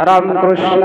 Ram Krishna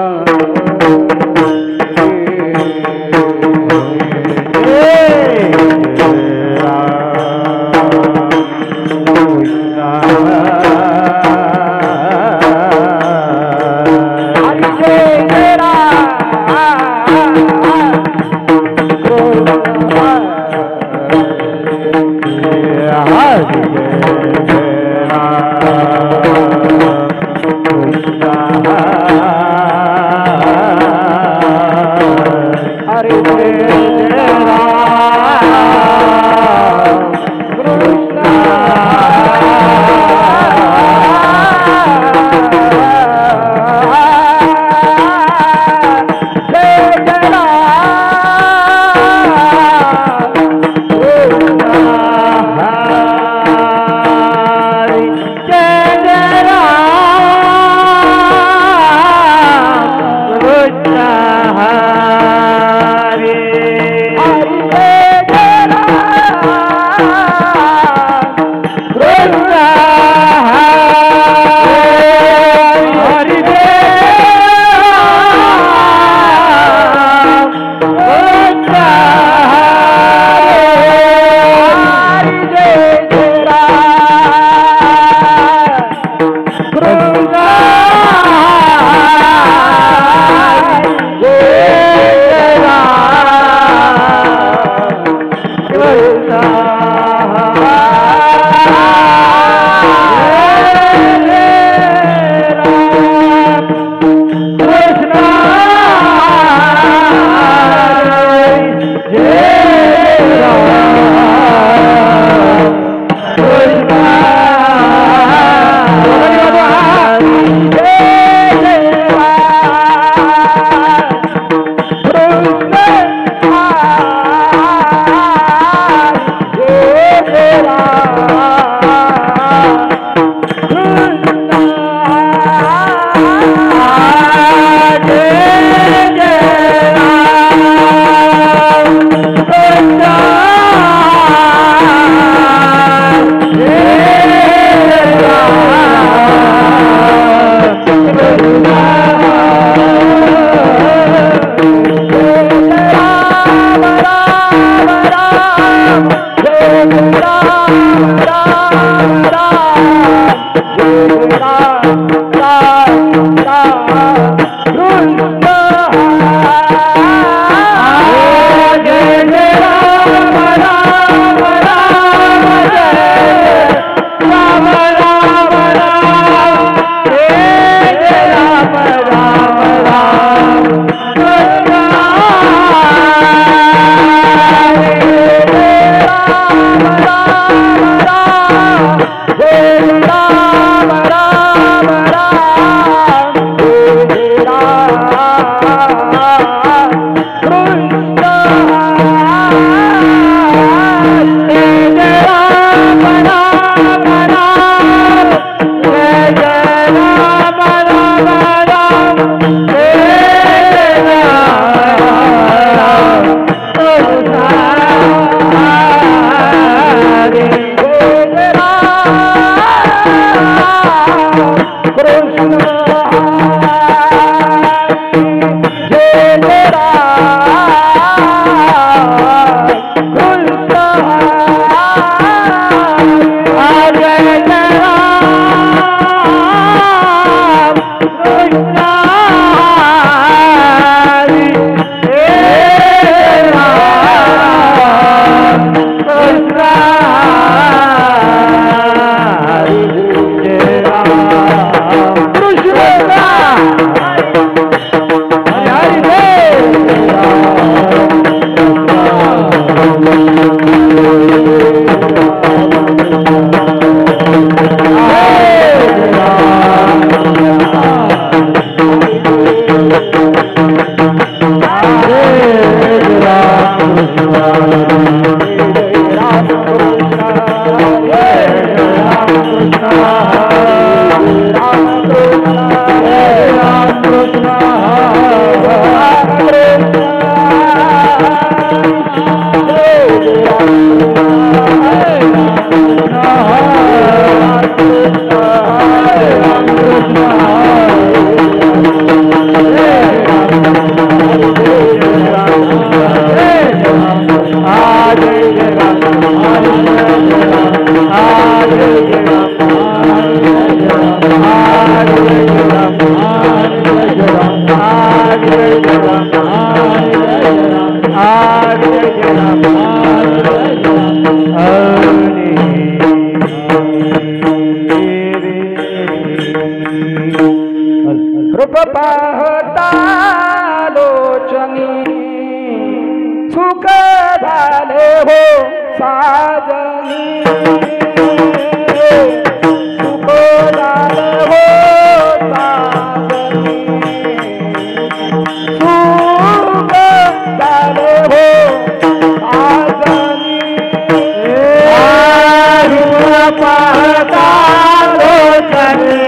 Yeah. साजनी सुख झाले हो साजनी सुख झाले हो साजनी सुख झाले हो साजनी पाहता लोचने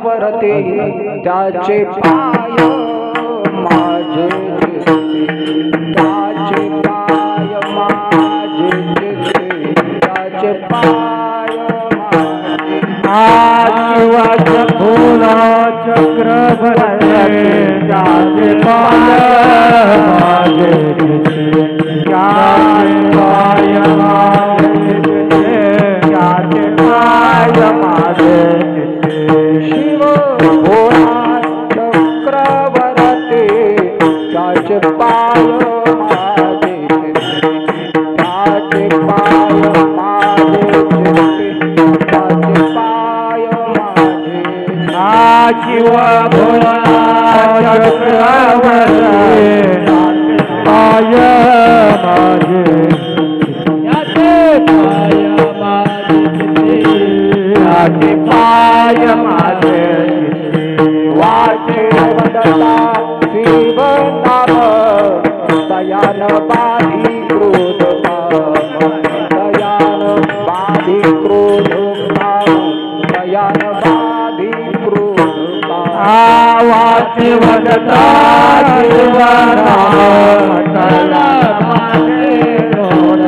चक्रवर्ती त्याचे पाय माझे त्याचे पाय माझे त्याचे पाय माझे भोला चक्रवर्ती त्याचे पाय माझे त्याचे पाय माझे शिव भोला चक्रवर्ती त्याचे पाय माझे त्याचे पाय माझे त्याचे पाय माझे शिव भोला चक्रवर्ती पाय माझे त्याचे पाय माझे वाचे वदता शिव नाम दयान बाधी क्रोध दयान बाधी क्रोध दयान बाधी क्रोध वाचे वदता शिव नाम दयान बाधी क्रोध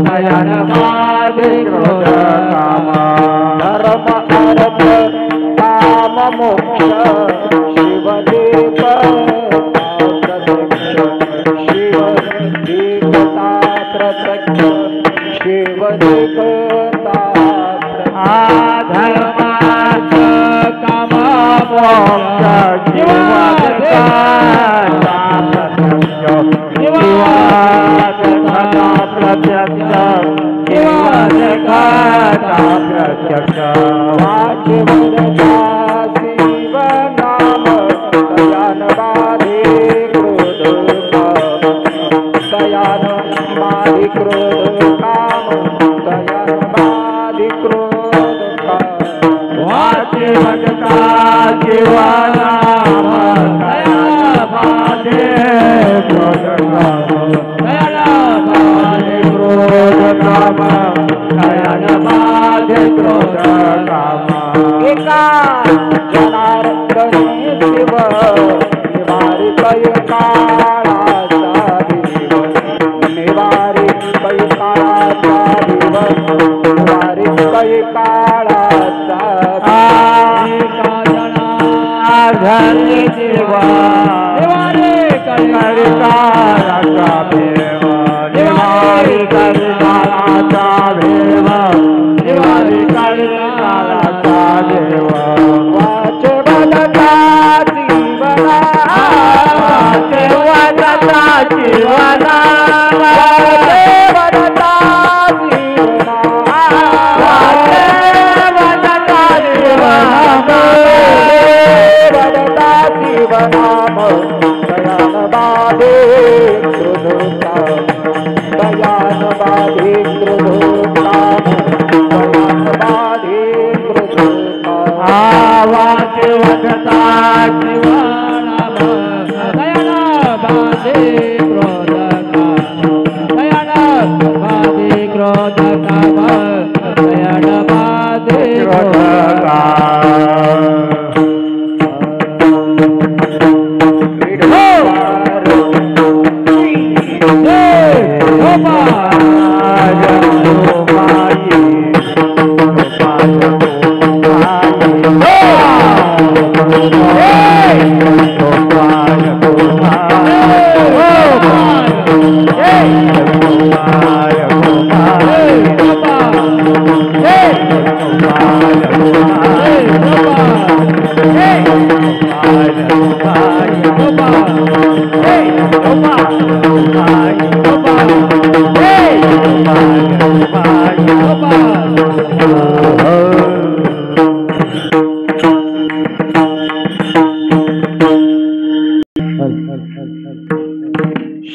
दयान बाधी क्रोध धर्म अर्थ काम मोक्ष शिवदेव प्रत्यक्ष शिव देवता प्रत्यक्ष शिवदेवता धर्मार्थ काम मोक्ष शिवदेवता प्रत्यक्ष प्रत्यक्ष वाचे वदता शिव नाम दयान बाधे क्रोध दयान बाधे क्रोध काम दयान बाधे क्रोध वाचे वदता शिव नाम दयान बाधे क्रोध दयान बाधे क्रोध एका जनार्दने शिव निवारित काळाचा देव निवारित काळाचा देव निवारित काळाचा एका जनार्दने शिव निवारित काळाचा देव निवारित काळाचा देव निवारित काळाचा देव वाचे वदता जीवना वाचे वदता जीवना वाचे वदता जीवना वाचे वदता जीवना वदता जीवनाम दयान बाधे क्रोधोता दयान बाधे क्रोधोता दयान बाधे क्रोधोता वाचे वदता जीवनाम दयान बाधे क्रोध दयान बाधे क्रोध दयान बाधे क्रोध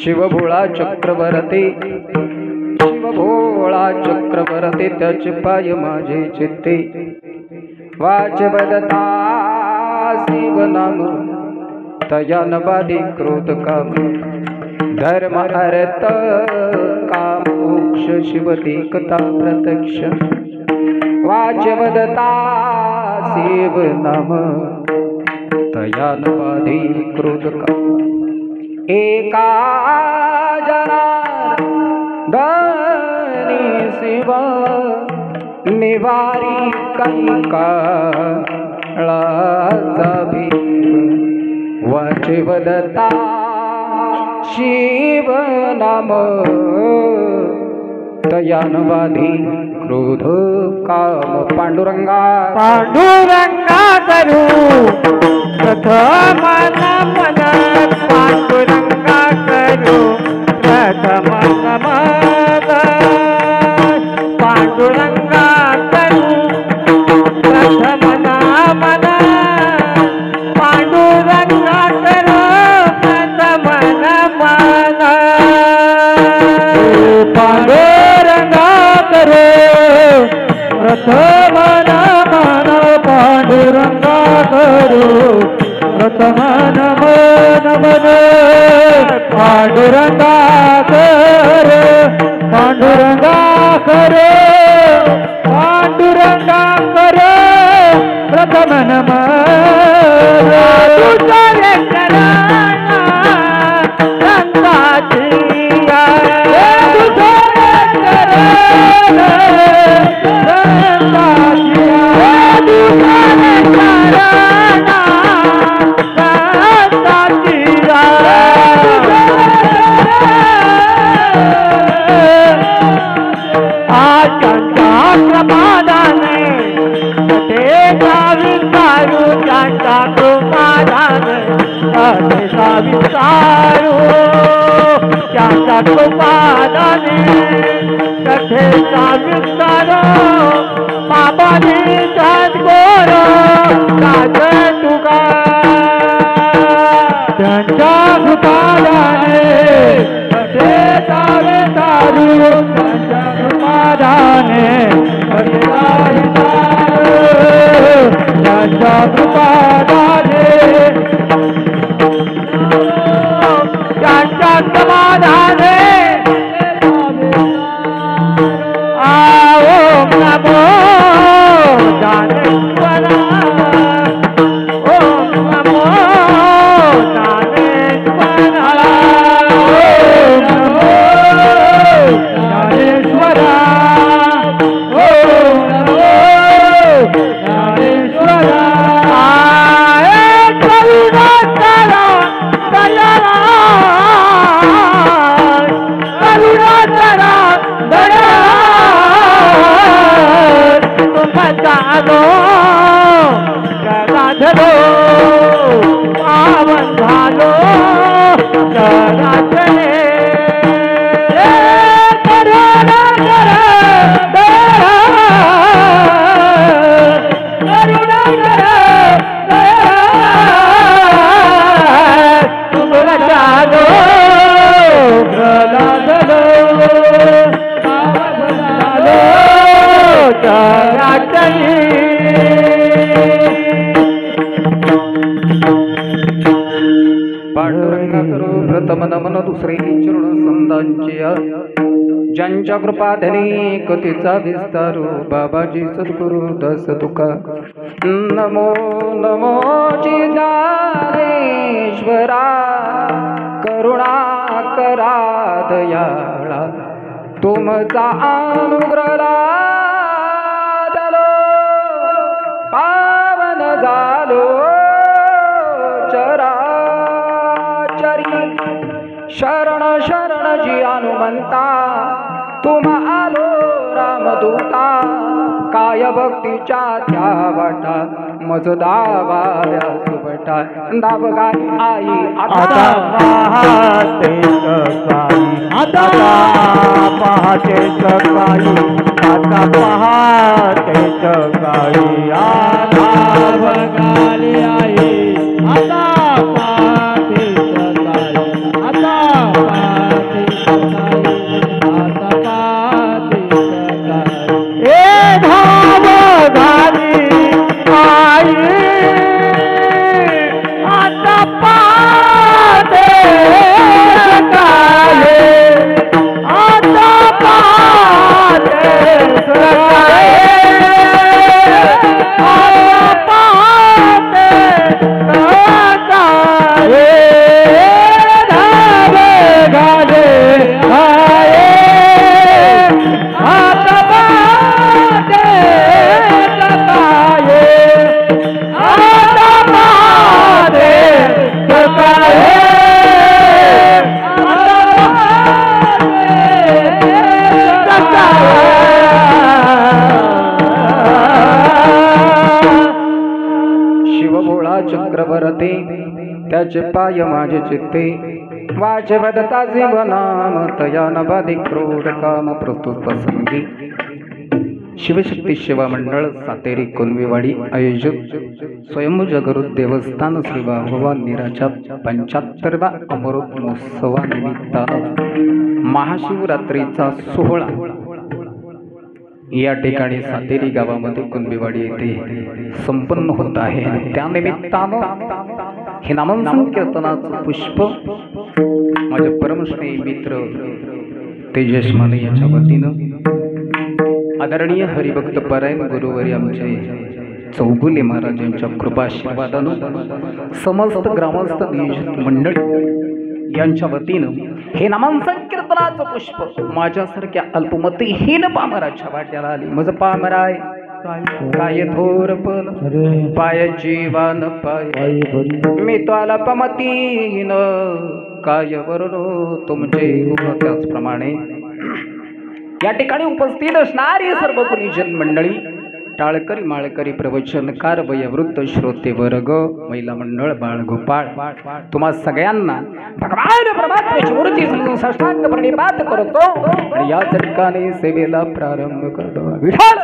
शिवभोळा चक्रवर्ती शिवभोळा चक्रवर्ती त्याचे पाय माझे चित्ते वाच बदता शिवनाम तयान बाधी क्रोध काम धर्म अर्थ काम मोक्ष शिवती कथा प्रत्यक्ष वाच वदता शिव नाम तयानुपाधी क्रोधका एका जनार्दनी शिव निवारी कैकाळाचा भीम वाच वदता शिव नाम तयानुबाधी क्रोध काम पांडुरंगा पांडुरंगा करू प्रथम नमन पांडुरंगा करू प्रथम नमन पांडुरंगा करू प्रथम नमन पांडुरंगा करू प्रथम नमन पांडुरंगा करू प्रथम नमन पांडुरंगा करू प्रथम नमन पांडुरंगा करू पांडुरंगा करू पांडुरंगा करू प्रथम नमन तुझे चरणा रंगाची विचारू त्याचा कृपादाने कथेचा विचार बाबाने सद्गुर राज तुका त्यांच्या कृपादाने कथेचा विचारू त्यांच्या कृपादाने कथेचा विचारू त्यांच्या कृपादाने समाधाने ओम नमो ज्ञानेश्वरा ओम नमो ज्ञानेश्वरा ओम नमो ज्ञानेश्वरा ओम नमो ज्ञानेश्वरा गदाधरो पावन झालो गदाधरे करुणा कर करुणा कर तुम जानो गदाधरो पावन झालो गदाधरे पांडुरंगा करू प्रथम नमन दुसरे चरण संतांच्या ज्यांच्या कृपाधनी कथेचा विस्तारू बाबाजी सद्गुरु दस तुका नमो नमो ज्ञानेश्वरा करुणा करा दयाळा तुमचा अनुग्रह लादलो पावन झालो शरण शरण जी हनुमंता तुम आलो रामदूता काय भक्तीच्या त्या वाटा मज दाबाव्या सुबटा दाब गाई आई आता पाहते सकाळी आता पाहते सकाळी आता पाहते सकाळी आता बघाली आई आता पाहते सकाळी आता पाहते सकाळी आता पाहते सकाळी ए धाव घाली आई आता पाहते सकाळी आता चक्रवर्ती त्याचे पाय माझे चित्ते वाचे वदता जीवनाम तया नवादी क्रोध काम प्रस्तुत प्रसंगी शिवशक्ती सेवा मंडळ सातेरी कुणबीवाडी आयोजक स्वयंभू जागृत देवस्थान श्री भगवान नीराच्या 75व्या अमृत महोत्सवानिमित्तानं महाशिवरात्रीचा सोहळा या ठिकाणी सातेरी गावामध्ये कुणबीवाडी येथे संपन्न होत आहे आणि त्या निमित्तानं हे नामसंकीर्तनाचं पुष्प माझे परमश्रेय मित्र तेजस माने यांच्या वतीनं आदरणीय हरिभक्त परायण गुरुवारी आमचे चौगुले महाराज यांच्या कृपाशीर्वादानं समस्त ग्रामस्थ नियोजित मंडळी यांच्या वतीनं हे नामसंकीर्तनाचं पुष्प माझ्यासारख्या अल्पमतीहीन पामराच्या वाट्याला आली. माझं पामराय काय थोरपण पाय जीवन पाय मी तो अल्पमतीन काय वरलो तुमचे. त्याचप्रमाणे या ठिकाणी उपस्थित असणारी सर्व गुणीजन मंडळी, टाळकरी माळकरी प्रवचनकार वयोवृद्ध श्रोते वर्ग, महिला मंडळ, बाळगोपाळ, तुम्हा सगळ्यांना भगवान परमात्म्याची मूर्ती समजून साष्टांग प्रणिपात करतो आणि या ठिकाणी सेवेला प्रारंभ करतो. विठ्ठल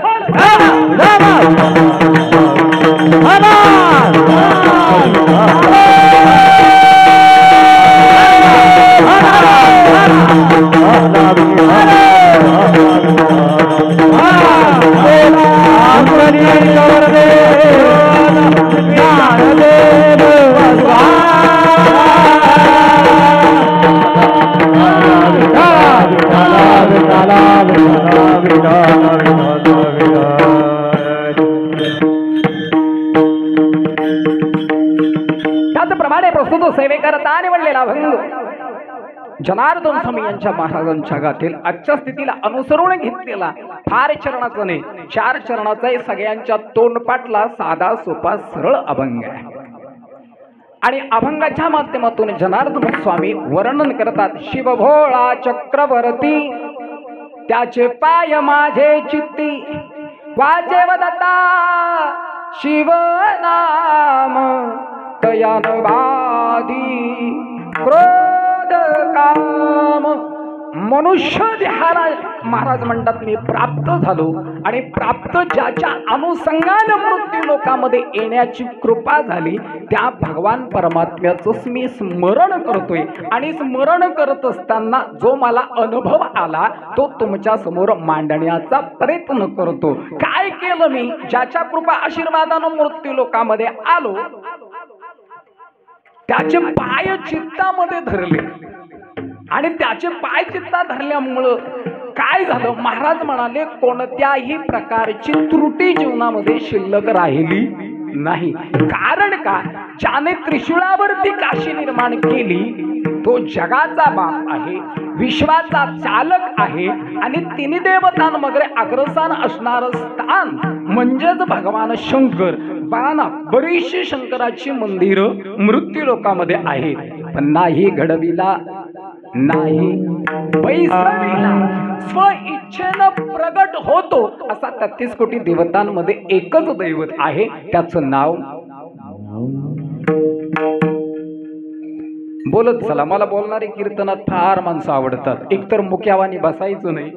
त्याचप्रमाणे प्रस्तुत सेवेकरता निवडलेला भंग जनार्दन स्वामी यांच्या महाराजांच्या गाथेल आजच्या स्थितीला अनुसरून घेतलेला फार चरणाचा नाही, 4 चरणाचा सगळ्यांच्या तोंडपाटला साधा सोपा सरळ अभंग आहे. आणि अभंगाच्या माध्यमातून जनार्दन स्वामी वर्णन करतात. शिवभोळा चक्रवर्ती त्याचे पाय माझे चित्ती वाचे वदता शिवनाम तयानवादी क्रोध काम. मनुष्य देहाला महाराज म्हणतात मी प्राप्त झालो आणि प्राप्त ज्याच्या अनुसंगाने मृत्यू लोकामध्ये येण्याची कृपा झाली त्या भगवान परमात्म्याचं मी स्मरण करतोय. आणि स्मरण करत असताना जो मला अनुभव आला तो तुमच्या समोर मांडण्याचा प्रयत्न करतो. काय केलं मी? ज्याच्या कृपा आशीर्वादानं मृत्यू लोकामध्ये आलो त्याचे पाय चित्तामध्ये धरले आणि त्याचे पाय चित्ता धरल्यामुळं काय झालं? महाराज म्हणाले कोणत्याही प्रकारची त्रुटी जीवनामध्ये शिल्लक राहिली नाही. कारण का? ज्याने त्रिशूळावरती काशी निर्माण केली तो जगाचा बाप आहे, विश्वाचा चालक आहे आणि तिन्ही देवतांमध्ये अग्रस्थान असणारं स्थान म्हणजेच भगवान शंकर. बाना बरीचशी शंकराची मंदिरं मृत्यू लोकामध्ये आहेत, पण नाही घडविला, नाही बैसविला, स्व इच्छेनं प्रगट होतो असा 33 कोटी देवतांमध्ये एकच दैवत आहे, त्याचं नाव बोलत चला. मला बोलणारे कीर्तनात फार माणसं आवडतात. एकतर मुक्यावानी बसायचं नाही,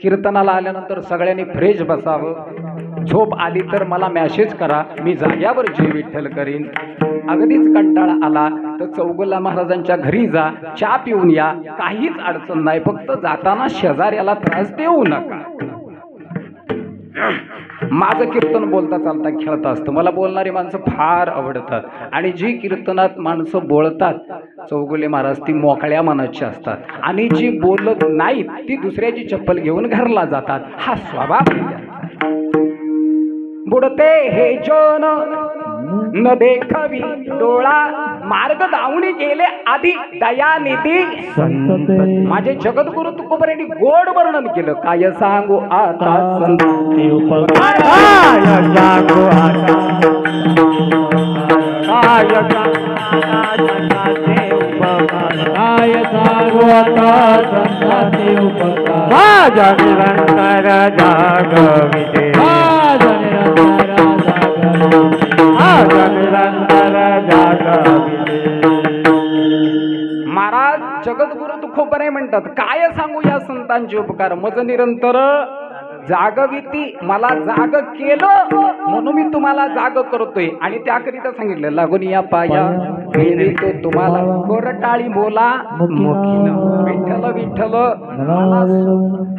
कीर्तनाला आल्यानंतर सगळ्यांनी फ्रेश बसावं. झोप आली तर मला मेसेज करा, मी जाग्यावर जय विठ्ठल करीन. अगदीच कंटाळा आला तर चौगुला महाराजांच्या घरी जा, चहा पिऊन या, काहीच अडचण नाही. फक्त जाताना शेजाऱ्याला त्रास देऊ नका. माझं कीर्तन बोलता चालता खेळता असतं. मला बोलणारी माणसं फार आवडतात आणि जी कीर्तनात माणसं बोलतात चौगुले महाराज ती मोकळ्या मनाची असतात आणि जी बोलत नाहीत ती दुसऱ्याची चप्पल घेऊन घरला जातात. हा स्वभाव बुडते हे जोन न देखवी डोळा मार्ग दावणी गेले आधी दयानिधी. माझे जगद्गुरु तुकोबरेंनी गोड वर्णन केलं. काय सांगू आता संतांचे उपकार, काय सांगू आता संतांचे उपकार. माझ्या निरंतर जागविते, माझ्या निरंतर खोपर आहे म्हणतात. काय सांगू या संतांचे उपकार. मज निरंतर जागविती, मला जाग केलं म्हणून मी तुम्हाला जाग करतोय. आणि त्याकरिता सांगितलं लागून या पाया तो तुम्हाला कोरटाळी बोला मुखीनं. विठ्ठल विठ्ठल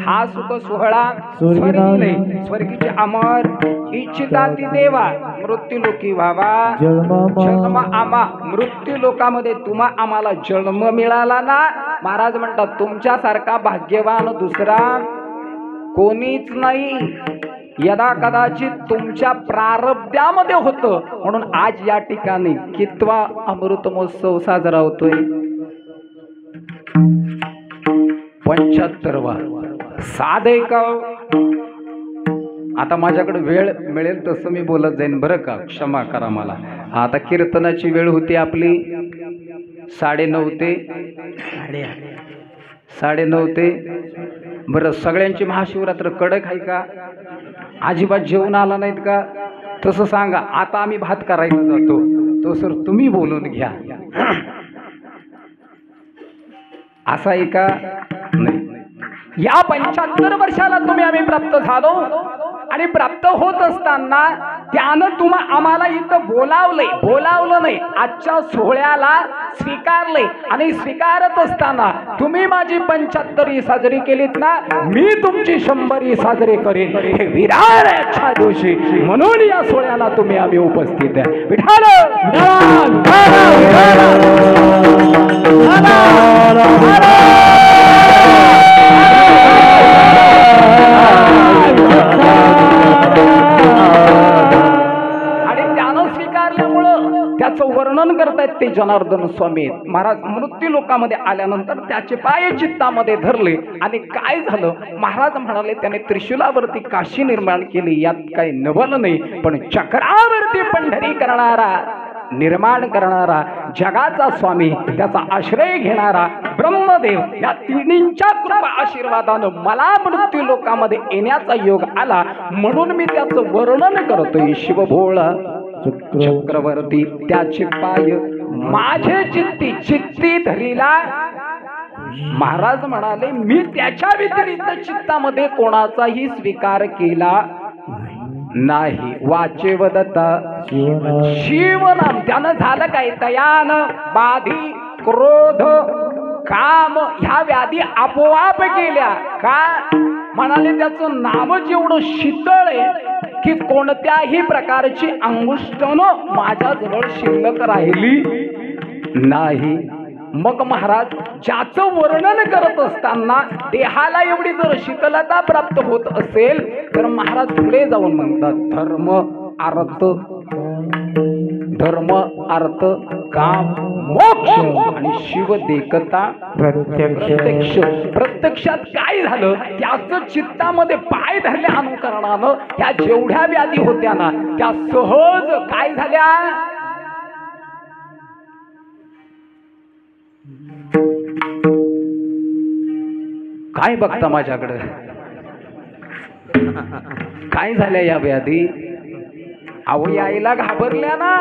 हा सुख सोहळा स्वर्गी नाही, स्वर्गीचे अमर इच्छिता ती देवा मृत्यू लोकी व्हावा. जन्म आम्हा मृत्यू लोकामध्ये तुम्हा आम्हाला जन्म मिळाला ना. महाराज म्हणतात तुमच्यासारखा भाग्यवान दुसरा कोणीच नाही. यदा कदाचित तुमच्या प्रारब्धामध्ये होतं म्हणून आज या ठिकाणी कितवा अमृत महोत्सव साजरा होतोय. 75वा. साधे का. आता माझ्याकडे वेळ मिळेल तसं मी बोलत जाईन बरं का, क्षमा करा मला. आता कीर्तनाची वेळ होती आपली 9:30 ते 9:30 ते. बरं सगळ्यांची महाशिवरात्र कडक आहे का. अजिबात जेवण आला नाहीत का. तसं सांगा. आता आम्ही भात करायला जातो तो सर तुम्ही बोलून घ्या. असा आहे का नाही. या 75 वर्षाला तुम्ही आम्ही प्राप्त झालो आणि प्राप्त होत असताना त्यानं आम्हाला इथं बोलावलं नाही. आजच्या सोहळ्याला स्वीकारले आणि स्वीकारत असताना तुम्ही माझी 75 साजरी केलीत ना, मी तुमची 100 साजरी करेन. हे विराळाच्या दिवशी म्हणून या सोहळ्याला तुम्ही आम्ही उपस्थित आहे. विठाल त्याचं वर्णन करतायत ते जनार्दन स्वामी महाराज. मृत्यू लोकामध्ये आल्यानंतर त्याचे पाय चित्तामध्ये धरले आणि काय झालं. महाराज म्हणाले त्याने त्रिशूलावरती काशी निर्माण केली. यात काही नवल नाही, पण चक्रावरती पंढरी करणारा, निर्माण करणारा, जगाचा स्वामी, त्याचा आश्रय घेणारा ब्रह्मदेव, या तिन्हींच्या कृपा आशीर्वादानं मला मृत्यू लोकामध्ये येण्याचा योग आला म्हणून मी त्याचं वर्णन करतोय. शिवभोळा चक्रवर्ती त्याचे पाय माझे चित्ती धरीला. महाराज म्हणाले मी त्याच्या व्यतिरिक्त चित्तामध्ये कोणाचाही स्वीकार केला नाही. वाचे वदता शिवनाम. त्यानं झालं काय. तयान बाधी क्रोध काम ह्या व्याधी आपोआप गेल्या. का म्हणाले त्याचं नाव जेवढं शीतळ आहे की कोणत्याही प्रकारची अंगुष्ठनं माझ्याजवळ शिल्लक राहिली नाही. मग महाराज ज्याचं वर्णन करत असताना देहाला एवढी जर शीतलता प्राप्त होत असेल तर महाराज पुढे जाऊन म्हणतात धर्म अर्थ काम मोक्ष आणि शिव देखता प्रत्यक्षात काय झालं. त्याचं चित्तामध्ये पाय धरल्या अनुकरणानं त्या जेवढ्या व्याधी होत्या ना त्या सहज काय झाल्या. काय बघता माझ्याकडे. काय झाल्या या व्याधी. अहो यायला घाबरल्या ना.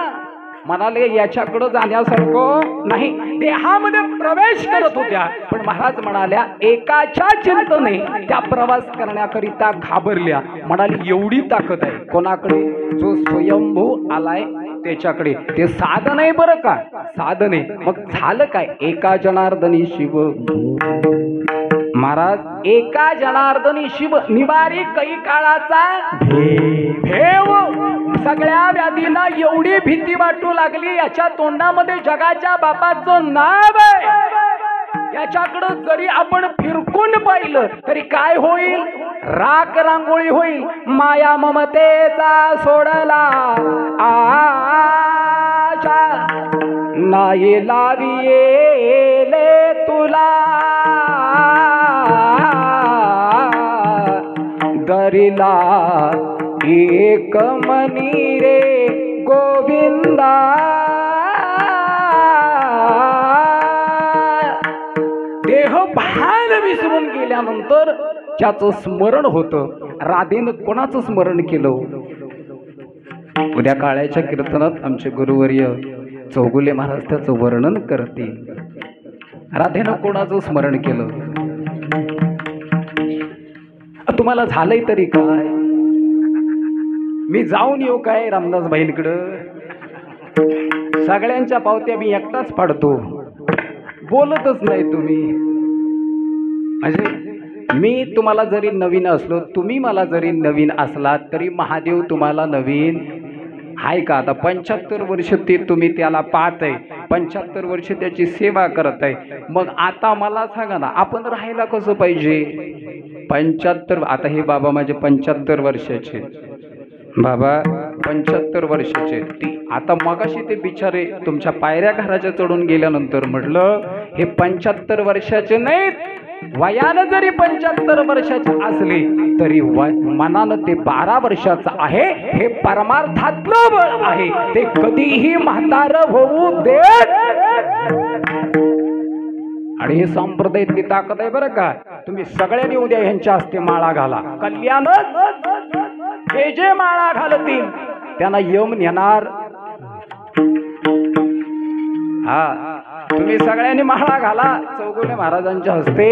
म्हणाले याच्याकडं जाण्यासारखं नाही. देहामध्ये प्रवेश करत होत्या पण महाराज म्हणाल्या एकाच्या चिंतने त्या प्रवास करण्याकरिता घाबरल्या. म्हणाली एवढी ताकद आहे कोणाकडे. जो स्वयंभू आलाय त्याच्याकडे. ते साधन आहे बरं का, साधन आहे. मग झालं काय. एका जनार्दनी शिव. महाराज एका जनार्दनी शिव निवारी कै काळाचा भेव. सगळ्या व्याधींना एवढी भीती वाटू लागली. याच्या तोंडामध्ये जगाच्या बापाचं नाव आहे. याच्याकडं जरी आपण फिरकून पाहिलं तरी काय होईल. राख रांगोळी होईल. माया ममतेचा सोडला आशा नाही लाविले तुला दरिला एक मनी रे गोविंदा. देह भान विसरून गेल्यानंतर ज्याचं स्मरण होतं. राधेनं कोणाचं स्मरण केलं. उद्या काळ्याच्या कीर्तनात आमचे गुरुवर्य चौगुले महाराज त्याचं वर्णन करतील. राधेनं कोणाचं स्मरण केलं? तुम्हाला झालंय तरी काय? मी जाऊन येऊ काय रामदास बाईंकडं? सगळ्यांच्या पावत्या मी एकटाच पाडतो, बोलतच नाही तुम्ही. म्हणजे मी तुम्हाला जरी नवीन असलो, तुम्ही मला जरी नवीन असलात, तरी महादेव तुम्हाला नवीन आहे का? आता 75 वर्ष ते तुम्ही त्याला पाहताय, 75 वर्ष त्याची सेवा करत आहे. मग आता मला सांगा ना, आपण राहायला कसं पाहिजे? 75, आता हे बाबा माझे 75 वर्षाचे बाबा, 75 वर्षाचे. ती आता मगाशी ते बिचारे तुमच्या पायऱ्या घराच्या चढून गेल्यानंतर म्हटलं, हे 75 वर्षाचे नाहीत, वयानं जरी 75 वर्षाचे असले तरी मनानं ते 12 वर्षाचं आहे. हे परमार्थातलं बळ आहे, ते कधीही म्हातारं होऊ देत. आणि हे संप्रदायातली ताकद आहे बरं का. तुम्ही सगळ्यांनी उद्या ह्यांच्या हस्ते माळा घाला, कल्याणच. हे जे माळा घालतील त्यांना यम नेणार. हा, तुम्ही सगळ्यांनी माळा घाला चौगुले महाराजांच्या हस्ते,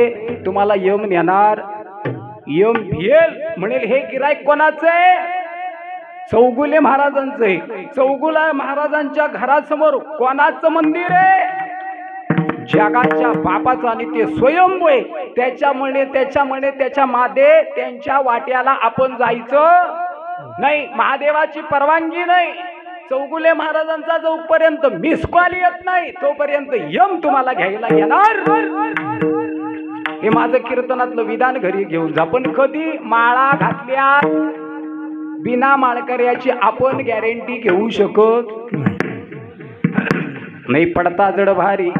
तुम्हाला यम नेणार. यम भियेल, म्हणेल हे गिराईक कोणाचं आहे? चौगुले महाराजांचं आहे. चौगुले महाराजांच्या घरासमोर कोणाचं मंदिर आहे? जगाच्या बापाचं, आणि ते स्वयंभू आहे. त्याच्यामुळे त्याच्या मादे त्यांच्या वाट्याला आपण जायचं नाही, महादेवाची परवानगी नाही. चौगुले महाराजांचा जोपर्यंत मिस कॉल येत नाही तोपर्यंत यम तुम्हाला घ्यायला येणार. हे माझं कीर्तनातलं विधान घरी घेऊन जा. पण कधी माळा घातल्या बिना माळकऱ्याची आपण गॅरंटी घेऊ शकत नाही. पडता जड भारी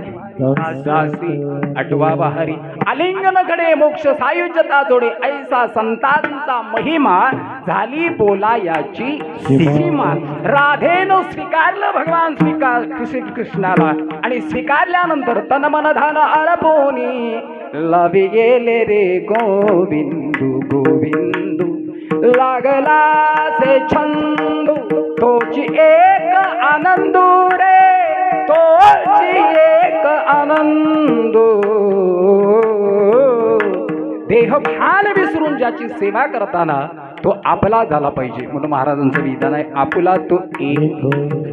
आठवा बहारी, आलिंगन घडे मोक्ष सायुज्यता जोडे, ऐसा संतांचा महिमा झाली बोलायाची सीमा. राधेनं स्वीकारलं भगवान कृष्णाला, आणि स्वीकारल्यानंतर तन मन धन अर्पोनी लावी गेले रे गोविंदू गोविंदू. लागला से छंदू तोची एक आनंदू रे, तोची एक आनंद. देह भान विसरून ज्याची सेवा करताना तो आपला झाला पाहिजे. म्हणून महाराजांचं विधान आहे, आपला तो एक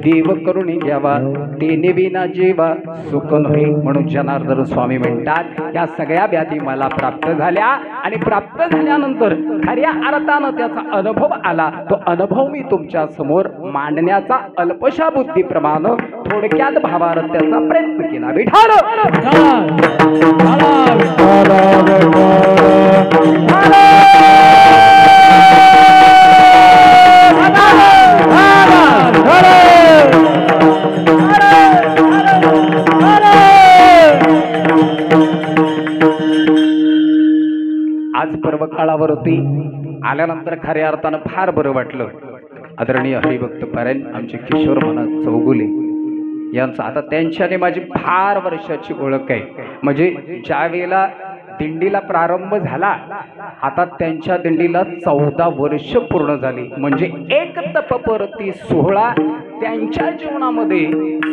देव करून घ्यावा, तेने विना जेवा सुख नव्हे. म्हणून जनार्दन स्वामी म्हणतात, या सगळ्या व्याधी मला प्राप्त झाल्या, आणि प्राप्त झाल्यानंतर खऱ्या अर्थानं त्याचा अनुभव आला. तो अनुभव मी तुमच्या समोर मांडण्याचा अल्पशा बुद्धीप्रमाणे थोडक्यात भावार्थ त्याचा प्रयत्न केला. विठाल आज पर्व काळावरती आल्यानंतर खऱ्या अर्थानं फार बरं वाटलं. आदरणीय हरिभक्त पारायण आमचे किशोर म्हणा चौगुले यांचं, आता त्यांच्याने माझी फार वर्षाची ओळख आहे. म्हणजे ज्या वेळेला दिंडीला प्रारंभ झाला, आता त्यांच्या दिंडीला 14 वर्ष पूर्ण झाली. म्हणजे एक तपपरती सोहळा त्यांच्या जीवनामध्ये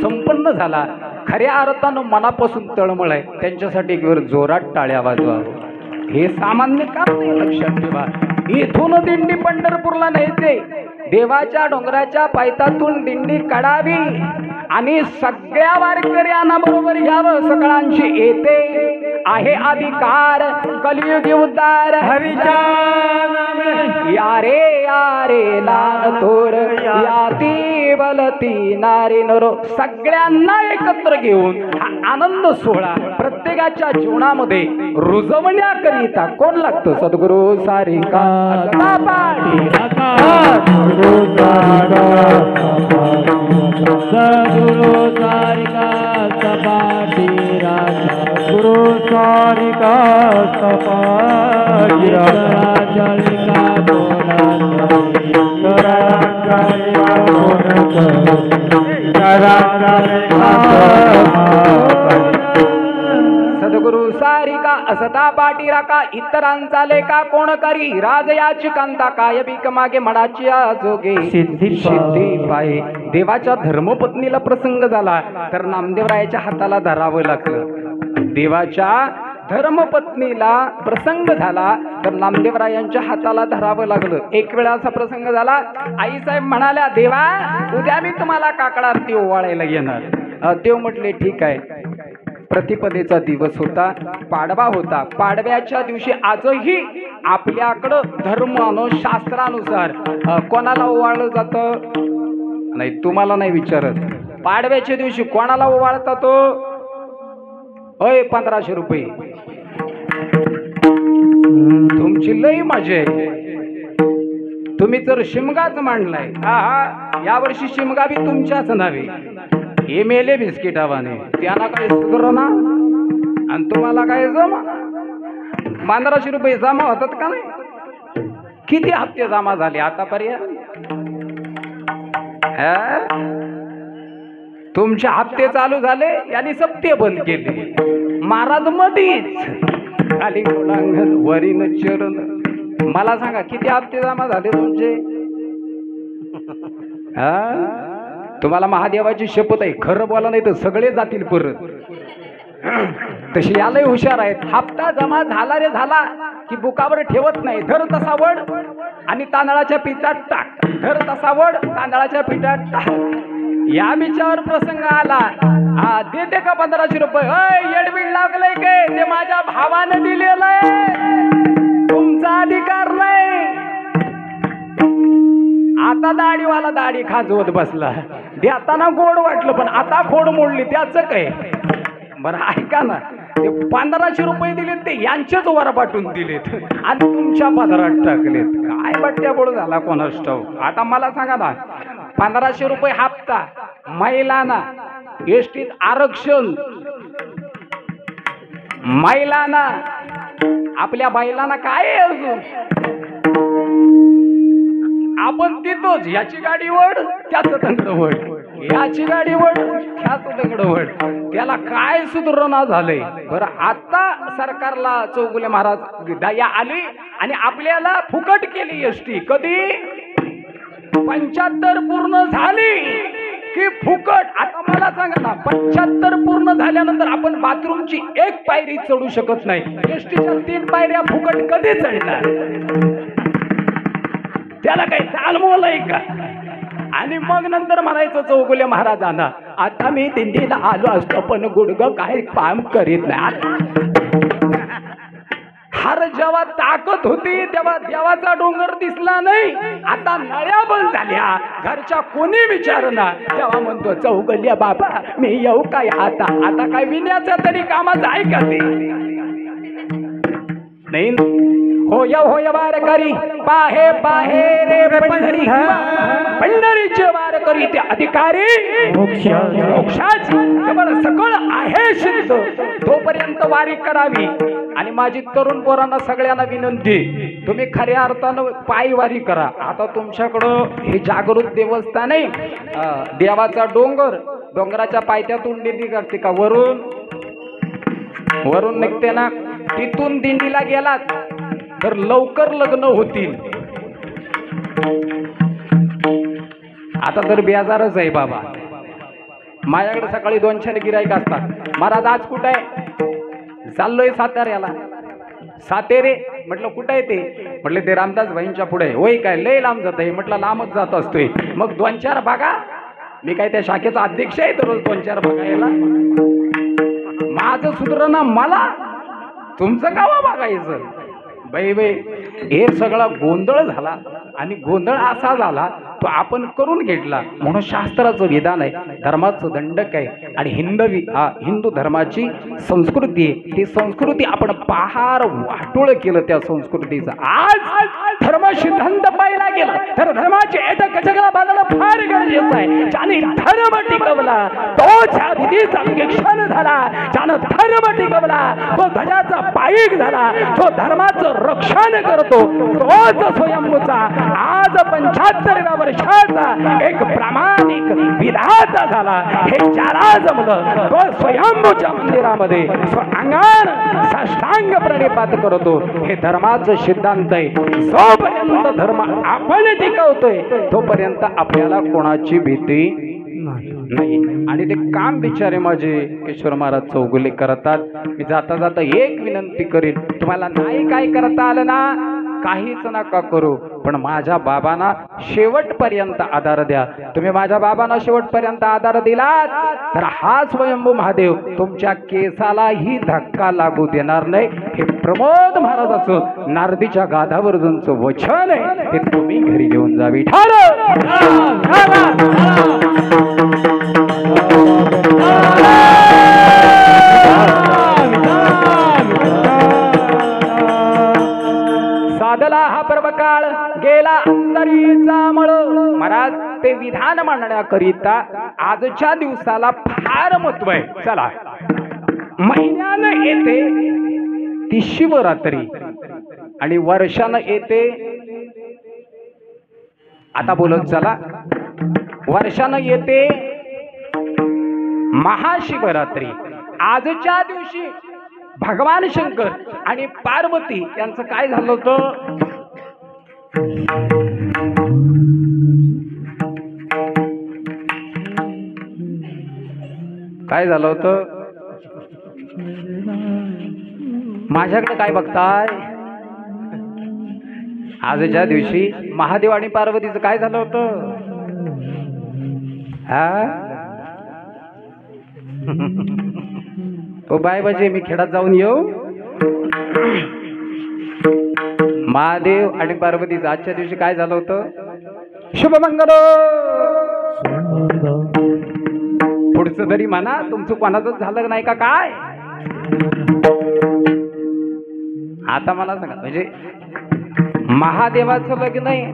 संपन्न झाला. खऱ्या अर्थानं मनापासून तळमळ आहे. त्यांच्यासाठी एक वेळ जोरात टाळ्या वाजवा. हे सामान्य काम नाही, लक्षात ठेवा. इथून दिंडी पंढरपूरला न्यायचे, देवाच्या डोंगराच्या पायथ्यातून दिंडी काढावी आणि सगळ्या वारकऱ्यांना बरोबर घ्यावं. सगळ्यांची येते आहे अधिकार, कलियुगी उद्धार हरीच्या नामे. यारे यारे लाल थोर याती बलती नारी नरो, सगळ्यांना एकत्र घेऊन हा आनंद सोहळा प्रत्येकाच्या जीवनामध्ये रुजवण्याकरिता कोण लागतं? सद्गुरु सारिका सदापाठी राखा, सद्गुरु सारिका सपाटी राखा, गुरु सारिका सपाटी राखा. सद्गुरु सारिका असता पाठी राखा, इतरांचा लेखा कोण करी. राजयाची कांता काय बीक मागे मडाची जोगे, सिद्धी पाये. देवाच्या धर्मपत्नीला प्रसंग झाला तर नामदेवरायाच्या हाताला धरावं लागलं. देवाच्या धर्मपत्नीला प्रसंग झाला तर नामदेवरायांच्या हाताला धरावं लागलं. एक वेळा असा प्रसंग झाला, आईसाहेब म्हणाल्या, देवा उद्या मी तुम्हाला काकड आरती ओवाळायला येणार. देव म्हटले ठीक आहे. प्रतिपदेचा दिवस होता, पाडवा होता. पाडव्याच्या दिवशी आजही आपल्याकडं धर्मानं शास्त्रानुसार कोणाला ओवाळलं जातं? नाही, तुम्हाला नाही विचारत. पाडव्याच्या दिवशी कोणाला ओवाळता तो? 1500 रुपये. तुमची लई मजा आहे. तुम्ही जर शिमगाच मांडलाय, हा यावर्षी शिमगा बी तुमच्याच नावे. हे मेले बिस्किट हवाने, त्यांना काही सुधारणा आणि तुम्हाला काय जमा. 1500 रुपये जमा होतात का नाही? किती हप्ते जमा झाले आतापर्यंत? तुमचे हप्ते चालू झाले यांनी सप्ते बंद केले. महाराज मधीच खाली कोणांगण वरीन चरण. मला सांगा किती हप्ते जमा झाले तुमचे? तुम्हाला महादेवाची शपथ आहे, खरं बोला नाही तर सगळे जातील परत. तशी यालाही हुशार आहेत. हप्ता जमा झाला रे झाला की बुकावर ठेवत नाही. धर तसा वड आणि तांदळाच्या पिठात टाक, धर तसा वड तांदळाच्या पिठात टाक. या विचार प्रसंग आला, देते का 1500 रुपये? येडबीड लागलंय काय? ते माझ्या भावानं दिलेलं आहे, तुमचा अधिकार नाही. आता दाढीवाला दाढी खाजवत बसला. देताना गोड वाटलं पण आता खोड मोडली, त्याचं काय? बरं ऐका ना, ते 1500 रुपये दिलेत ते यांच्याच वर पाठवून दिलेत आणि तुमच्या पदरात टाकलेत. काय बट्ट्याबोळ झाला कोणास ठाऊक. आता मला सांगा ना, 1500 रुपये हप्ता, महिलांना एसटीत आरक्षण, महिलांना आपल्या बैलांना काय अजून आपण देतोच. याची गाडी वड त्याचं दंड वड, याची गाडी वड त्याचं दंड वड. त्याला काय सुधारणा झालंय? बरं आता सरकारला चौगुले महाराज दया आली आणि आपल्याला फुकट केली एसटी. कधी? 75 पूर्ण झाली की फुकट. आता मला सांगा ना, 75 पूर्ण झाल्यानंतर आपण बाथरूमची एक पायरी चढू शकत नाही. एसटीच्या 3 पायऱ्या फुकट कधी चढणार? त्याला काही तालमोल आहे का? आणि मग नंतर म्हणायचं चौगुले महाराजांना, आता मी दिंडीला आलो असतो पण गुडघं काय काम करीत नाही. हर जेव्हा ताकद होती तेव्हा देवाचा डोंगर दिसला नाही. आता नळ्या बंद झाल्या, घरच्या कोणी विचारना तेव्हा म्हणतो चौगुले बाबा मी येऊ काय? आता आता काय विण्याचा तरी कामाचं आहे का ते? नाही. होय होय वारकरी पाहे पाहे रे पंढरी, पंढरीचे वारकरी ते अधिकारी मोक्षाची जवळ सकळ आहे सिद्ध. तोपर्यंत वारी करावी. आणि माझी तरुण पोरांना सगळ्यांना विनंती, तुम्ही खऱ्या अर्थानं पायी वारी करा. आता तुमच्याकडं हे जागृत देवस्थान आहे, देवाचा डोंगर, डोंगराच्या पायथ्यातून दिंडी करते का? वरून निघते ना, तिथून दिंडीला गेलात तर लवकर लग्न होतील. आता तर बेजारच आहे बाबा. माझ्याकडे सकाळी 2-4 गिराईक असतात. महाराज आज कुठं आहे? चाललोय साताऱ्याला. सातेरे. म्हटलं कुठं आहे ते? म्हटलं ते रामदास भाईंच्या पुढे. होय काय? लय लांब जात आहे. म्हटलं लांबच जात असतोय. मग 2-4 भागा. मी काय त्या शाखेचा अध्यक्ष आहे तर रोज 2-4 भागायला? माझं सुधारणा मला, तुमचं गावा बघायचं. बाई बाई हे सगळा गोंधळ झाला आणि गोंधळ असा झाला तो आपण करून घेतला. म्हणून शास्त्राचं विधान आहे, धर्माचं दंडक आहे आणि हिंदू धर्माची संस्कृती आहे. ती संस्कृती आपण पहार वाटोळ केलं त्या संस्कृतीचं. आज धर्म सिद्धांत पाहिला गेला तर धर्माचे एटक जगाला बांधणं फार गरजेचं आहे. ज्याने धर्म टिकवला तोच ह्या विधीचा विक्षण झाला. ज्यानं धर्म टिकवला तो ध्वजाचा पायीक झाला. तो धर्माचं रक्षण करतो तोच स्वयंभूचा आज 75व्या वर्षाचा एक प्रामाणिक विधाता झाला. हे ज्याला जमलं तो स्वयंभूच्या मंदिरामध्ये अंगार साष्टांग प्रणिपात करतो. हे धर्माचं सिद्धांत आहे. जोपर्यंत धर्म आपण टिकवतोय तोपर्यंत आपल्याला कोणाची भीती नाही. आणि ते काम बिचारे माझे किशोर महाराज चौगुले करतात. मी जाता जाता एक विनंती करीन, तुम्हाला नाही काय करता आलं ना काहीच नका करू, पण माझ्या बाबांना शेवटपर्यंत आधार द्या. तुम्ही माझ्या बाबांना शेवटपर्यंत आधार दिलात तर हा स्वयंभू महादेव तुमच्या केसालाही धक्का लागू देणार नाही. हे प्रमोद महाराजाचं नारदीच्या गाधावरचं वचन आहे, ते तुम्ही घरी घेऊन जावी. साधला हा पर्वकाळ गेला अंतरीचा मळ. महाराज ते विधान मांडण्याकरिता आजच्या दिवसाला फार महत्व आहे. चला, महिन्यानं येते ती शिवरात्री आणि वर्षानं येते, आता बोलत चला, वर्षानं येते महाशिवरात्री. आजच्या दिवशी भगवान शंकर आणि पार्वती यांचं काय झालं होतं? काय झालं होतं? माझ्याकडे काय बघताय? आजच्या दिवशी महादेव आणि पार्वतीचं काय झालं होतं? ओ बाय बाजे, मी खेळात जाऊन येऊ. महादेव आणि पार्वतीचं आजच्या दिवशी काय झालं होतं? शुभमंगल. पुढचं तरी म्हणा, तुमचं कोणाचं झालं नाही का काय? आता मला सांगा, म्हणजे महादेवाचं लग्न आहे,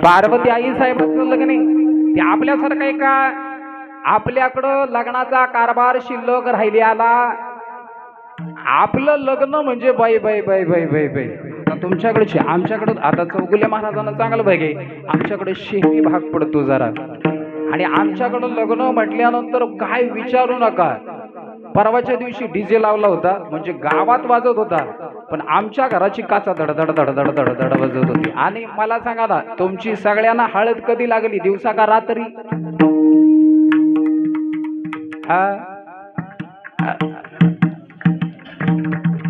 पार्वती आई साहेबांचं लग्न आहे, ते आपल्यासारखं आहे का? आपल्याकडं लग्नाचा कारभार शिल्लक राहिली आला. आपलं लग्न म्हणजे बाई बाई बाई बाई बाई बाई. तुमच्याकडचे आमच्याकडं आता चौगुले महाराजांना चांगलं बघे, आमच्याकडे शेती भाग पडतो जरा. आणि आमच्याकडं लग्न म्हटल्यानंतर काय विचारू नका. परवाच्या दिवशी डीजे लावला होता, म्हणजे गावात वाजत होता, पण आमच्या घराची काचा धडधड धडधड धडधड वाजत होती. आणि मला सांगा ना, तुमची सगळ्यांना हळद कधी लागली, दिवसा का रात्री?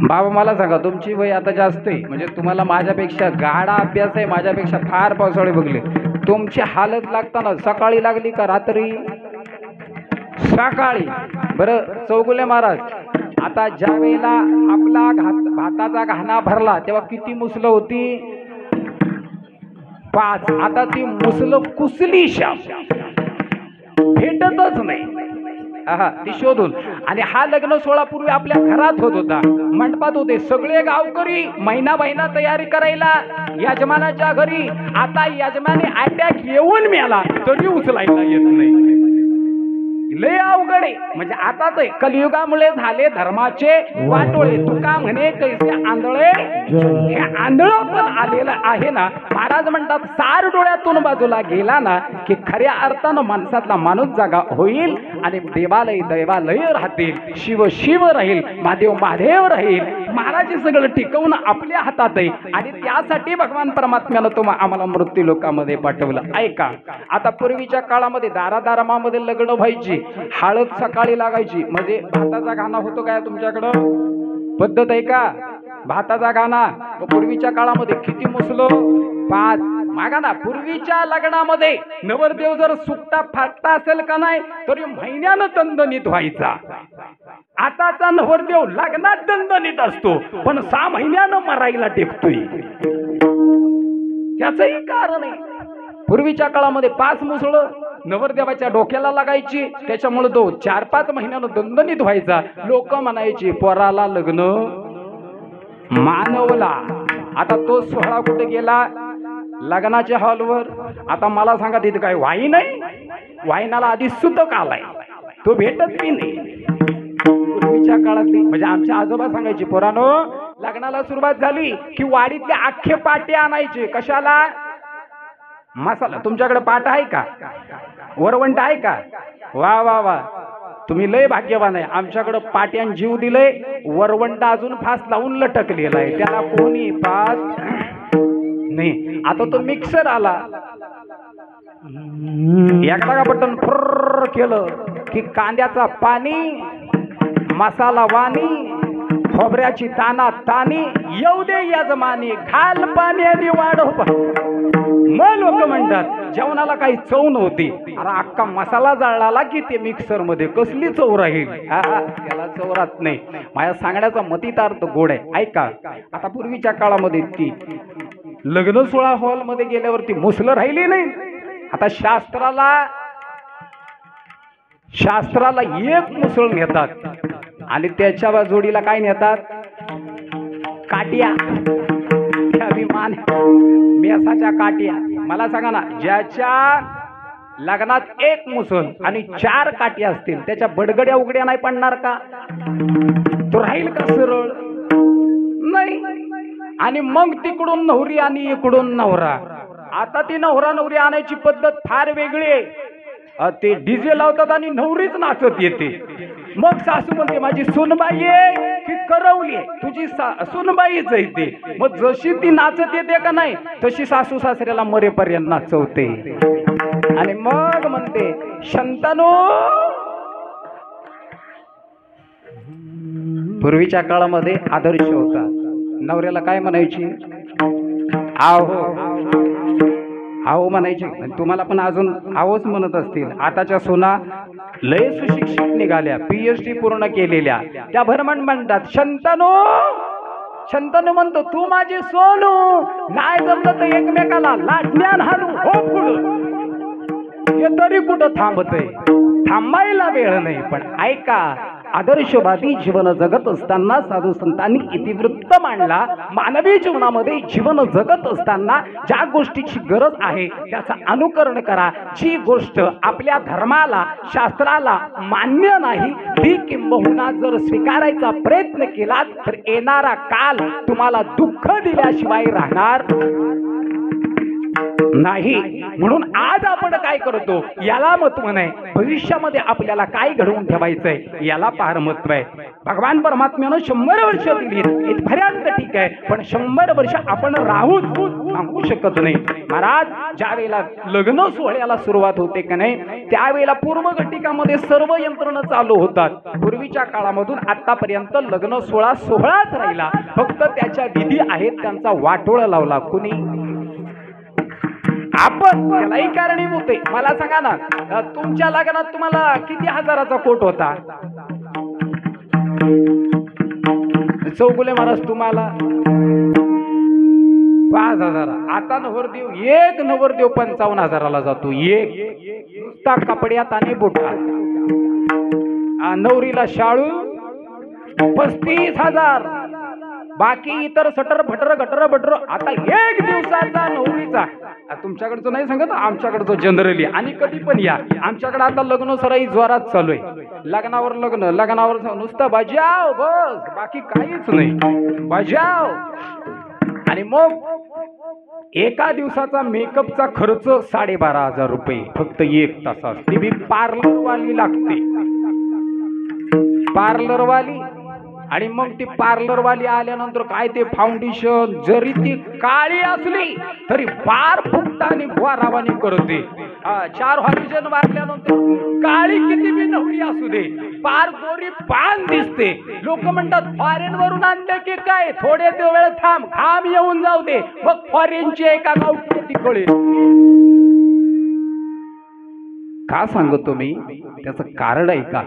बाबा मला सांगा, तुमची वय आता जास्त आहे, म्हणजे तुम्हाला माझ्यापेक्षा गाडा अभ्यास आहे, माझ्यापेक्षा फार पावसाळे बघले. तुमची हालत लागताना सकाळी लागली का रात्री? सकाळी. बरं चौगुले महाराज, आता ज्या वेळेला आपला भाताचा घाणा भरला तेव्हा किती मुसलं होती? 5. आता ती मुसलं कुसली शाप, भेटतच नाही. ती शोधून. आणि हा लग्न सोहळा पूर्वी आपल्या घरात होत होता, मंडपात होते सगळे गावकरी, महिना महिना तयारी करायला यजमानाच्या घरी. आता यजमानी अटॅक येऊन मिळाला तरी उचलायला येत नाही. लय अवघड आहे. म्हणजे आताच कलियुगामुळे झाले धर्माचे वाटोळे. तुका म्हणे कैसे आंधळे, हे आंधळ पण आलेलं आहे ना. महाराज म्हणतात, सार डोळ्यातून बाजूला गेला ना की खऱ्या अर्थानं माणसातला माणूस जागा होईल आणि देवालय देवालय राहतील, शिव शिव राहील, महादेव महादेव राहील. महाराज सगळं टिकवणं आपल्या हातात आहे. आणि त्यासाठी भगवान परमात्म्यानं तो आम्हाला मृत्यू लोकांमध्ये पाठवलं. ऐका, आता पूर्वीच्या काळामध्ये दारादारामामध्ये लग्न व्हायची, हळद सकाळी लागायची. म्हणजे भाताचा घाणा होतो काय तुमच्याकडं? पद्धत आहे का भाताचा घाणा? पूर्वीच्या काळामध्ये किती मुसलो? 5. मागा ना, पूर्वीच्या लग्नामध्ये नवरदेव जर सुकता फाटता असेल का नाही तरी महिन्यानं दणदणीत व्हायचा. आताचा नवरदेव लग्नात दणदणीत असतो पण 6 महिन्यानं मरायला टेकतोय. त्याचंही कारण आहे. पूर्वीच्या काळामध्ये 5 मुसळं नवरदेवाच्या डोक्याला लागायची, त्याच्यामुळे तो 4-5 महिन्यानं दणदणीत व्हायचा. लोक म्हणायची पोराला लग्न मानवला. आता तो सोहळा कुठे गेला? लग्नाच्या हॉलवर. आता मला सांगा, तिथे काय वाईन नाही? वाईनाला आधी सुतक आलाय, तो भेटत बी नाही. पूर्वीच्या काळातली म्हणजे आमच्या आजोबा सांगायचे, पोरानो लग्नाला सुरुवात झाली की वाडीतले अख्खे पाटे आणायचे. कशाला? मसाला. तुमच्याकडे पाट आहे का? वरवंट आहे का? वा वा वा, तुम्ही लय भाग्यवान आहे. आमच्याकडे पाट्यान जीव दिले, वरवंट अजून फास लावून लटकलेला आहे, त्याला कोणी पाच नाही. आता तो मिक्सर आला, एकदा का बटन फुर्र केलं की कांद्याचा पाणी, मसाला वाणी, खोबऱ्याची ताना तानी, येऊ दे यजमानी, घाल पाण्याने वाढव. मग लोक म्हणतात जेवणाला काही चव नव्हती. अरे अख्खा मसाला जळला की ते मिक्सर मध्ये कसली चव राहील. त्याला चव राहत नाही. माझ्या सांगण्याचा मतितार्थ गोड आहे. ऐका, आता पूर्वीच्या काळामध्ये ती लग्न सोहळा हॉल मध्ये गेल्यावरती मुसलं राहिली नाही. आता शास्त्राला एक मुसळ नेतात आणि त्याच्या जोडीला काय नेतात, काट्या, अभिमान, मेसाच्या काट्या. मला सांगा ना, ज्याच्या लग्नात एक मुसळ आणि 4 काट्या असतील त्याच्या बडगड्या उघड्या नाही पडणार का? तो राहील का सरळ? नाही. आणि मग तिकडून नवरी आणि इकडून नवरा. आता ती नवरा नवरी आणायची पद्धत फार वेगळी आहे. ते डीजे लावतात आणि नवरीच नाचत येते. मग सासू म्हणते माझी सुनबाई आहे की करवली आहे? तुझी सुनबाईच आहे ते. मग जशी ती नाचत येते का नाही तशी सासू सासऱ्याला मरेपर्यंत नाचवते. आणि मग म्हणते शंतनू. पूर्वीच्या काळामध्ये आदर्श होता. नवऱ्याला काय म्हणायची? आहो म्हणायची. तुम्हाला पण अजून आवच म्हणत असतील. आताच्या सोना लय सुशिक्षित निघाल्या, PhD पूर्ण केलेल्या, त्या भरमण म्हणतात शंतनू. शंतनू म्हणतो तू माझी सोनू. नाही जमलं तर एकमेकाला लाटण्यान हाणू. हो पुढं. ते तरी कुठं थांबतय? थांबायला वेळ नाही. पण ऐका, आदर्शवादी जीवन जगत असताना साधू संतांनी इतिवृत्त मांडला. मानवी जीवनामध्ये जीवन जगत असताना ज्या गोष्टीची गरज आहे त्याचं अनुकरण करा. जी गोष्ट आपल्या धर्माला शास्त्राला मान्य नाही ती किंबहुना जर स्वीकारायचा प्रयत्न केला तर येणारा काल तुम्हाला दुःख दिल्याशिवाय राहणार नाही. म्हणून आज आपण काय करतो याला महत्व नाही. भविष्यामध्ये आपल्याला काय घडवून ठेवायचंय याला फार महत्व आहे. भगवान परमात्म्यानं 100 वर्ष दिली इथपर्यंत ठीक आहे, पण 100 वर्ष आपण राहूच सांगू शकत नाही. महाराज, ज्या वेळेला लग्न सोहळ्याला सुरुवात होते का नाही त्यावेळेला पूर्व घटिकामध्ये सर्व यंत्रणा चालू होतात. पूर्वीच्या काळामधून आतापर्यंत लग्न सोहळाच राहिला. फक्त त्याच्या विधी आहेत त्यांचा वाटोळा लावला कुणी? आपण. त्यालाही कारणीभूत आहे. मला सांगा ना, तुमच्या लग्नात तुम्हाला किती हजाराचा कोट होता? चौगुले महाराज तुम्हाला 5,000. आता नवरदेव एक नवरदेव 55,000ला जातो. एक नुसता कपड्यात आणि बुटात. नवरीला शाळू 35,000. बाकी इतर सटर फटर गटर बटर. आता एक दिवसाचा नवरीचा, तुमच्याकडचं नाही सांगत, आमच्याकडचं जनरली. आणि कधी पण या आमच्याकडे आता लग्न सराई जोरात चालू आहे. लग्नावर नुसतं बजाव बस, बाकी काहीच नाही. बजाव. आणि मग एका दिवसाचा मेकअपचा खर्च 12,500 रुपये फक्त 1 तासात. ती बी पार्लरवाली लागते, पार्लरवाली. आणि मग ती पार्लरवाली आल्यानंतर काय ते फाउंडेशन जरी ती काळी असली तरी फार फुकटाने बुवारावानी करते. 4 हॉलिजन मारल्यानंतर काळी किती बी नवरी असू दे फार गोरी पान दिसते. लोक म्हणतात फॉरेन वरून आणले की काय, थोडे ते वेळ थांब, घाम येऊन जाऊ दे, मग फॉरेनची एका गावठी कळेल. का सांगतो मी? त्याचं कारण आहे का?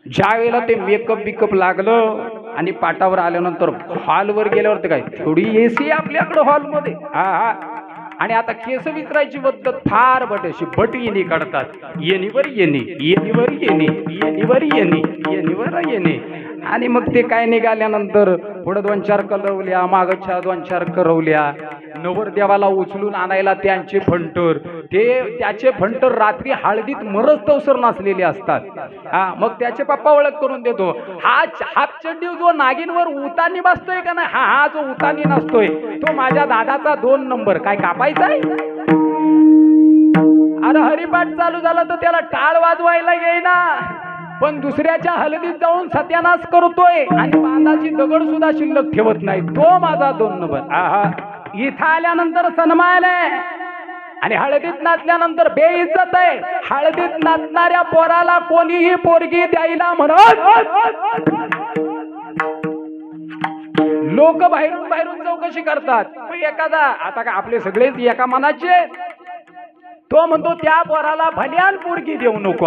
ज्या वेळेला ते मेकअप बिकअप लागलं आणि पाटावर आल्यानंतर हॉलवर गेल्यावर ते काय थोडी AC आपल्याकडे हॉलमध्ये. आणि आता केस विचारायची पद्धत फार बटशी बट येणी काढतात. येणीवर येणे, येणीवर येणे, येणीवर येणे, येणीवर येणे. आणि मग ते काय निघाल्यानंतर पुढे 2-4 करवल्या, मागच्या 2-4 करवल्या. नवरदेवाला उचलून आणायला त्यांचे फंटर, त्याचे फंटर रात्री हळदीत मरस्तवसर नसलेले असतात. मग त्याचे पप्पा ओळख करून देतो. हाफ चड्डी जो नागिनवर उतानी बसतोय का नाही, हा जो उतानी नसतोय तो माझ्या दादाचा 2 नंबर. काय कापायचा आहे? अरे हरिपाठ चालू झाला तर त्याला टाळ वाजवायला येईना, पण दुसऱ्याच्या हलदीत जाऊन सत्यानाश करतोय आणि बांधाची दगड सुद्धा शिल्लक ठेवत नाही. तो माझा 2 नंबर. इथं आल्यानंतर सन्मानलय आणि हळदीत नाचल्यानंतर बेइज्जत आहे. हळदीत नाचणाऱ्या पोराला कोणीही पोरगी द्यायला म्हणत लोक बाहेरून बाहेरून चौकशी करतात. एखादा आता का आपले सगळेच एका मनाचे, तो म्हणतो त्या पोराला भल्यान पोरगी देऊ नको.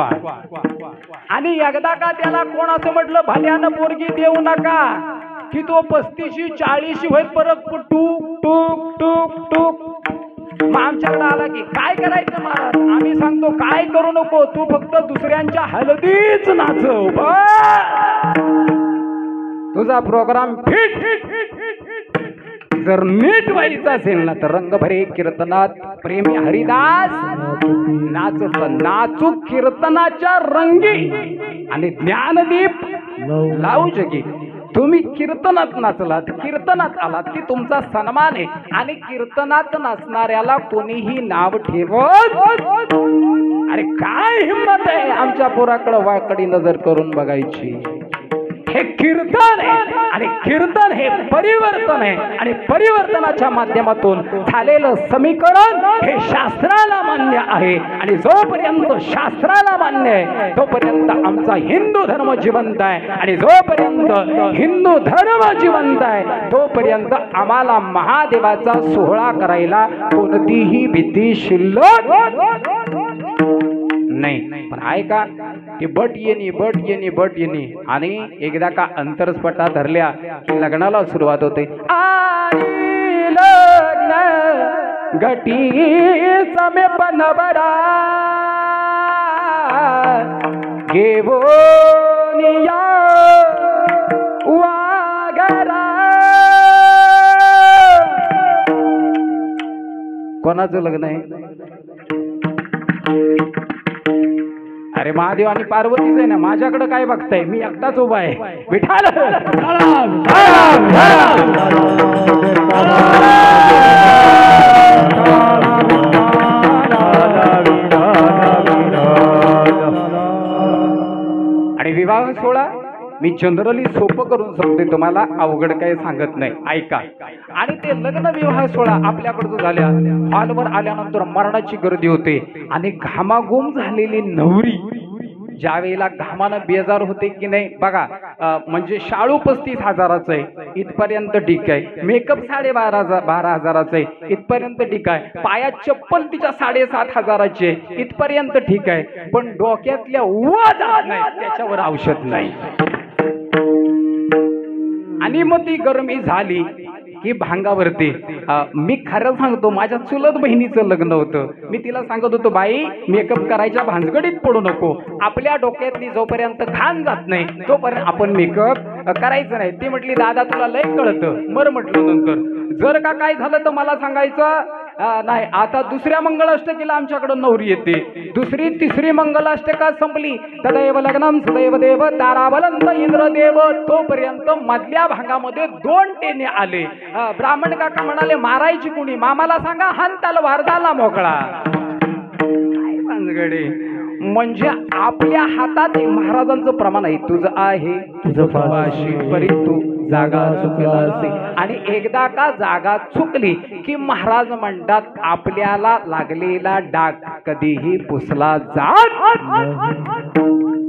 आणि एकदा का त्याला कोण असं म्हटलं भल्यान पोरगी देऊ नका की तो 35-40 होईल परत टूक टूक टूक टूक. मग आमच्याकडे आला की काय करायचं महाराज? आम्ही सांगतो काय करू नको, तू फक्त दुसऱ्यांच्या हळदीच नाचव. तुझा प्रोग्राम फिट. जर नीट व्हायचं असेल ना तर रंगभरे कीर्तनात प्रेमी हरिदास नाचत नाचू कीर्तनाच्या रंगी आणि ज्ञानदीप लावू जगी. तुम्ही कीर्तनात नाचलात, कीर्तनात आलात की तुमचा सन्मान आहे. आणि कीर्तनात नाचणाऱ्याला कोणीही नाव ठेवत. अरे काय हिंमत आहे आमच्या पोराकडे वाकडी नजर करून बघायची. हे कीर्तन आहे आणि कीर्तन हे परिवर्तन आहे. आणि परिवर्तनाच्या माध्यमातून झालेलं समीकरण हे शास्त्राला मान्य आहे. आणि जोपर्यंत शास्त्राला मान्य आहे तोपर्यंत आमचा हिंदू धर्म जिवंत आहे. आणि जोपर्यंत हिंदू धर्म जिवंत आहे तोपर्यंत आम्हाला महादेवाचा सोहळा करायला कोणतीही भीती शिल्लक नाही. पण आहे का की बट येणी आणि एकदा का अंतरस्फटा धरल्या की लग्नाला सुरुवात होते. आई लग्न घटी समेपन बरा घेवोनिया वागरा. कोणाचं लग्न आहे? अरे महादेव आणि पार्वतीच आहे ना. माझ्याकडे काय बघताय? मी एकटाच उभा आहे. विठाल आणि विवाह सोहळा मी जनरली सोपं करून सांगते तुम्हाला, अवघड काही सांगत नाही. ऐका. आणि ते लग्न विवाह सोहळा आपल्याकडचं झाल्या हॉलवर आल्यानंतर मरणाची गर्दी होते. आणि घामाघूम झालेली नवरी ज्या वेळेला घामानं बेजार होते की नाही बघा, म्हणजे शाळू 35,000चं आहे इथपर्यंत ठीक आहे. मेकअप 12,500 आहे इथपर्यंत ठीक आहे. पायात चप्पल तिच्या 7,500ची आहे इथपर्यंत ठीक आहे. पण डोक्यातल्या उवा जात नाही त्याच्यावर औषध नाही. आणि मग ती गरमी झाली की भांगावरती. मी खरं सांगतो माझ्या चुलत बहिणीचं लग्न होतं. मी तिला सांगत होतो बाई मेकअप करायच्या भानगडीत पडू नको. आपल्या डोक्यातली जोपर्यंत घाण जात नाही तोपर्यंत आपण मेकअप करायचं नाही. ती म्हटली दादा तुला लय कळतं. मर म्हटलं नंतर जर का काय झालं तर मला सांगायचं नाही. आता दुसऱ्या मंगलाष्टकीला आमच्याकडे नवरी येते. दुसरी तिसरी मंगलाष्टका संपली तदैव लग्नम सदैव देव ताराबलंत इंद्रदेव. तोपर्यंत मधल्या भागामध्ये 2 टेने आले. ब्राह्मण काका म्हणाले मारायची कुणी? मामाला सांगा हान तलवार झाला मोकळा. काय भानगडे? म्हणजे आपल्या हातात महाराजांचं प्रमाण आहे. तुझं आहे तुझं पाशी परी तू जागा चुकलासी. आणि एकदा का जागा चुकली की महाराज म्हणतात आपल्याला लागलेला डाग कधीही पुसला जात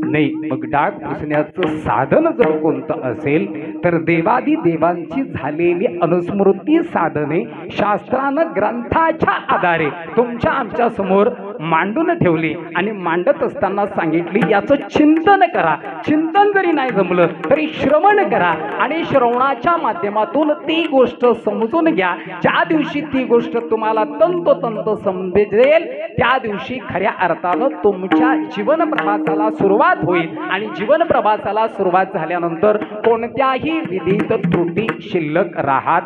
नाही. मग डाग पुसण्याचं साधन जर कोणतं असेल तर देवादी देवांची झालेली अनुस्मृती साधने शास्त्रानं ग्रंथाच्या आधारे तुमच्या आमच्या समोर मांडून ठेवली. आणि मांडत असताना सांगितली याचं चिंतन करा. चिंतन जरी नाही जमलं तरी श्रवण करा. आणि श्रवणाच्या माध्यमातून ती गोष्ट समजून घ्या. ज्या दिवशी ती गोष्ट तुम्हाला तंतोतंत समजेल त्या दिवशी खऱ्या अर्थानं तुमच्या जीवन प्रवासाला सुरुवात होईल. आणि जीवन प्रवासाला सुरुवात झाल्यानंतर कोणत्याही विधीत त्रुटी शिल्लक राहत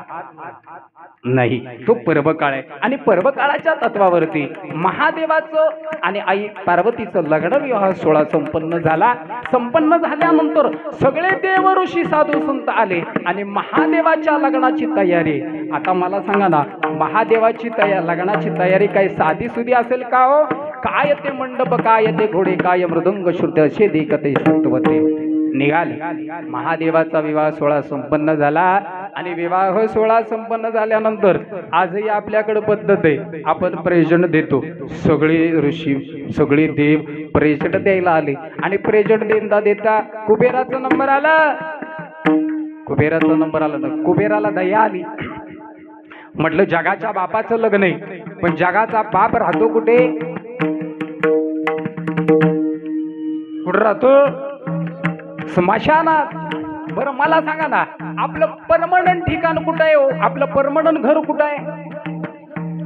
नाही. तो पर्वकाळ आहे. आणि पर्वकाळाच्या तत्वावरती महादेवाचं आणि आई पार्वतीचं लग्न विवाह सोहळा संपन्न झाला. संपन्न झाल्यानंतर सगळे देव ऋषी साधू संत आले आणि महादेवाच्या लग्नाची तयारी. आता मला सांगा ना महादेवाची लग्नाची तयारी काही साधी सुधी असेल का हो? काय ते मंडप, काय ते घोडे, काय मृदंग श्रुत असे देखते सत्वते. निघाले. महादेवाचा विवाह सोहळा संपन्न झाला आणि विवाह सोहळा संपन्न झाल्यानंतर आजही आपल्याकडे पद्धत आहे, आपण प्रेझेंट देतो. सगळे ऋषी सगळे देव प्रेझेंट द्यायला आले आणि प्रेझेंट देता देता कुबेराचा नंबर आला. कुबेराचा नंबर आला ना, कुबेराला दया आली. म्हटलं जगाच्या बापाचं लग्न आहे, पण जगाचा बाप राहतो कुठे? कुठं राहतो? स्मशानात. बरं मला सांगा ना, आपलं परमनंट ठिकाण कुठं आहे हो? आपलं परमनंट घर कुठं आहे?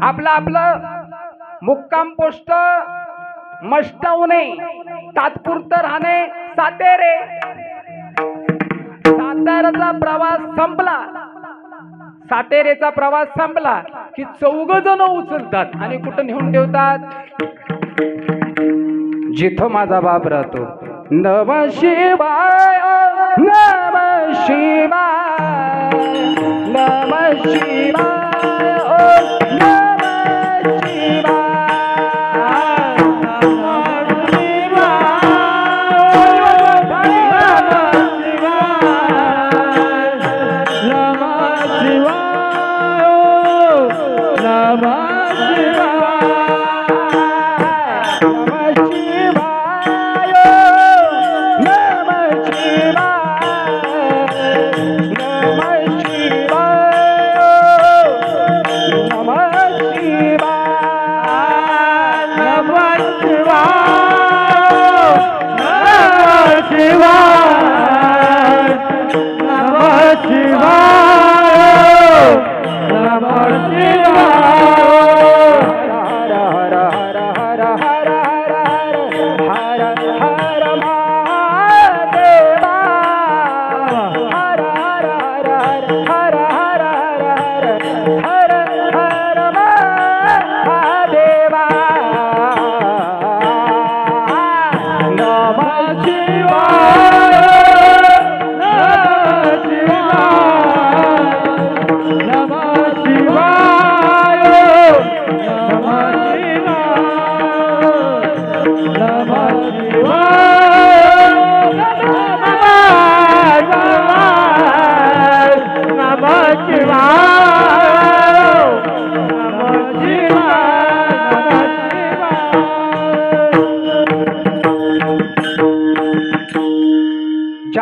आपलं मुक्काम पोस्ट मस्टावणे, तात्पुरतं राहणे सातेरे. साताऱ्याचा प्रवास संपला, सातेरेचा प्रवास संपला की 4 जण उचलतात आणि कुठं नेऊन ठेवतात? जिथं माझा बाप राहतो. नमः शिवाय, नमः शिवाय, नमः शिवाय, नमः शिवाय.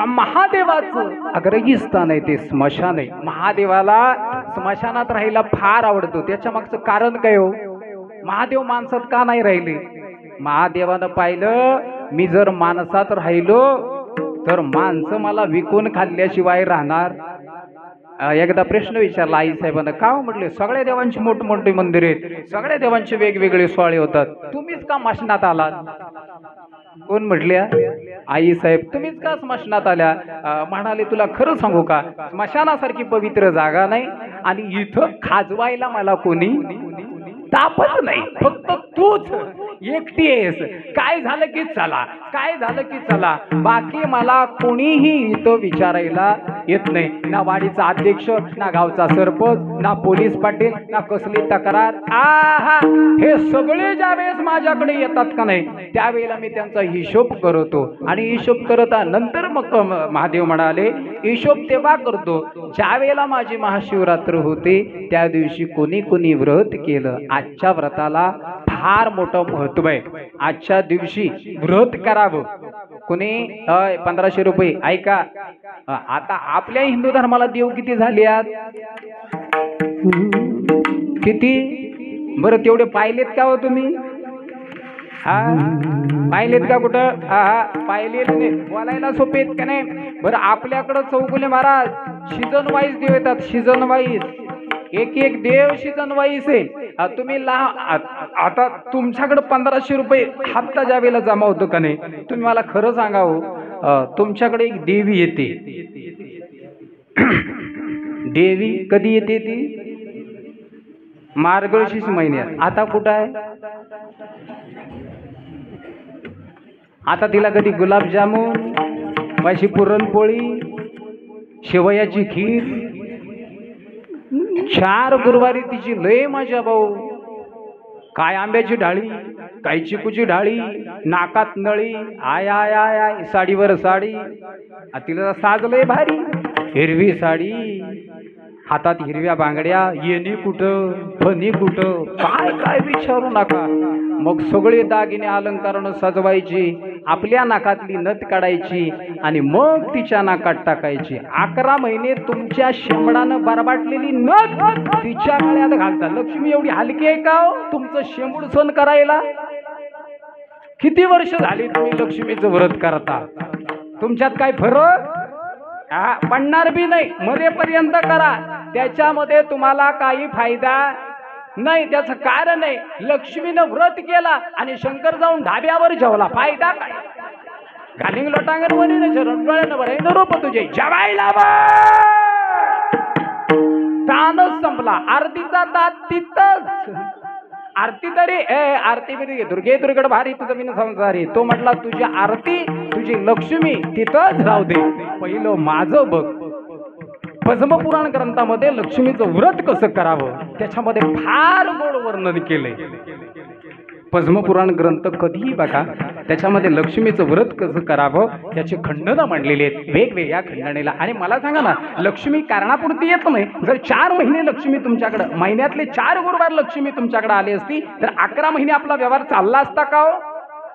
महादेवाचं आग्रही स्थान आहे ते स्मशान आहे. महादेवाला स्मशानात राहायला फार आवडतो. त्याच्या मागचं कारण काय हो? महादेव माणसात का नाही राहिले? महादेवानं पाहिलं, मी जर माणसात राहिलो तर माणसं मला विकून खाल्ल्याशिवाय राहणार. एकदा प्रश्न विचारला आई साहेबांना, का म्हटले सगळ्या देवांची मोठमोठे मंदिर आहेत, सगळ्या देवांचे वेगवेगळे सोहळे होतात, तुम्हीच का स्मशानात आलात? कोण म्हटल्या? आई साहेब. तुम्हीच का स्मशानात आल्या? म्हणाले तुला खरं सांगू का, स्मशानासारखी पवित्र जागा नाही आणि इथं खाजवायला मला कोणी तापच नाही, फक्त तूच एकटी आहेस. काय झालं की चला, काय झालं की चला, बाकी मला कोणीही इथं विचारायला येत नाही. ना वाडीचा अध्यक्ष, ना गावचा सरपंच, ना पोलीस पाटील, ना कसली तक्रार. आहा, हे सगळे ज्यावेळेस माझ्याकडे येतात का नाही, त्यावेळेला मी त्यांचा हिशोब करतो आणि हिशोब करता नंतर मग महादेव म्हणाले, हिशोब तेव्हा करतो ज्या वेळेला माझी महाशिवरात्र होते, त्या दिवशी कोणी कोणी व्रत केलं. आजच्या व्रताला फार मोठं महत्व आहे. आजच्या दिवशी व्रत करावं. कोणी 1500 रुपये. ऐका, आता आपल्या हिंदू धर्माला देव किती झाले आहेत? किती? बरं तेवढे पाहिलेत का हो तुम्ही? हा, पाहिलेत का कुठं? हा, पाहिलेत नाही. बोलायला सोपे आहेत का नाही? बरं आपल्याकडं चौगुले महाराज सीझन वाईज देव येतात. सीझन वाईज एक एक देव सीझन वाईज आहे. तुम्ही आता तुमच्याकडे 1500 रुपये हप्ता ज्या वेळेला जमा होतो का नाही, तुम्ही मला खरं सांगा हो, तुमच्याकडे एक देवी येते. देवी कधी येते? ती मार्गशीर्ष महिन्यात. आता कुठं आहे? आता तिला कधी गुलाबजामुन, माझी पुरणपोळी, शेवयाची खीर, 4 गुरुवारी तिची लय मजा भाऊ. काय आंब्याची ढाळी, कायची कुची ढाळी, नाकात नळी, आय आय आय आय, साडीवर साडी, तिला साजलंय भारी, हिरवी साडी, हातात हिरव्या बांगड्या, येणी कुठं फणी कुठं, काय काय विचारू नका. मग सगळे दागिने अलंकारानं सजवायची, आपल्या नाकातली नथ काढायची आणि मग तिच्या नाकात टाकायची. 11 महिने तुमच्या शेंबडानं बरबाटलेली नथ तिच्या गळ्यात घालता. लक्ष्मी एवढी हलकी आहे का हो तुमचं शेंबूड सण करायला? किती वर्ष झाली तुम्ही लक्ष्मीचं व्रत करता? तुमच्यात काय फरक पडणार बी नाही. मरेपर्यंत करा, त्याच्यामध्ये तुम्हाला काही फायदा नाही. त्याचं कारण आहे लक्ष्मीनं व्रत केला आणि शंकर जाऊन ढाब्यावर जेवला, फायदा काय? घालिंग लोटांगण वरील रणगळ्यानं बरं रोप तुझे जेवायला ताणच संपला. आरतीचा ताट तिथंच. आरती तरी आरती बिरती दुर्गे दुर्गड भारी तुझं बिन संसारी. तो म्हटला तुझी आरती तुझी लक्ष्मी तिथंच राहू दे, पहिलं माझं बघ. पद्मपुराण ग्रंथामध्ये लक्ष्मीचं व्रत कसं करावं त्याच्यामध्ये फार गोड वर्णन केलंय. पद्मपुराण ग्रंथ कधीही बघा, त्याच्यामध्ये लक्ष्मीचं व्रत कसं करावं याची खंडनं मांडलेली आहेत वेगवेगळ्या खंडणीला. आणि मला सांगा ना, लक्ष्मी कारणापुरती येत नाही. जर 4 महिने लक्ष्मी तुमच्याकडे, महिन्यातले 4 गुरुवार लक्ष्मी तुमच्याकडे आली असती तर 11 महिने आपला व्यवहार चालला असता का हो?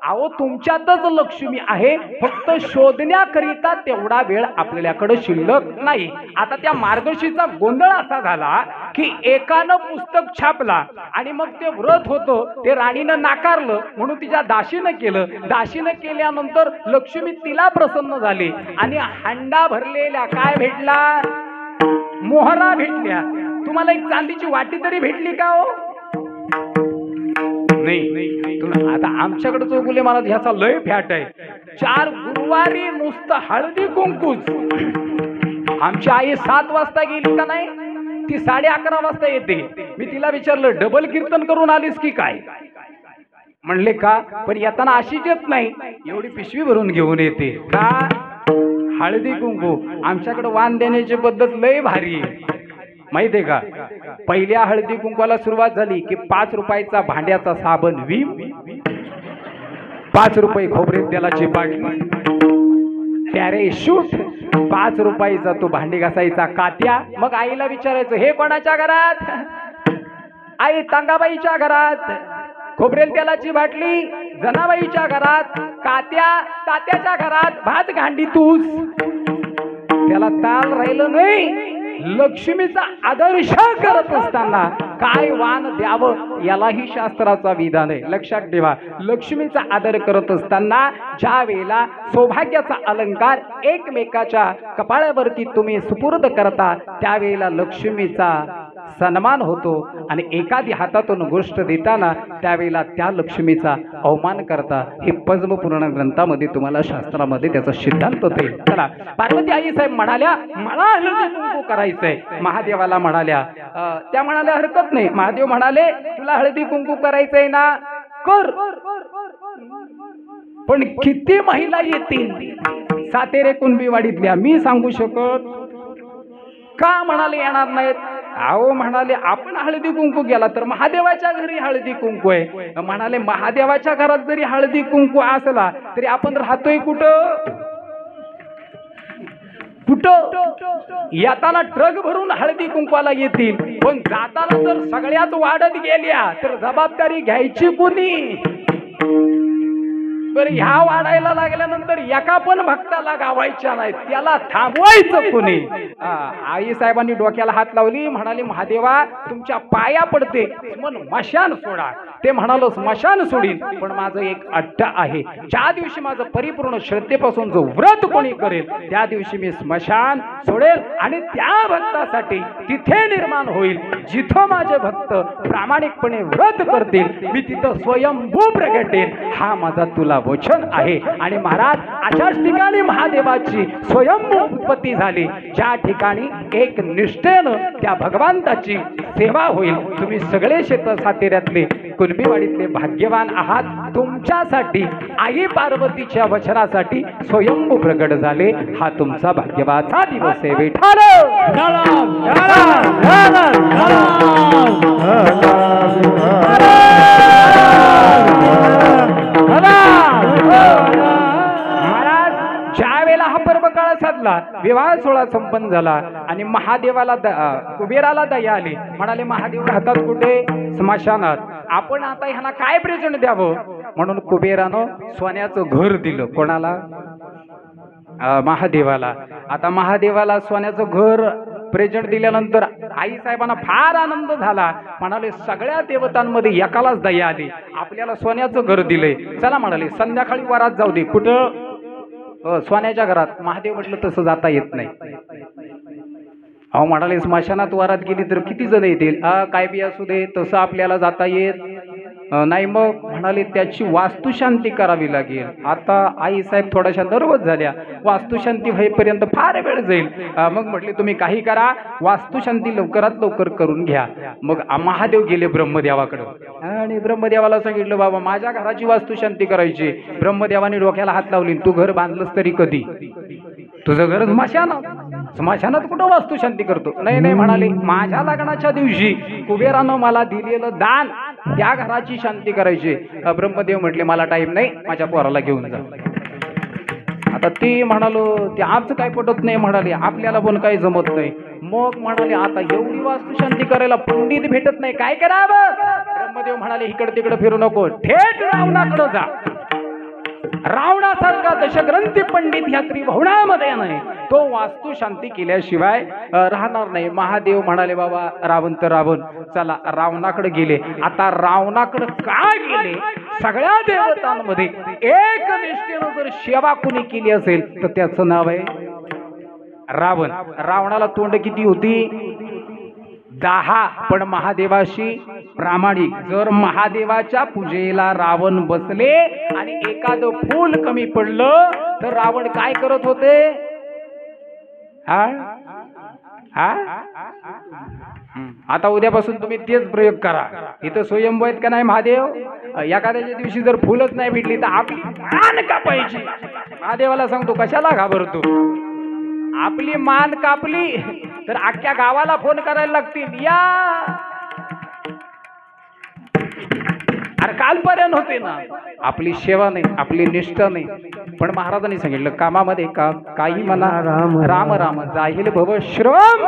अहो तुमच्यातच लक्ष्मी आहे, फक्त शोधण्याकरिता तेवढा वेळ आपल्याकडे शिल्लक नाही. आता त्या मार्गशीचा गोंधळ असा झाला की एकानं पुस्तक छापला आणि मग ते व्रत होतं ते राणीनं नाकारलं म्हणून तिच्या दासीनं केलं. दासीनं केल्यानंतर लक्ष्मी तिला प्रसन्न झाली आणि हंडा भरलेल्या काय भेटला? मोहरा भेटल्या. तुम्हाला एक चांदीची वाटी तरी भेटली का हो? नाही. आता आमच्याकडे चौगुले महाराज ह्याचा लय फॅट आहे. 4 गुरुवारी नुसतं हळदी कुंकूच. आमची आई 7 वाजता गेली का नाही, ती 11:30 वाजता येते. मी तिला विचारलं डबल कीर्तन करून आलीस की काय? म्हणले का? पण येताना अशीच येत नाही, एवढी पिशवी भरून घेऊन येते. का? हळदी कुंकू. आमच्याकडे वाण देण्याची पद्धत लय भारी आहे माहिती आहे का? पहिल्या हळदी कुंकवाला सुरुवात झाली की 5 रुपयाचा भांड्याचा साबण विम, 5 रुपये खोबरे तेलाची बाटली, पॅरेशूट, 5 रुपयाचा तो भांडी घासायचा कात्या. मग आईला विचारायचं हे कोणाच्या घरात? आई तांगाबाईच्या घरात. खोबरेल तेलाची बाटली जनाबाईच्या घरात. कात्या तात्याच्या घरात. भात गांडी तूस. त्याला ताल राहिलं नाही. लक्ष्मीचा आदर्श करत असताना काय वाण द्यावं यालाही शास्त्राचा विधान आहे. लक्षात ठेवा, लक्ष्मीचा आदर करत असताना ज्या वेळेला सौभाग्याचा अलंकार एकमेकाच्या कपाळावरती तुम्ही सुपूर्द करता त्यावेळेला लक्ष्मीचा सन्मान होतो आणि एखादी हातातून गोष्ट देताना त्यावेळेला त्या लक्ष्मीचा अवमान करता. हे पद्मपुराण ग्रंथामध्ये तुम्हाला शास्त्रामध्ये त्याचा सिद्धांत होते. चला, पार्वती आई साहेब म्हणाल्या मला हळदी कुंकू करायचंय. महादेवाला म्हणाल्या, त्या म्हणाल्या हरकत नाही. महादेव म्हणाले तुला हळदी कुंकू करायचंय ना, कर. पण किती महिला येतील सातेरे कुणबीवाडीतल्या? मी सांगू शकत. का म्हणाले येणार नाहीत? अहो म्हणाले आपण हळदी कुंकू गेला तर महादेवाच्या घरी हळदी कुंकू आहे. म्हणाले महादेवाच्या घरात जरी हळदी कुंकू असला तरी आपण राहतोय कुठं? येताना ट्रक भरून हळदी कुंकवाला येतील, पण जाताना जर सगळ्याच वाढत गेल्या तर जबाबदारी घ्यायची कोणी? बरं, ह्या वाढायला लागल्यानंतर एका पण भक्ताला गावायच्या नाही, त्याला थांबवायचं कोणी? आई साहेबांनी डोक्याला हात लावली. म्हणाले महादेवा तुमच्या पाया पडते, मन मशान सोडा. ते म्हणालो स्मशान सोडीन, पण माझं एक अट्ट आहे. ज्या दिवशी माझं परिपूर्ण श्रद्धेपासून जो व्रत कोणी करेल त्या दिवशी मी स्मशान सोडेल आणि त्या भक्तासाठी तिथे निर्माण होईल जिथं माझे भक्त प्रामाणिकपणे व्रत करतील, मी तिथं स्वयंभू प्रगटेल. हा माझा तुला वचन आहे. आणि महाराज अशाच ठिकाणी महादेवाची स्वयंभू उत्पत्ती झाली ज्या ठिकाणी एक निष्ठेनं त्या भगवंताची सेवा होईल. तुम्ही सगळे सातेऱ्यातले कुणबीवाडीतले भाग्यवान आहात. तुमच्यासाठी आई पार्वतीच्या वचनासाठी स्वयंभू प्रगट झाले. हा तुमचा भाग्यवाचा दिवस आहे. विठ्ठल झाला सुटला, विवाह सोहळा संपन्न झाला आणि महादेवाला कुबेराला दया आली. म्हणाले महादेव राहतात कुठे? स्मशानात. आपण आता ह्याला काय प्रेझेंट द्यावं? म्हणून कुबेरानं सोन्याचं घर दिलं. कोणाला? महादेवाला. आता महादेवाला सोन्याचं घर प्रेझेंट दिल्यानंतर आई साहेबांना फार आनंद झाला. म्हणाले सगळ्या देवतांमध्ये एकालाच दया आली, आपल्याला सोन्याचं घर दिलंय. चला म्हणाले संध्याकाळी वरात जाऊ दे. कुठं? सोन्याच्या घरात. महादेव म्हटलं तसं जाता येत नाही. अहो म्हणाले स्मशानात वरात गेली तर किती जण येतील? काय बी असू दे, तसं आपल्याला जाता येत नाही. मग म्हणाले त्याची वास्तुशांती करावी लागेल. आता आई साहेब थोड्याशा नर्वस झाल्या. वास्तुशांती होईपर्यंत फार वेळ जाईल. मग म्हटले तुम्ही काही करा, वास्तुशांती लवकरात लवकर करून घ्या. मग महादेव गेले ब्रह्मदेवाकडे आणि ब्रह्मदेवाला सांगितलं बाबा माझ्या घराची वास्तुशांती करायची. ब्रह्मदेवाने डोक्याला हात लावली. तू घर बांधलंस तरी कधी? तुझं घर स्मशानात. स्मशानात कुठं वास्तुशांती करतो? नाही नाही म्हणाले माझ्या लग्नाच्या दिवशी कुबेरानं मला दिलेलं दान, त्या घराची शांती करायची. ब्रह्मदेव म्हटले मला टाइम नाही, माझ्या पोराला घेऊन जा. आता ते म्हणालो ते आमचं काय पटत नाही. म्हणाले आपल्याला पण काही जमत नाही. मग म्हणाले आता एवढी वास्तुशांती करायला पंडित भेटत नाही, काय करावं? ब्रह्मदेव म्हणाले इकडे तिकडे फिरू नको, थेट रावणाकडे जा. रावणासारखा दशग्रंथी पंडित ह्या त्रिभुवनामध्ये नाही, तो वास्तुशांती केल्याशिवाय राहणार नाही. महादेव म्हणाले बाबा रावण तर रावण, चला रावणाकडे गेले. आता रावणाकडे काय गेले? सगळ्या देवतांमध्ये एकनिष्ठेनं जर सेवा कुणी केली असेल तर त्याचं नाव आहे रावण. रावणाला तोंड किती होती? 10. पण महादेवाशी प्रामाणिक. जर महादेवाच्या पूजेला रावण बसले आणि एखादं फूल कमी पडलं तर रावण काय करत होते? आता उद्यापासून तुम्ही तेच प्रयोग करा. इथं स्वयंभू आहेत का नाही महादेव? एखाद्याच्या दिवशी जर फुलच नाही भेटली तर आपली मान कापायची. महादेवाला सांगतो कशाला घाबरतो? आपली मान कापली तर अख्ख्या गावाला फोन करायला लागतील, या. अरे कालपर्यंत होते ना. आपली सेवा नाही, आपली निष्ठा नाही. पण महाराजांनी सांगितलं कामामध्ये का काही म्हणा राम राम जाईल भव श्रम.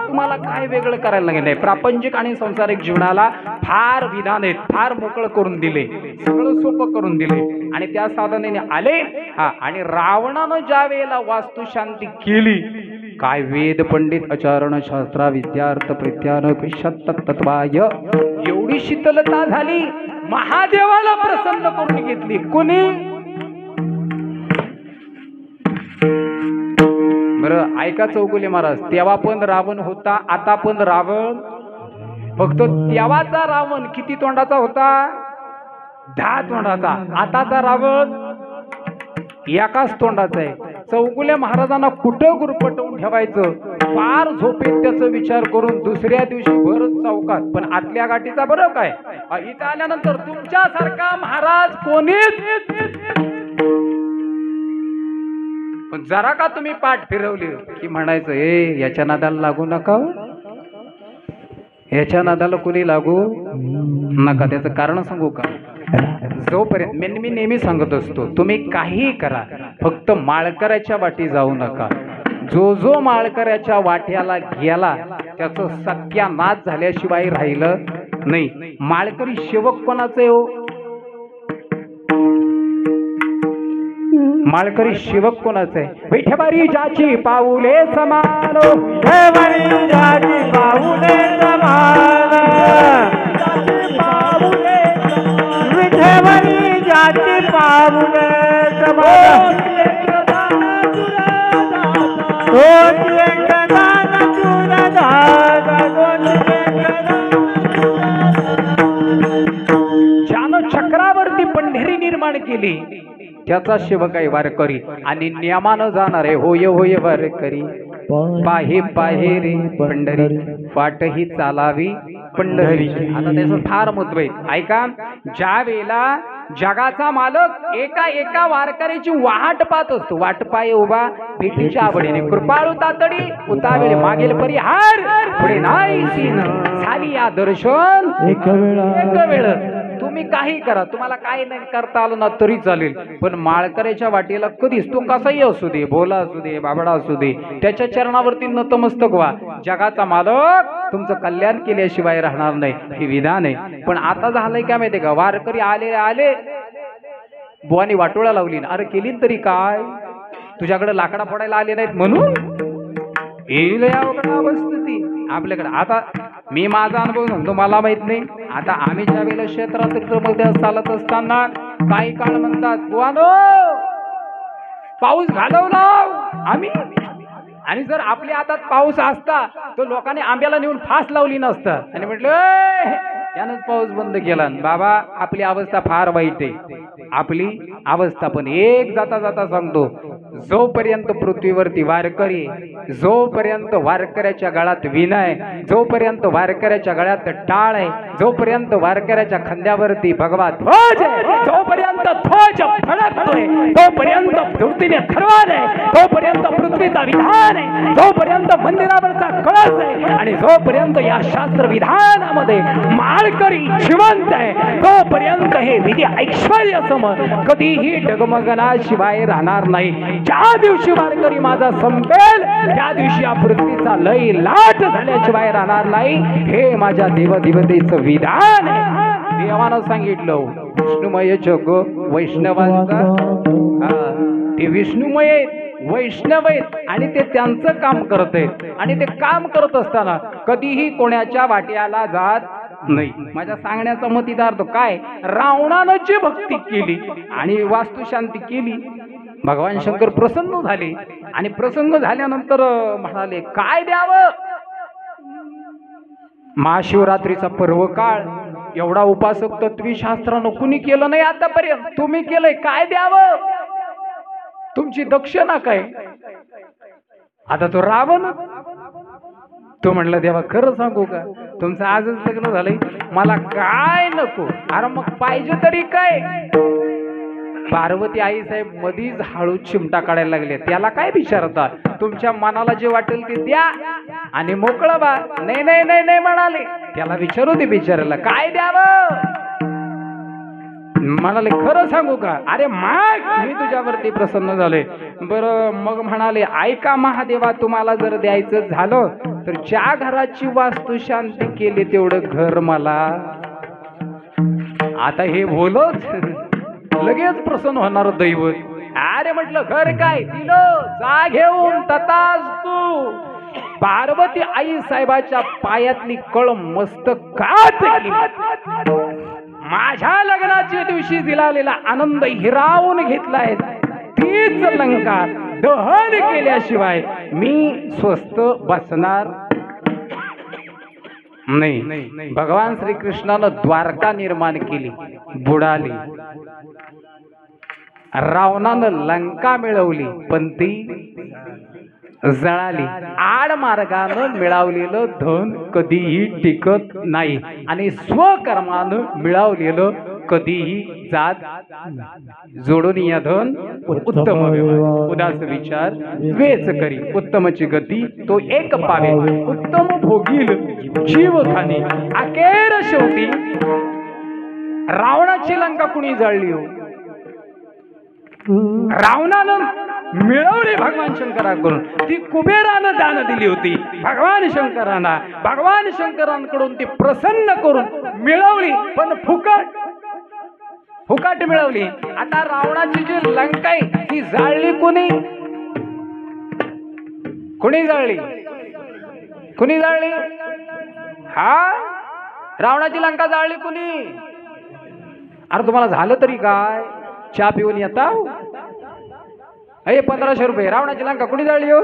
तुम्हाला काय वेगळं करायला लागेल नाही. प्रापंचिक आणि संसारिक जीवनाला फार विधान आहेत, फार मोकळं करून दिले, सगळं सोपं करून दिले आणि त्या साधनेने आले. आणि रावणानं ज्या वेळेला वास्तुशांती केली, काय वेद पंडित आचरण शास्त्रा विद्यार्थ प्रत्यान तत्वाय एवढी शीतलता झाली. महादेवाला प्रसन्न करून घेतली. कोणी? बरं ऐका चौगुले महाराज, तेव्हा पण रावण होता, आता पण रावण. फक्त तेव्हाचा रावण किती तोंडाचा होता? 10 तोंडाचा. आताचा रावण एकाच तोंडाचा आहे. चौगुले महाराजांना कुठं गुरपटवून ठेवायचं फार झोपेत त्याचा विचार करून दुसऱ्या दिवशी भरत चौकात. पण आतल्या गाठीचा बरं काय, इथं आल्यानंतर तुमच्यासारखा महाराज कोणीच. पण जरा का तुम्ही पाठ फिरवली की म्हणायचं याच्या नादाला लागू नका, याच्या नादाला कोणी लागू नका. त्याचं कारण सांगू का? जोपर्यंत मी नेहमी सांगत असतो तुम्ही काही करा, फक्त माळकऱ्याच्या वाटी जाऊ नका. जो माळकऱ्याच्या वाट्याला गेला त्याचं सत्यानाश झाल्याशिवाय राहिलं नाही. माळकरी सेवक कोणाचे हो? माळकरी सेवक कोणाचे? विठेबारी जाची पाऊले समान, विठेबारी जाची पाऊले समान, विठेबारी जाची पाऊले समान. ज्यानं चक्रावरती पंढरी निर्माण केली त्याचा सेवक आहे वारकरी. आणि नियमानं जाणार आहे होय होय वारकरी, पाहे पाहे रे पंढरी, वाट ही चालावी पंढरी. आता त्याचं फार महत्व आहे. ऐका, ज्या वेळेला जगाचा मालक एका वारकऱ्याची वाट पाहत असतो, वाट पाय उभा भेटीच्या आवडीने, कृपाळू तातडी उतावेळ मागेल परिहार, पुढे नाही सीन झाली या दर्शन एक वेळ. तुम्ही काही करा, तुम्हाला काही नाही करता आलं ना तरी चालेल, पण माळकऱ्याच्या वाटेला कधीच तो कसाही असू दे, भोला असू दे, बाबडा असू दे, त्याच्या चरणावरती नतमस्तक व्हा. जगाचा मालक तुमचं कल्याण केल्याशिवाय राहणार नाही, हे विधान आहे. पण आता झालंय काय माहितीये का, वारकरी आले बुवानी वाटोळा लावली ना, अरे केली तरी काय, तुझ्याकडे लाकडा फोडायला आले नाहीत म्हणून येईल अवस्था ती आपल्याकडे. आता मी माझा अनुभव सांगतो, मला माहित नाही. आता आम्ही ज्या वेळेला क्षेत्रामध्ये चालत असताना काही काळ म्हणतात, बुवानो पाऊस घालवला आम्ही, आणि जर आपल्या हातात पाऊस असता तर लोकांनी आंब्याला नेऊन फास लावली नसतं आणि म्हटलं यानंच पाऊस बंद केला. बाबा आपली अवस्था फार वाईट आहे, आपली अवस्था. पण एक जाता जाता सांगतो, जोपर्यंत पृथ्वीवरती वारकरी, जोपर्यंत वारकऱ्याच्या गळ्यात वीणा आहे, जोपर्यंत वारकऱ्याच्या गळ्यात टाळ आहे, जोपर्यंत वारकऱ्याच्या खांद्यावरती भगवा ध्वज आहे, जोपर्यंत ध्वज फडकतोय, तोपर्यंत पृथ्वीने ठरवलं आहे, तोपर्यंत पृथ्वीचा विधान आहे, जोपर्यंत मंदिरावरचा कळस आहे, आणि जोपर्यंत या शास्त्र विधानामध्ये माळकरी जिवंत आहे, तोपर्यंत हे विधी ऐश्वर्य समोर कधीही डगमगनाशिवाय राहणार नाही. ज्या दिवशी वारकरी माझा संपेल त्या दिवशी या पृथ्वीचा लय लाट झाल्याशिवाय राहणार नाही. हे माझ्या देवदेवतेचं विधान आहे. देवानं सांगितलं विष्णुमय जग वैष्णवांचा, ते विष्णुमय वैष्णव आहेत आणि ते त्यांचं काम करत आहेत, आणि ते काम करत असताना कधीही कोणाच्या वाट्याला जात नाही. माझ्या सांगण्याचा मतिदार्थ काय, रावणानं जी भक्ती केली आणि वास्तुशांती केली, भगवान शंकर प्रसन्न झाले, आणि प्रसन्न झाल्यानंतर म्हणाले काय द्यावं. महाशिवरात्रीचा पर्व काळ, एवढा उपासक तत्वशास्त्रानं कुणी केलं नाही आतापर्यंत, तुम्ही केलंय, काय द्यावं, तुमची दक्षिणा काय. आता तो रावण तो म्हणला देवा खरं सांगू का, तुमचं आजच लग्न झालंय, मला काय नको. अरे मग पाहिजे तरी काय. पार्वती आई साहेब मधीच हळू चिमटा काढायला लागले, त्याला काय विचारता, तुमच्या मनाला जे वाटेल ते द्या आणि मोकळं बा. नाही नाही नाही नाही म्हणाले, त्याला विचारू दे बिचारायला काय द्यावं. म्हणाले खरं सांगू का, अरे माग मी तुझ्यावरती प्रसन्न झालोय. बरं मग म्हणाले ऐका महादेवा, तुम्हाला जर द्यायचं झालं तर ज्या घराची वास्तू शांती केली तेवढं घर मला. आता हे बोलत लगेच प्रसन्न होणार दैवत. अरे म्हटलं घर काय दिलं, जा घेऊन तथास्तु. पार्वती आई साहेबाच्या पायातली कळ मस्त कात केली. माझ्या लग्नाच्या दिवशी दिलालेला आनंद हिरावून घेतलाय, तीच लंका दहन केल्याशिवाय मी स्वस्त बसणार नाही. भगवान श्रीकृष्णानं द्वारका निर्माण केली, बुडाली. रावणानं लंका मिळवली पण ती जळाली. आडमार्गानं मिळवलेलं धन कधीही टिकत नाही, आणि स्वकर्मानं मिळवलेलं कधीही जात. जोडून या धन उत्तम उदास विचार वेच करी, उत्तमची गती तो एक पावे, उत्तम भोगील जीव खाणी. अखेर शेवटी रावणाची लंका कुणी जाळली हो, रावणानं मिळवली भगवान शंकराकडून. ती कुबेरानं दान दिली होती भगवान शंकरांना. भगवान शंकरांकडून ती प्रसन्न करून मिळवली, पण फुकट मिळवली. आता रावणाची जी लंका आहे ती जाळली कुणी, कुणी जाळली, कुणी जाळली. हा रावणाची लंका जाळली कुणी. अरे तुम्हाला झालं तरी काय, चहा पिऊन येता. अरे 1500 रुपये, रावणाची लंका कुणी जाळली हो.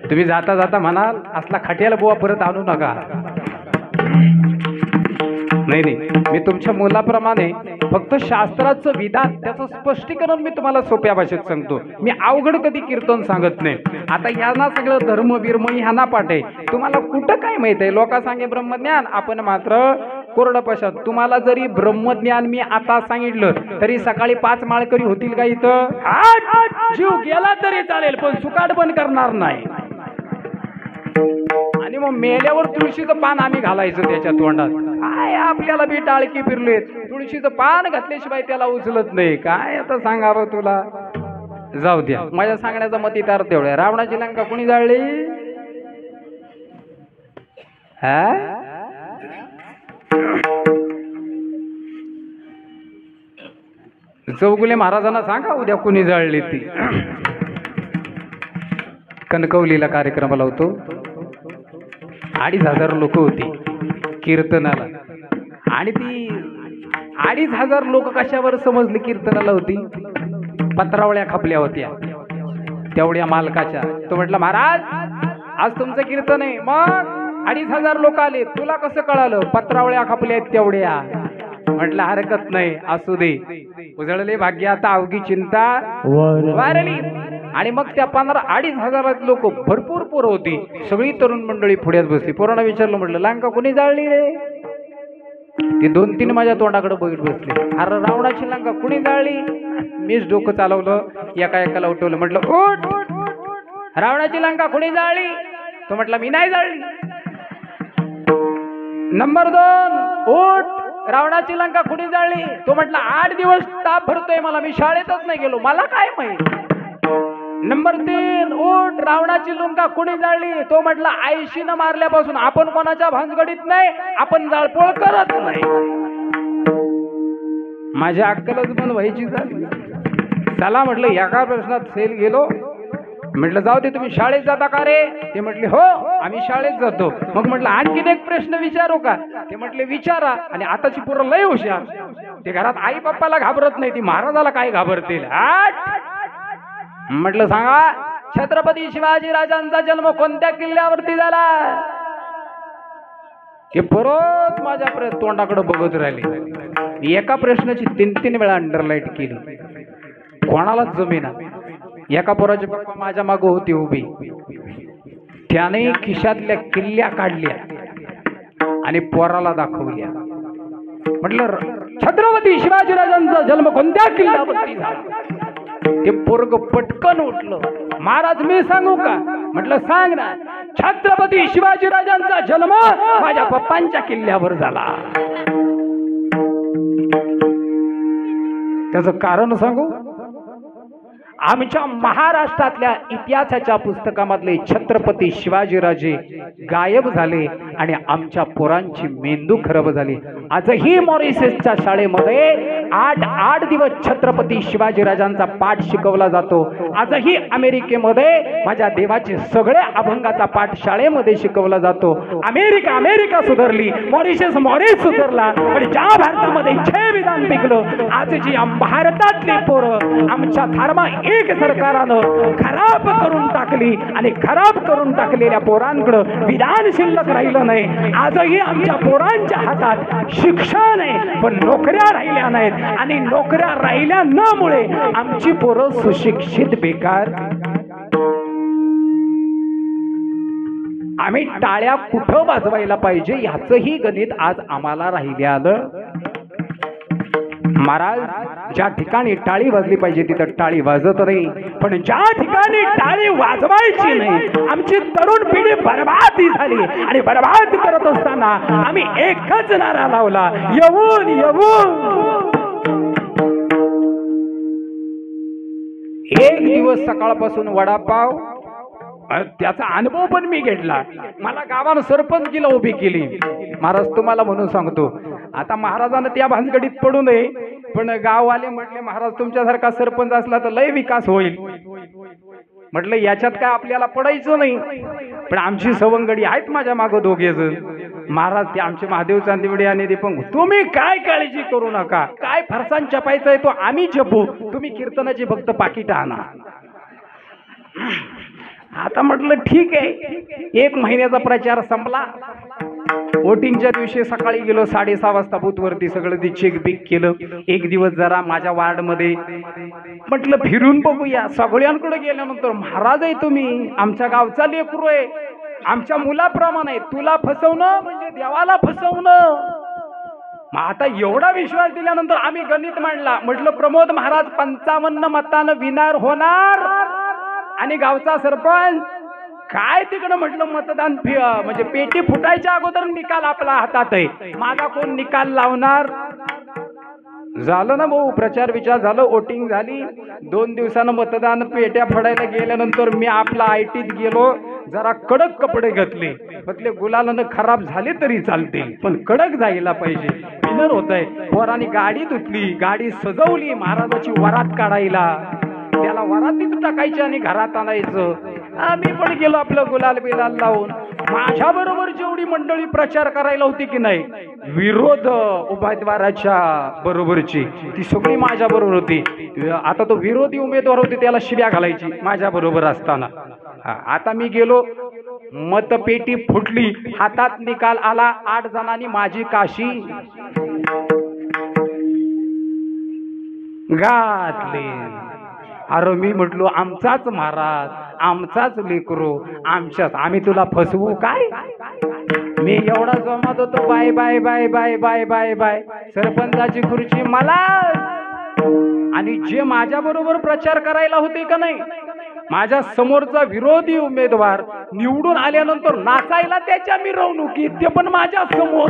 तुम्ही जाता जाता म्हणाल असला खट्याला बुवा परत आणू नका. नाही नाही, मी तुमच्या मुलाप्रमाणे फक्त शास्त्राचं विधान त्याचं स्पष्टीकरण मी तुम्हाला सोप्या भाषेत सांगतो. मी अवघड कधी कीर्तन सांगत नाही. आता ह्यांना सगळं धर्म बिर्म ह्यांना पाठ आहे, तुम्हाला कुठं काय माहित आहे. लोक सांगे ब्रह्मज्ञान, आपण मात्र कोरडं पशात. तुम्हाला जरी ब्रह्मज्ञान मी आता सांगितलं तरी सकाळी 5 माळकरी होतील का इथं. जीव गेला तरी चालेल पण सुकाट पण करणार नाही. मग मेल्यावर तुळशीचं पान आम्ही घालायचं त्याच्या तोंडात. काय आपल्याला बी टाळकी फिरले, तुळशीचं पान घातल्याशिवाय त्याला उचलत नाही. काय आता सांगावं तुला. जाऊ द्या, माझ्या सांगण्याचा मतीत अर्थ एवढा. रावणाची लंका कुणी जाळली? चौगुले महाराजांना सांगा उद्या कुणी जाळली ती. कणकवलीला कार्यक्रमाला होतो. 2500 लोक होती कीर्तनाला. आणि ती 2500 लोक कशावर समजली कीर्तनाला होती? पत्रावळ्या खपल्या होत्या तेवढ्या मालकाच्या. तो म्हटला, महाराज आज तुमचं कीर्तन आहे. मग 2500 लोक आले, तुला कसं कळालं? पत्रावळ्या खपल्या आहेत तेवढ्या. म्हटलं हरकत नाही, असू दे. उजळले भाग्य आता अवघी चिंता वारली. आणि मग त्या 2500 लोक भरपूर पोरं होती, सगळी तरुण मंडळी पुढ्यात बसली. पोरांना विचारलं, म्हटलं लंका कोणी जाळली रे? ती 2-3 माझ्या तोंडाकडे बघत बसली. अरे रावणाची लंका कुणी जाळली? मीच डोकं चालवलं, एकाला उठवलं. म्हटलं उठ, रावणाची लंका कुणी जाळली? तो म्हटला मी नाही जाळली. नंबर 2, उठ, रावणाची लंका कुणी जाळली? तो म्हटला 8 दिवस ताप भरतोय मला, मी शाळेतच नाही गेलो, मला काय माहित. नंबर 3, उठ, रावणाची लंका कुणी जाळली? तो म्हटला 80 मारल्यापासून आपण कोणाच्या भानगडीत नाही, आपण जाळपोळ करत नाही. माझ्या अक्कलच बंद व्हायची झाली. चला म्हटलं एका प्रश्नात फेल गेलो. म्हटलं जाऊ दे, तुम्ही शाळेत जाता का रे? ते म्हटले हो आम्ही शाळेत जातो. मग म्हटलं आणखीन एक प्रश्न विचारू का? ते म्हटले विचारा. आणि आताची पोरं लय हुशार, ते घरात आई पप्पाला घाबरत नाही, ती महाराजाला काय घाबरतील. म्हटलं सांगा, छत्रपती शिवाजी राजांचा जन्म कोणत्या किल्ल्यावरती झाला? ते परत माझ्या तोंडाकडे बघत राहिले. एका प्रश्नाची 3-3 वेळा अंडरलाईट केली, कोणालाच जमेना. एका पोराचे पप्पा माझ्या मागे होती उभी, त्याने खिशातल्या किल्ल्या काढल्या आणि पोराला दाखवल्या. म्हटलं छत्रपती शिवाजी राजांचा जन्म कोणत्या किल्ल्यावरती झाला? ते पोरग पटकन उठलं. महाराज मी सांगू का? म्हटलं सांग ना. छत्रपती शिवाजी राजांचा जन्म माझ्या पप्पांच्या किल्ल्यावर झाला. त्याचं कारण सांगू? आमच्या महाराष्ट्रातल्या इतिहासाच्या पुस्तकामधले छत्रपती शिवाजीराजे गायब झाले आणि आमच्या पोरांची मेंदू खराब झाली. आजही मॉरिशसच्या शाळेमध्ये 8 दिवस छत्रपती शिवाजीराजांचा पाठ शिकवला जातो. आजही अमेरिकेमध्ये माझ्या देवाचे सगळे अभंगाचा पाठ शाळेमध्ये शिकवला जातो. अमेरिका सुधारली, मॉरिशस सुधारला, पण ज्या भारतामध्ये 6 विधान पिकलं, आजची भारतातली पोरं आमच्या धर्म एक सरकारानं खराब करून टाकली आणि खराब करून टाकलेल्या पोरांकडं विधान शिल्लक राहिलं नाही. आजही आमच्या पोरांच्या हातात शिक्षण आहे पण नोकऱ्या राहिल्या नाहीत आणि नोकऱ्या राहिल्या नमुळे आमची पोरं सुशिक्षित बेकार. आम्ही टाळ्या कुठं वाजवायला पाहिजे याचंही गणित आज आम्हाला राहिले आलं. महाराज ज्या ठिकाणी टाळी वाजली पाहिजे तिथं टाळी वाजत नाही, पण ज्या ठिकाणी टाळी वाजवायची नाही आमची तरुण पिढी बरबादी झाली. आणि बरबाद करत असताना आम्ही एकच नारा लावला, येऊन येऊन. एक दिवस सकाळपासून वडापाव, त्याचा अनुभव पण मी घेतला. मला गावानं सरपंचीला उभी केली. महाराज तुम्हाला म्हणून सांगतो, आता महाराजांना त्या भानगडीत पडू नये, पण गाववाले म्हटले महाराज तुमच्यासारखा सरपंच असला तर लय विकास होईल. म्हटलं याच्यात काय आपल्याला पडायचं नाही, पण आमची सवंगडी आहेत माझ्या मागं 2 जण. महाराज ते आमचे महादेव चांदिवडे आणि दीपंग, तुम्ही काय काळजी करू नका, काय फरसान छपायचा आहे तो आम्ही छपू, तुम्ही कीर्तनाची फक्त पाकिट आणा. आता म्हटलं ठीक आहे. 1 महिन्याचा प्रचार संपला. वोटिंगच्या दिवशी सकाळी गेलो 6:30 वाजता बूथवरती, सगळं ते चेक बिक केलं. एक दिवस जरा माझ्या वार्डमध्ये म्हटलं फिरून बघूया. सगळ्यांकडे गेल्यानंतर महाराज आहे तुम्ही, आमच्या गावचा लेकरू आहे, आमच्या मुलाप्रमाणे, तुला फसवणं म्हणजे देवाला फसवणं. मग आता एवढा विश्वास दिल्यानंतर आम्ही गणित मांडला. म्हटलं प्रमोद महाराज 55 मतानं विनर होणार आणि गावचा सरपंच काय तिकडं म्हटलं मतदान म्हणजे पेटी फुटायच्या अगोदर निकाल आपला हातात आहे. माझा कोण निकाल लावणार? झालं ना भाऊ, प्रचार विचार झालं, वोटिंग झाली. 2 दिवसानं मतदान पेट्या फोडायला गेल्यानंतर मी आपला आयटीत गेलो. जरा कडक कपडे घातले. म्हटले गुलालानं खराब झाले तरी चालतील पण कडक जायला पाहिजे. विनर होत आहे. पोरांनी गाडी धुतली, गाडी सजवली महाराजाची वरात काढायला. त्याला वरातीत टाकायची आणि घरात आणायचं. आम्ही पण गेलो आपलं गुलाल बिलाल लावून. माझ्या बरोबर जेवढी मंडळी प्रचार करायला होती की नाही, विरोध उमेदवाराच्या बरोबरची, ती सगळी माझ्या बरोबर होती. आता तो विरोधी उमेदवार होते त्याला शिव्या घालायची माझ्या बरोबर असताना. आता मी गेलो, मतपेटी फुटली, हातात निकाल आला. 8 जणांनी माझी काशी घातली. अरे मी म्हटलो आमचाच महाराज, आमचाच लेकरो, आमच्याच, आम्ही तुला फसवू काय? मी एवढा जमत होतो, bye bye bye bye bye bye bye, सरपंचाची खुर्ची मला. आणि जे माझ्या बरोबर प्रचार करायला होते का नाही, माझ्या समोरचा विरोधी उमेदवार निवडून आल्यानंतर नाचायला त्याच्या मिरवणुकीत, ते पण माझ्या समोर.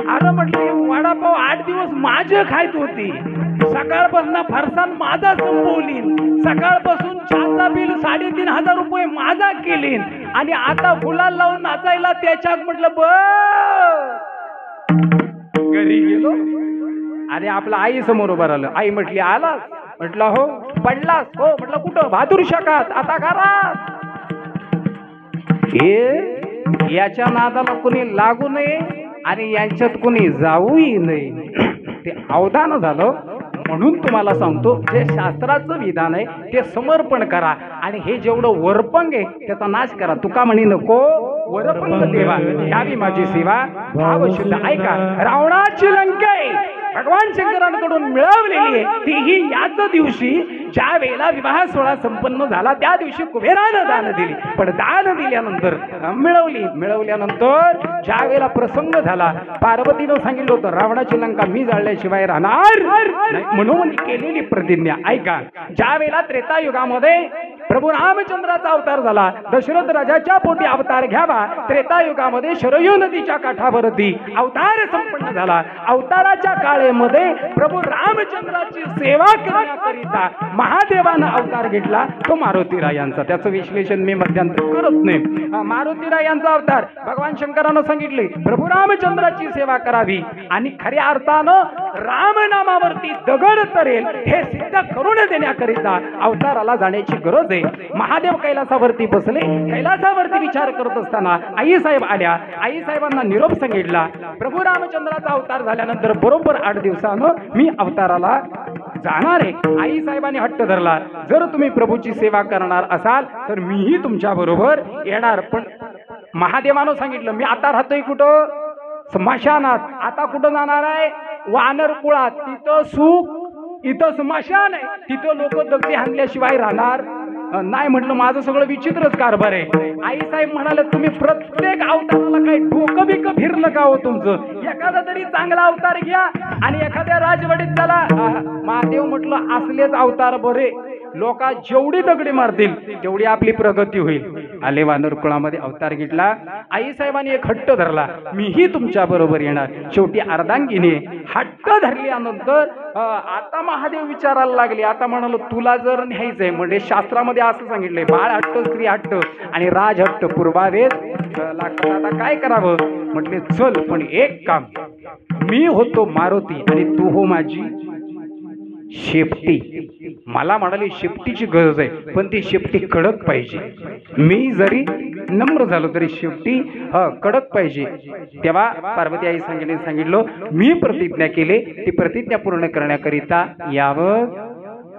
अरे म्हटलं वडापाव 8 दिवस माझे खायत होती. सकाळपासून फरसाण माझा संपवली. सकाळपासून चहाचा बिल 3,500 रुपये माझा केली. आणि आता गुलाल लावून नाचायला त्याच्यात. म्हटलं घरी गेलो आणि आपला आई समोर उभं राहिलं. आई म्हटली आलास? म्हटलं हो. पडलास? हो. म्हटलं कुठं? बहादूर शाखात. आता घरात. हे याच्या नादाला कोणी लागू नये आणि यांच्यात कोणी जाऊही नाही. ते अवधान झालं. म्हणून तुम्हाला सांगतो, जे शास्त्राचं विधान आहे ते समर्पण करा आणि हे जेवढं वरपंग आहे त्याचा नाश करा. तुका म्हणी नको वरपंग देवा, यावी माझी सेवा भाव शुद्ध. ऐका, रावणाची लंका भगवान शंकरांकडून मिळवलेली आहे, तीही याच दिवशी ज्या वेळेला विवाह सोहळा संपन्न झाला त्या दिवशी कुबेरानं दान दिली. पण दान दिल्यानंतर मिळवल्यानंतर ज्या वेळेला प्रसंग झाला, पार्वतीनं सांगितलं होतं रावणाची लंका मी जाळल्याशिवाय राहणार नाही, म्हणून केलेली प्रतिज्ञा. ऐका, ज्या वेळेला त्रेतायुगामध्ये प्रभू रामचंद्राचा अवतार झाला, दशरथ राजाच्या पोटी अवतार घ्यावा, त्रेतायुगामध्ये शरयू नदीच्या काठावरती अवतार संपन्न झाला. अवताराच्या काळेमध्ये प्रभू रामचंद्राची सेवा करण्याकरिता महादेवानं अवतार घेतला, तो मारुतीरायांचा. त्याचं विश्लेषण मी मध्यांतर करत नाही. मारुतीरायांचा अवतार भगवान शंकरानं सांगितले प्रभू रामचंद्राची सेवा करावी आणि खऱ्या अर्थानं रामनामावरती दगड तरेल हे सिद्ध करून देण्याकरिता अवताराला जाण्याची गरज आहे. महादेव कैलासावरती बसले. कैलासावरती विचार करत असताना आई साहेब आल्या. आई साहेबांना निरोप सांगितला, प्रभू रामचंद्राचा अवतार झाल्यानंतर बरोबर 8 दिवसानं मी अवताराला जाणार आहे. आई साहेबांनी हट्ट धरला, जर तुम्ही प्रभूची सेवा करणार असाल तर मीही तुमच्या बरोबर येणार. पण महादेवानं सांगितलं, मी आता राहतोय कुठं? स्मशानात. आता कुठं जाणार आहे? वानर कुळात. तिथं सुख, इथं स्मशान आहे, तिथं लोक दगडी हाणल्याशिवाय राहणार नाही. म्हटलं माझं सगळं विचित्रच कारभार आहे. आई साहेब म्हणाले, तुम्ही प्रत्येक अवताराला काही डोकं बिकं फिरलं का हो तुमचं? एखादा तरी चांगला अवतार घ्या आणि एखाद्या राजवाडीत चला. महादेव म्हटलं असलेच अवतार बरे, लोक जेवढी दगडी मारतील तेवढी आपली प्रगती होईल. आले वानर कुळामध्ये अवतार घेतला. आई साहेबांनी एक हट्ट धरला, मीही तुमच्या बरोबर येणार. शेवटी अर्धांगिनी हट्ट धरल्यानंतर आता महादेव विचारायला लागले. आता म्हणालो तुला जर न्यायचंय म्हणजे शास्त्रामध्ये असं सांगितलंय, बाळ हट्ट, स्त्री हट्ट आणि राज हट्ट पूर्वावेद लागतात. आता काय करावं? म्हटले चल, पण एक काम, मी होतो मारुती आणि तू हो माझी शेपटी. मला म्हणाली शेपटीची गरज आहे, पण ती शेपटी कडक पाहिजे. मी जरी नम्र झालो तरी शेपटी कडक पाहिजे. तेव्हा पार्वती आई सांगितलं, मी प्रतिज्ञा केले, ती प्रतिज्ञा पूर्ण करण्याकरिता यावं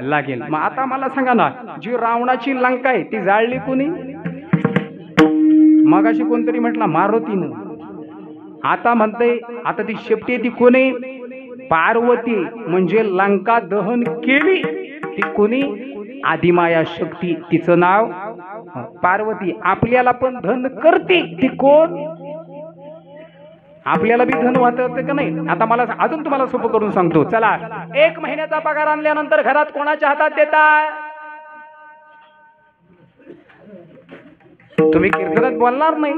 लागेल. मग आता मला सांगा ना, जी रावणाची लंका आहे ती जाळली कोणी? मगाशी कोणतरी म्हटलं मारुतीनं. आता म्हणते आता ती शेपटी ती कोणी? पार्वती. म्हणजे लंका दहन केली ती कोणी? आदिमाया शक्ती, तिचं नाव पार्वती. आपल्याला पण धन करते ती कोण? आपल्याला बी धन वाटत का नाही? आता मला अजून तुम्हाला सोपं करून सांगतो. चला, 1 महिन्याचा पगार आणल्यानंतर घरात कोणाच्या हातात देता? तुम्ही कीर्तनात बोलणार नाही,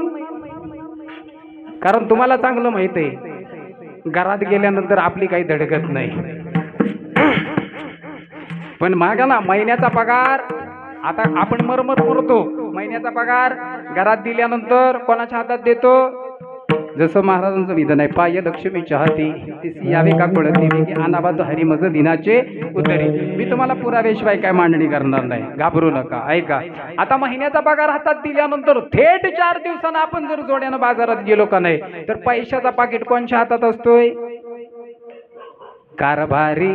कारण तुम्हाला चांगलं माहित आहे घरात गेल्यानंतर आपली काही धडकत नाही. पण मागा ना महिन्याचा पगार, आता आपण मरमर करतो, महिन्याचा पगार घरात दिल्यानंतर कोणाच्या हातात देतो? जसं महाराजांचं विधान आहे, पाय लक्ष्मीच्या हाती तिसी यावे का कळती की अनाबात हरी मज दिनाचे उतरी. मी तुम्हाला पुराव्याशिवाय काय मांडणी करणार नाही, घाबरू नका. ऐका, आता महिन्याचा पगार हातात दिल्यानंतर थेट 4 दिवसांना आपण जर जोड्यानं बाजारात गेलो का नाही, तर पैशाचा पाकिट कोणच्या हातात असतोय? कारभारी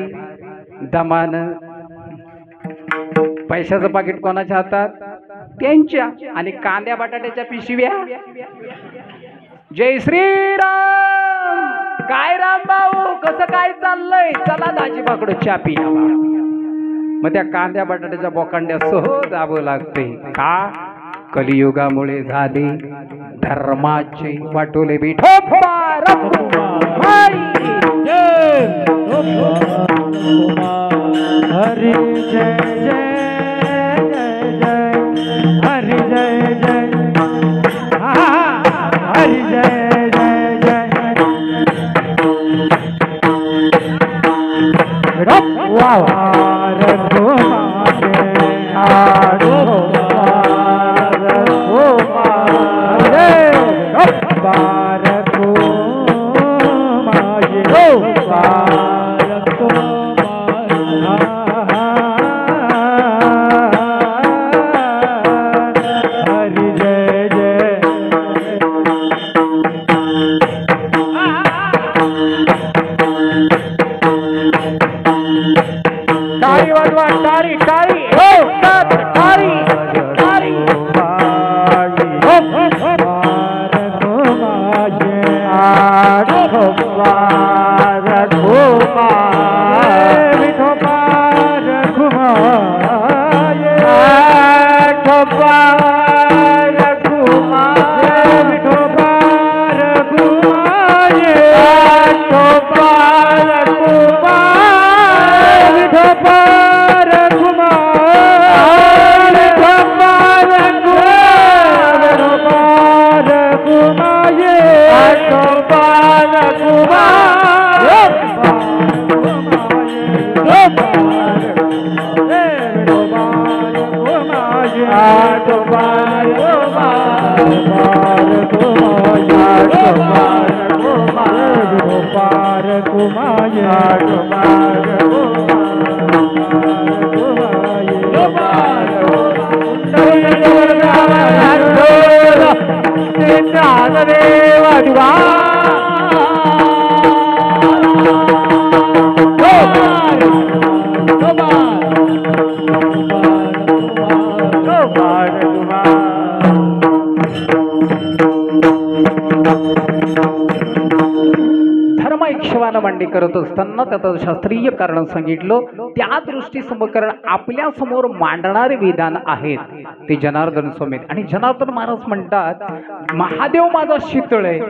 दमान. पैशाचं पाकिट कोणाच्या हातात? त्यांच्या. आणि कांद्या बटाट्याच्या पिशव्या? जय श्रीराम. काय राम भाऊ, कसं काय चाललंय? चला दाजी बाकडं चहा पियावा. मग त्या कांद्या बटाट्याच्या बोकांड्या सहज जावं लागते का? कलियुगामुळे झाले धर्माचे वाटोले विठोबा रखुमाई. हरी जय जय जय जय हरी जय जय हरी जय जय जय. टाळी वाजवा, टाळी टाळी टाळी टाळी. मांडणी करत असताना त्याचं शास्त्रीय कारण सांगितलं. त्या दृष्टी समकरण आपल्या समोर मांडणारे विधान आहेत ते जनार्दन समेत. आणि जनार्दन महाराज म्हणतात, महादेव माझा शीतळ आहे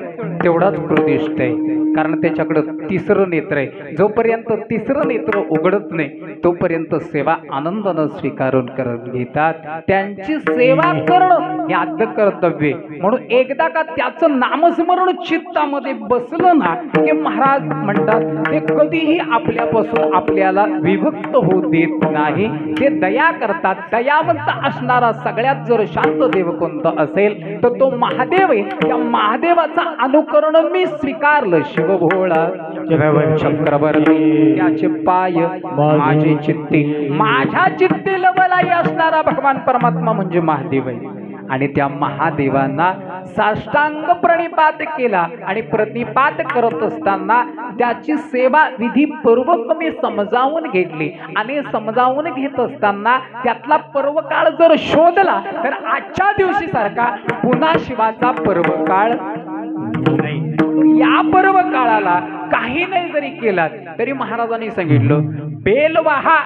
तेवढाच प्रदिष्ट आहे, कारण त्याच्याकडं तिसरं नेत्र आहे. जोपर्यंत तिसरं नेत्र उघडत नाही तोपर्यंत सेवा आनंदानं स्वीकारून करून घेतात. त्यांची सेवा करणं हे आद्य कर्तव्य. म्हणून एकदा का त्याचं नामस्मरण चित्तामध्ये बसलं ना की महाराज म्हणतात ते कधीही आपल्यापासून आपल्याला विभक्त होऊ देत नाही. ते दया करतात. दयावंत असणारा सगळ्यात जर शांत देव कोणता असेल तर तो महादेव आहे. त्या महादेवाचा अनुकरण मी स्वीकारलं. शिवभोळा चक्रवर्ती त्याचे पाय माझे चित्ते, माझ्या चित्ते लवलाई असणारा भगवान परमात्मा म्हणजे महादेव आहे. आणि त्या महादेवांना साष्टांग प्रणिपात केला. आणि प्रणिपात करत असताना त्याची सेवा विधीपूर्वक मी समजावून घेतली. आणि समजावून घेत असताना त्यातला पर्वकाळ जर शोधला तर आजच्या दिवशी सारखा पुन्हा शिवाचा पर्वकाळ नाही. या पर्व काळाला काही नाही जरी केला तरी महाराजांनी सांगितलं, बेल वाहा,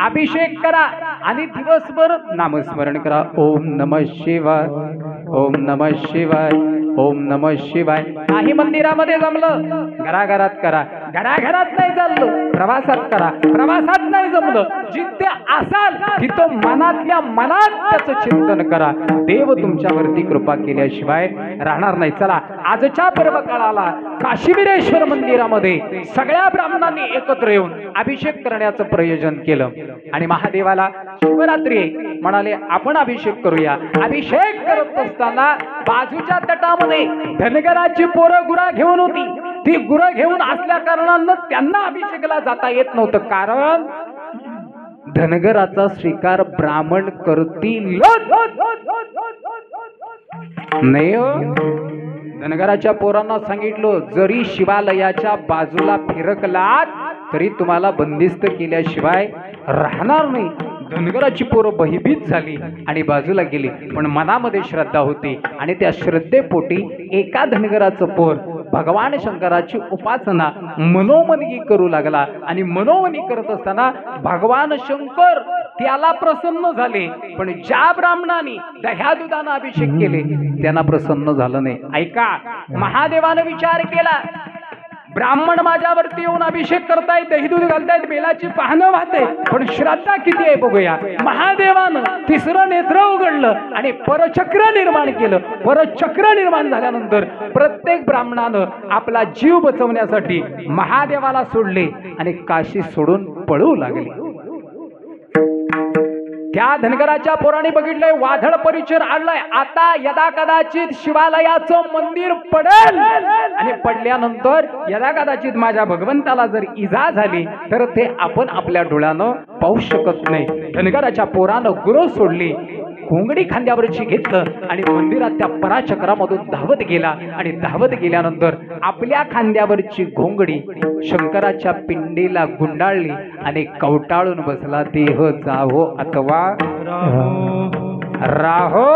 अभिषेक करा आणि दिवसभर नामस्मरण करा. ओम नमः शिवाय, ओम नमः शिवाय, ओम नमः शिवाय. काही मंदिरामध्ये जमलं घराघरात करा, घराघरात नाही चाललो, प्रवासात करा. प्रवासात नाही जमलं, जिथे असाल तिथं मनातल्या मनात त्याचं चिंतन करा. देव तुमच्यावरती कृपा केल्याशिवाय राहणार नाही. चला, आजच्या पर्व काळाला काशीवीरेश्वर मंदिरामध्ये सगळ्या ब्राह्मणांनी एकत्र येऊन अभिषेक करण्याचं प्रयोजन केलं आणि महादेवाला शिवरात्री म्हणाले आपण अभिषेक करूया. अभिषेक करत असताना बाजूच्या तटामध्ये धनगराची पोरं गुरा घेऊन होती. ती गुरं घेऊन असल्या कारणानं त्यांना अभिषेकाला जाता येत नव्हतं, कारण धनगराचा स्वीकार ब्राह्मण करतील नाही. धनगराच्या पोरांना सांगितलं, जरी शिवालयाच्या बाजूला फिरकलात तरी तुम्हाला बंदिस्त केल्याशिवाय राहणार नाही. धनगराची पोरं भयभीत झाली आणि बाजूला गेली, पण मनामध्ये श्रद्धा होती आणि त्या श्रद्धेपोटी एका धनगराचं पोर भगवान शंकराची उपासना मनोमनी करू लागला आणि मनोमनी करत असताना भगवान शंकर त्याला प्रसन्न झाले. पण ज्या ब्राह्मणाने दह्यादुधानं अभिषेक केले त्यांना प्रसन्न झालं नाही. ऐका, महादेवानं विचार केला, ब्राह्मण माझ्यावरती येऊन अभिषेक करतायत, दही दूध घालतायत, बेलाची पानं वाहते, पण श्रद्धा किती आहे बघूया. महादेवानं तिसरं नेत्र उघडलं आणि परचक्र निर्माण केलं. परचक्र निर्माण झाल्यानंतर प्रत्येक ब्राह्मणानं आपला जीव बचवण्यासाठी महादेवाला सोडले आणि काशी सोडून पळू लागले. त्या धनगराच्या पोराने बघितलंय, वादळ परिचर आणलाय, आता यदा कदाचित शिवालयाचं मंदिर पडेल आणि पडल्यानंतर यदा कदाचित माझ्या भगवंताला जर इजा झाली तर ते आपण आपल्या डोळ्यानं पाहू शकत नाही. धनगराच्या पोरानं गुरु सोडली, घोंगडी खांद्यावरची घेतलं आणि मंदिरात त्या पराचक्रामधून धावत गेला आणि धावत गेल्यानंतर आपल्या खांद्यावरची घोंगडी शंकराच्या पिंडीला गुंडाळली आणि कवटाळून बसला. देह जावो अथवा राहो,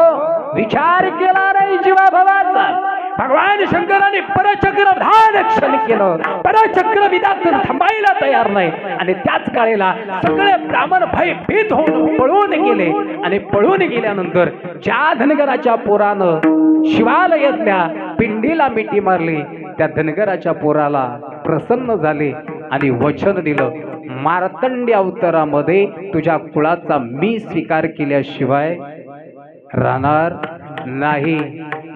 विचार केला नाही जीवाभावाचा. भगवान शंकराने परचक्र धारक्षण केलं, परचक्र विधान थांबायला तयार नाही आणि त्याच काळेला सगळे ब्राह्मण भयभीत होऊन पळून गेले आणि पळून गेल्यानंतर ज्या धनगराच्या पोरानं शिवालयातल्या पिंडीला मिठी मारली त्या धनगराच्या पोराला प्रसन्न झाले आणि वचन दिलं, मार्तंड अवतारामध्ये तुझ्या कुळाचा मी स्वीकार केल्याशिवाय राहणार नाही.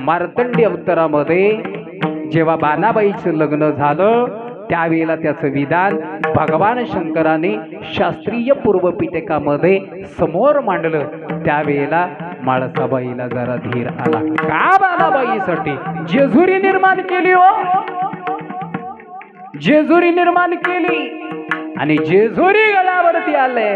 मार्तंड अवतारामध्ये जेव्हा बाणाबाईचं लग्न झालं त्यावेळेला त्याचं विधान भगवान शंकराने शास्त्रीय पूर्वपिटकामध्ये समोर मांडलं. त्यावेळेला माळसाबाईला जरा धीर आला. का बाणाबाईसाठी जेजुरी निर्माण केली हो, जेजुरी निर्माण केली आणि जेजुरी गडावरती आले.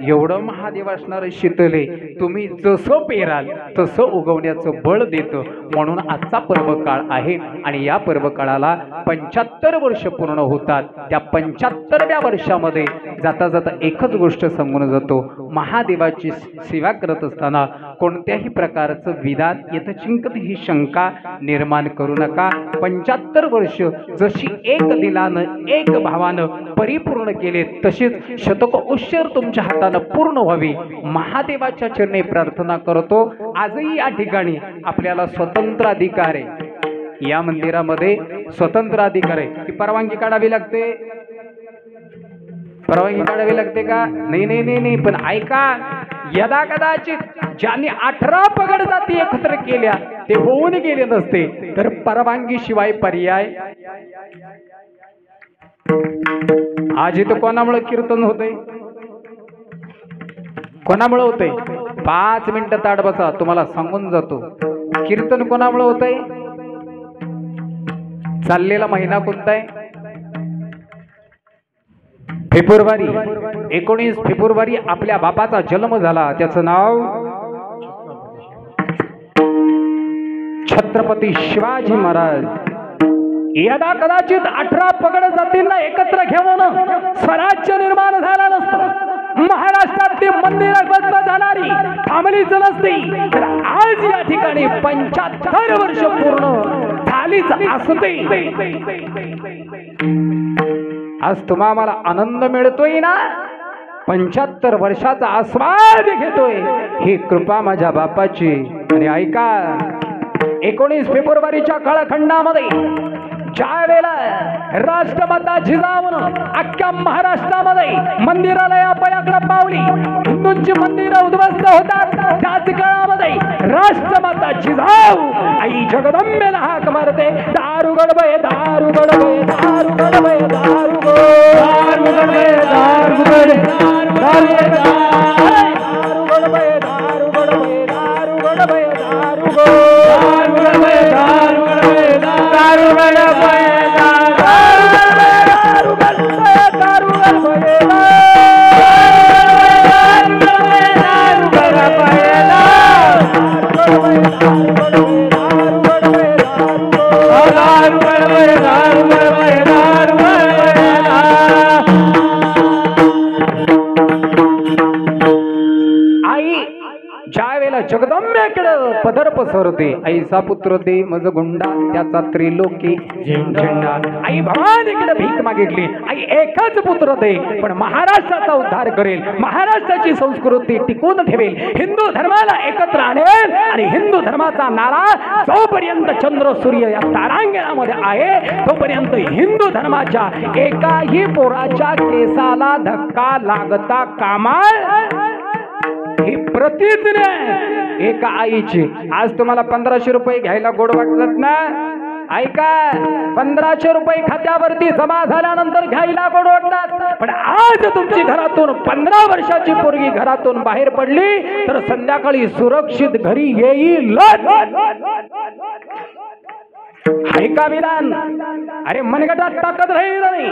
एवढं महादेव असणार शीतले, तुम्ही जसं पेराल तसं उगवण्याचं बळ देतं. म्हणून आजचा पर्व काळ आहे आणि या पर्व काळाला 75 वर्ष पूर्ण होतात. त्या 75व्या वर्षामध्ये जाता जाता एकच गोष्ट सांगून जातो, महादेवाची सेवा करत असताना कोणत्याही प्रकारचं विधान यथचिंकत ही शंका निर्माण करू नका. 75 वर्ष जशी एक दिलानं एक भावानं परिपूर्ण केले तसेच शतक उशीर तुमच्या हातानं पूर्ण व्हावी महादेवाच्या चरणी प्रार्थना करतो. आजही या ठिकाणी आपल्याला स्वतंत्र अधिकार आहे, या मंदिरामध्ये स्वतंत्र अधिकार आहे. ती परवानगी काढावी लागते, परवानगी काढावी लागते का? नाही नाही नाही नाही. पण ऐका, यदा कदाचित ज्यांनी 18 पगड जाती एकत्र केल्या ते होऊन गेले नसते तर परवानगी शिवाय पर्याय. आज इथं कोणामुळे कीर्तन होतंय, कोणामुळे होतंय? 5 मिनिटं ताट बसा, तुम्हाला सांगून जातो. कीर्तन कोणामुळे होतंय? चाललेला महिना कोणता आहे? फेब्रुवारी 19 फेब्रुवारी आपल्या बापाचा जन्म झाला. त्याचं नाव छत्रपती शिवाजी महाराज. यदा कदाचित 18 पगड जातींना एकत्र घेऊन स्वराज्य निर्माण झाला नसतं, महाराष्ट्रातली मंदिरं बंद झाणारी थांबलीच नसती तर आज या ठिकाणी 75 वर्ष पूर्ण झालीच असते. आज तुम्हा मला आनंद मिळतोय ना, 75 वर्षाचा आस्वाद घेतोय, ही कृपा माझ्या बापाची. आणि ऐका, 19 फेब्रुवारीच्या काळखंडामध्ये ज्या वेळेला राष्ट्रमाता जिजाऊन अख्ख्या महाराष्ट्रामध्ये मंदिरालया पयाकडे पावली, हिंदूंची मंदिरं उद्ध्वस्त होतात, त्याच काळामध्ये राष्ट्रमाता जिजाऊ आई जगदंबेला हाक मारते, दारुगड बये दारुगड बये दारुगड बये दारुगड दारुगड बये दारुगड दारुगड बये दारुगड बये दारुगड बये दारुगड दारुगड बये दारुगड बये दारुगड बये जगदंबेकडे पदर पसरते, आईचा पुत्र दे मज गुंडा त्याचा त्रिलोकी झेंडा. आई भवानीकडे भीक मागितली, आई एकच पुत्र दे पण महाराष्ट्राचा उद्धार करेल, महाराष्ट्राची संस्कृती टिकून ठेवेल, हिंदू धर्माला एकत्र आणेल आणि हिंदू धर्माचा नारा जोपर्यंत चंद्र सूर्य या तारांगणामध्ये आहे तोपर्यंत हिंदू धर्माच्या एकाही पोराच्या केसाला धक्का लागता कामा ही प्रतिज्ञा एका आईची. आज तुम्हाला 1500 रुपये घ्यायला गोड वाटत ना, ऐका 1500 रुपये खात्यावरती जमा झाल्यानंतर घ्यायला गोड वाटतात, पण आज तुमची घरातून 15 वर्षाची पोरगी घरातून बाहेर पडली तर संध्याकाळी सुरक्षित घरी येईल. ऐका विधान, अरे मनगटात ताकद राहिला नाही,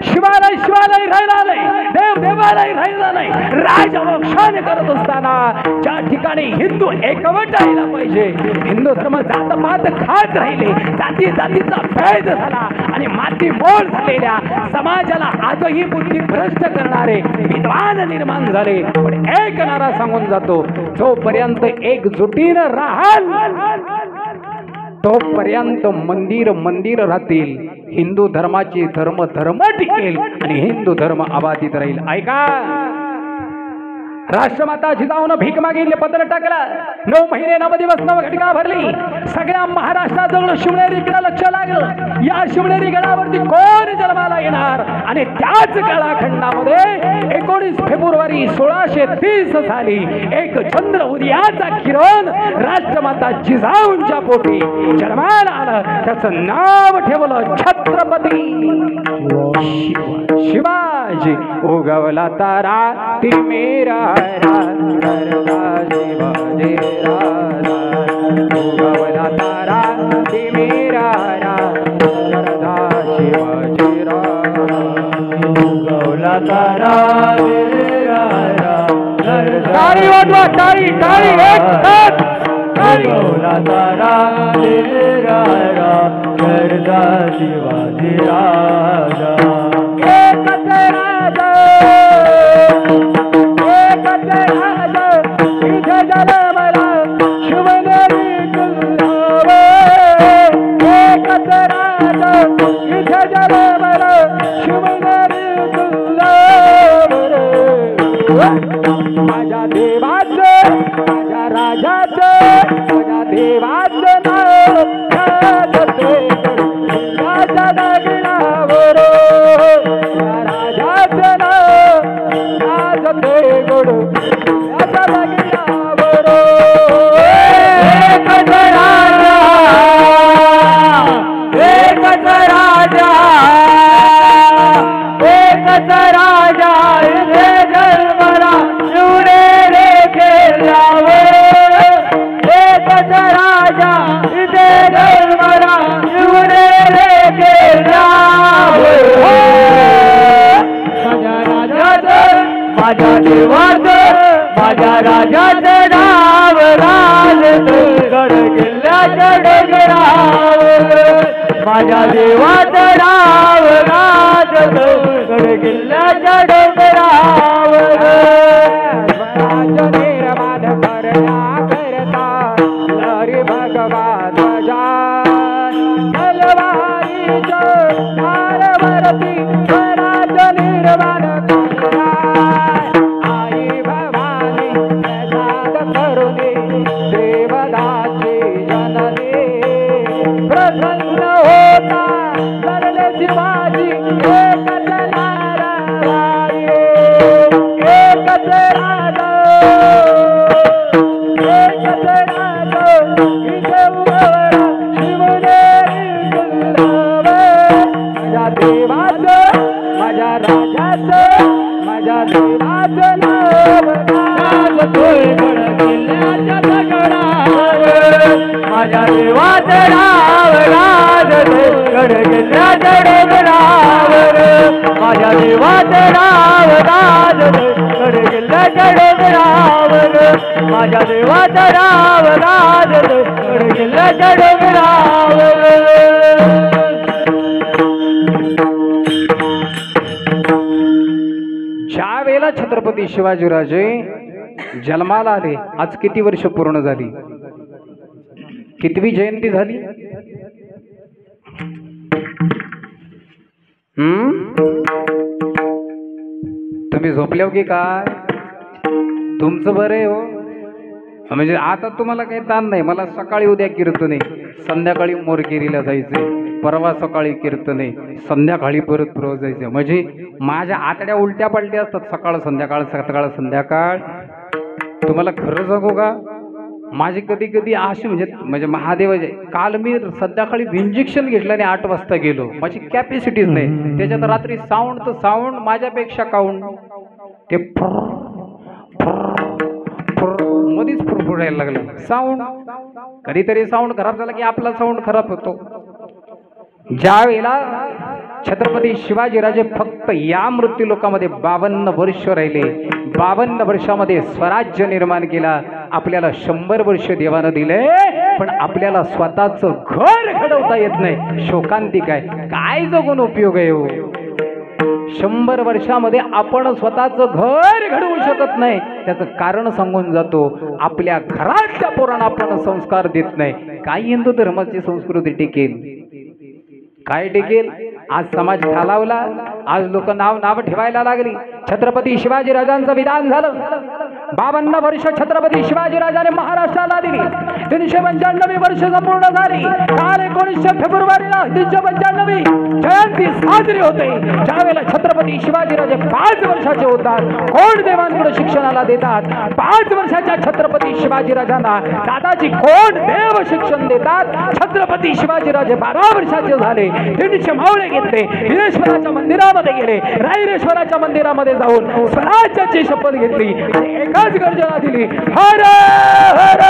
शिवालय शिवालय राहिला नाही, देव देवालय राहिला नाही, राजवंशाने करत असताना ज्या ठिकाणी हिंदू एकवट राहिला पाहिजे, हिंदू धर्म जातपात खात राहिले, जाती जातीचा भेद झाला आणि माती मोल झालेल्या समाजाला आजही बुद्धी भ्रष्ट करणारे विद्वान निर्माण झाले. पण एक नारा सांगून जातो, जोपर्यंत एकजुटीनं राहाल तोपर्यंत मंदिर मंदिर राहतील, हिंदू धर्माची धर्म धर्म टिकेल आणि हिंदू धर्म अबाधित राहील. ऐका, राष्ट्रमाता जिजाऊन भीक मागितली, पत्र टाकला, 9 महिने 9 दिवस 9 घटका भरली, सगळ्या महाराष्ट्राजवळ शिवनेरीकडे लक्ष लागलं, या शिवनेरी गडावरती कोण जन्माला येणार. आणि त्याच काळखंडामध्ये 19 फेब्रुवारी 1630 साली एक चंद्र उदयाचा किरण राष्ट्रमाता जिजाऊंच्या पोटी जन्माला आलं, त्याचं नाव ठेवलं छत्रपती शिवाजी. उगवला तारा ती मेरा शिवाजी राजा, उगवला तारा ती मेरा शिवाजी राजा, उगवला तारा टाळी वाजवा, टाळी टाळी एक साथ, उगवला तारा शिवाजी राजा. माझ्या देवाचं माझ्या राजाचं माझ्या देवाचं नाव राजा दगडावर, राजाचं नाव राजते गोड राजा दगडावर. एकच राजा एकच राजा एकच राजा माझ्या देवाचं माझ्या राजाचं नाव राजगड किल्ल्याच्या डोंगरावर, माझ्या देवाचं नाव राजगड किल्ल्याच्या डोंगरावर. निर्माण करता हरी भगवान तलवारीच्या धारवरती स्वराज निर्माण करता, आई भवानी प्रसाद करुणे देवदाची जननी, प्रसन्न होता वादळावर गाजले गडगडाच्या डोंगरावर माझ्या देवाचं नाव गाजले गडगडाच्या डोंगरावर माझ्या देवाचं नाव गाजले गडगडाच्या डोंगरावर ज्या वेळेला छत्रपती शिवाजीराजे जन्माला आले, आज किती वर्ष पूर्ण झाली? कितवी जयंती झाली? तुम्ही झोपले हो की काय? तुमचं बरं आहे हो. म्हणजे आता तुम्हाला काही ताण नाही. मला सकाळी उद्या कीर्तन आहे, संध्याकाळी मोरकेरीला जायचंय, परवा सकाळी कीर्तन आहे, संध्याकाळी परत जायचं. म्हणजे माझ्या आतड्या उलट्या पलट्या असतात, सकाळ संध्याकाळ सकाळ संध्याकाळ. तुम्हाला खरं सांगू का, माझी कधी कधी अशी म्हणजे महादेवाचे, काल मी संध्याकाळी इंजेक्शन घेतलं आणि 8 वाजता गेलो. माझी कॅपॅसिटीच नाही. त्याच्यात रात्री साऊंड तर साऊंड माझ्यापेक्षा काऊंड ते मध्येच फुरफुरायला लागलं साऊंड. कधीतरी साऊंड खराब झाला की आपला साऊंड खराब होतो. ज्या वेळेला छत्रपती शिवाजीराजे फक्त या मृत्यू लोकामध्ये 52 वर्ष राहिले, 52 वर्षामध्ये स्वराज्य निर्माण केला. आपल्याला 100 वर्ष देवानं दिले, पण आपल्याला स्वतःच घर घडवता येत नाही. शोकांतिक आहे. काय जगून उपयोग आहे हो? 100 वर्षामध्ये आपण स्वतःच घर घडवू शकत नाही. त्याचं कारण सांगून जातो, आपल्या घरातल्या पोरांना आपण संस्कार देत नाही. काय हिंदू धर्माची संस्कृती टिकेल? काय टिकेल? आज समाज खालावला, आज लोक नाव ठेवायला लागली. छत्रपती शिवाजीराजांचं विधान झालं. 52 वर्ष छत्रपती शिवाजीराजाने महाराष्ट्राला दिली. 395 वर्ष संपूर्ण झाली. काल 19 फेब्रुवारीला 395 जयंती साजरी होते. ज्यावेळेला छत्रपती शिवाजीराजे 5 वर्षाचे होतात, कोण देवांकडे शिक्षणाला देतात. 5 वर्षाच्या छत्रपती शिवाजीराजांना दादाजी कोण देव शिक्षण देतात. छत्रपती शिवाजीराजे 12 वर्षाचे झाले. 300 मावळे घेतले, हिरेश्वराच्या मंदिरामध्ये गेले, रायरेश्वराच्या मंदिरामध्ये जाऊन स्वराज्याची शपथ घेतली आणि एकाच गर्जना दिली, हर हर.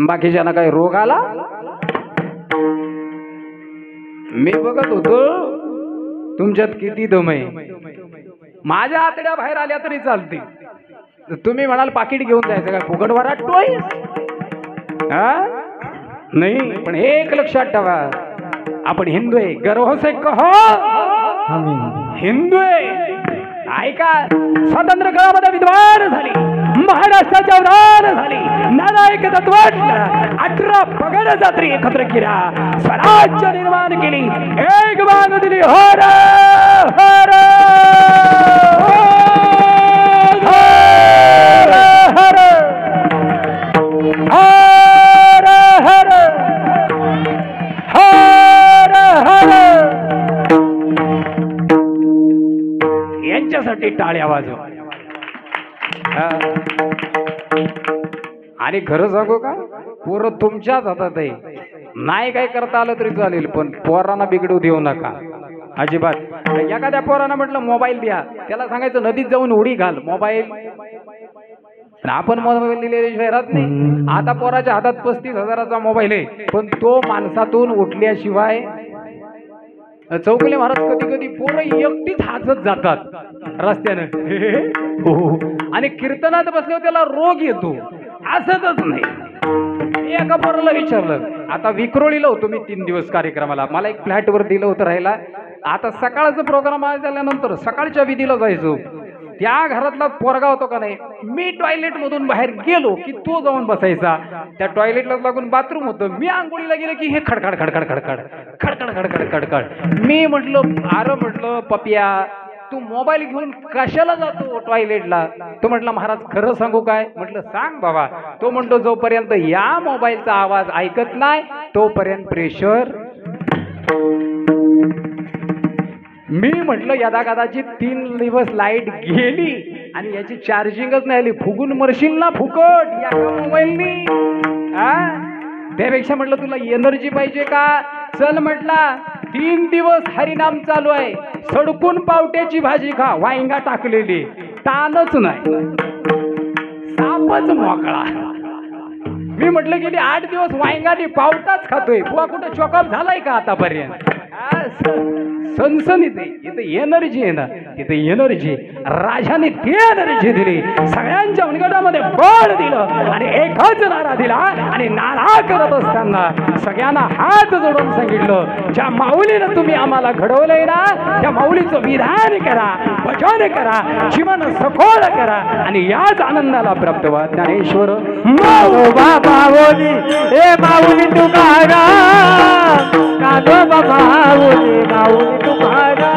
बाकीच्यांना काही रोग आला? मी बघत होतो तुमच्यात किती दम आहे. माझ्या आतड्या बाहेर आल्या तरी चालते. तुम्ही म्हणाल पाकिट घेऊन जायचं काय? फुकट वराटतोय? नाही, पण एक लक्षात ठेवा, आपण हिंदू आहे. गर्व से कहो हिंदू आहे. ऐका, स्वातंत्र्य काळामध्ये विद्वान झाली, महाराष्ट्राच्या उदार झाली, नालायक तत्वातला 18 पगड जात्री एकत्र केला, स्वराज्य निर्माण केली, एक बाग दिली. हर हर यांच्यासाठी टाळ्या वाजव. आणि खरं सांगू का, पोरं तुमच्याच हातात आहे. नाही काय करता आलं तरी चालेल, पण पोरांना बिघडू देऊ नका अजिबात. एखाद्या पोरांना म्हटलं मोबाईल द्या, त्याला सांगायचं नदीत जाऊन उडी घाल. मोबाईल आपण मोबाईल दिलेल्याशिवाय राहत नाही. आता पोराच्या हातात 35,000चा मोबाईल आहे, पण तो माणसातून उठल्याशिवाय चौगले महाराज कधी कधी पोरं एकटीच हसत जातात रस्त्यानं आणि कीर्तनात बसल्यावर त्याला रोग येतो. असतच नाही. मी एका पोराला विचारलं, आता विक्रोळीला होतो मी 3 दिवस कार्यक्रमाला, मला एक फ्लॅटवर दिलं होतं राहायला. आता सकाळचा प्रोग्राम झाल्यानंतर सकाळच्या विधीला जायचो. त्या घरातला पोरगा होतो का नाही, मी टॉयलेट मधून बाहेर गेलो की तो जाऊन बसायचा. त्या टॉयलेटला लागून बाथरूम होतं. मी आंघोळीला गेलो की हे खडखड खडखड खडखड खडखड खडखड खडखड. मी म्हटलं, अरे म्हटलं पपिया, तू मोबाईल घेऊन कशाला जातो टॉयलेटला? तो म्हटला, महाराज खरं सांगू काय? म्हटलं सांग बाबा. तो म्हणतो, जोपर्यंत या मोबाईलचा आवाज ऐकत नाही तोपर्यंत प्रेशर. मी म्हटलं, यदा कदाचित 3 दिवस लाईट गेली आणि याची चार्जिंगच नाही आली, फुगून मरशील ना फुकट या मोबाईलनी. त्यापेक्षा म्हटलं तुला एनर्जी पाहिजे का, चल म्हटला 3 दिवस हरिनाम चालू आहे. सडकून पावट्याची भाजी खा, वांगा टाकलेली, तानच नाही, सापच मोकळा. मी म्हटलं गेली 8 दिवस वांगाने पावटाच खातोय, बुवा कुठं चॉकअप झालाय का आतापर्यंत? सनसनीत आहे. इथं एनर्जी आहे ना, तिथे एनर्जी. राजाने ती एनर्जी दिली, सगळ्यांच्या मनगटामध्ये बळ दिलं आणि एकच नारा दिला. आणि नारा करत असताना सगळ्यांना हात जोडून सांगितलं, ज्या माऊलीनं तुम्ही आम्हाला घडवलंय ना, त्या माऊलीचं विधान करा, भजन करा, जीवन सखोल करा आणि याच आनंदाला प्राप्त व्हा. ज्ञानेश्वर माऊली, हे माऊली तुकाराम, नादोबा माऊली, माऊली तुकाराम,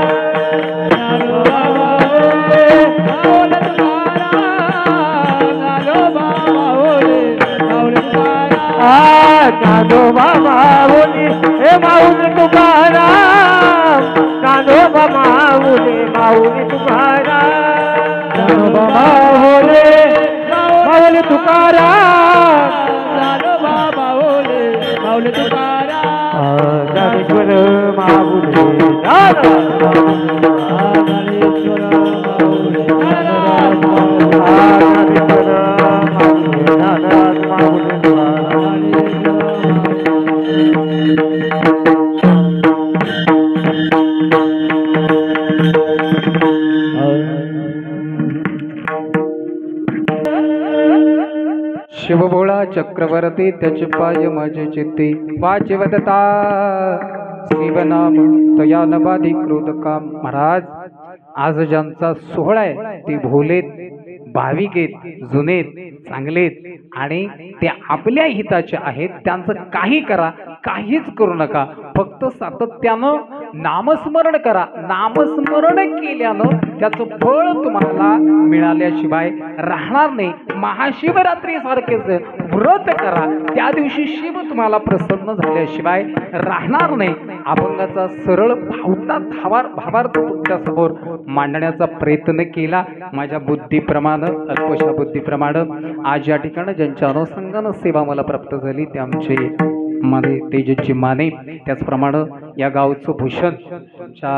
नादोबा माऊली, हे माऊली तुकाराम, नादोबा माऊली, माऊली तुकाराम, नादोबा माऊली, माऊली तुकाराम, नादोबा माऊली, माऊली तुकाराम, ज्ञानेश्वर माऊली, शिवभोळा चक्रवर्ती त्याचे पाय माझे चित्ते, वाचिवदता शिवनाम तया नवादी क्रोध काम. महाराज, आज ज्यांचा सोहळा आहे ते भोलेत, भाविकेत, जुनेत, चांगलेत आणि ते आपल्या हिताचे आहेत. त्यांचं काही करा, काहीच करू नका, फक्त सातत्यानं नामस्मरण करा. नामस्मरण केल्यानं त्याचं फळ तुम्हाला मिळाल्याशिवाय राहणार नाही. महाशिवरात्री सारखेच व्रत करा, त्या दिवशी शिव तुम्हाला प्रसन्न झाल्याशिवाय राहणार नाही. अभंगाचा सरळ भावार्थ तुमच्या समोर मांडण्याचा प्रयत्न केला माझ्या बुद्धीप्रमाणे, अल्पशा बुद्धीप्रमाणे. आज या ठिकाणी ज्यांच्या अनुषंगानं सेवा मला प्राप्त झाली ते आमचे माने तेजस्वी माने, त्याचप्रमाणे या गावचं भूषण तुमच्या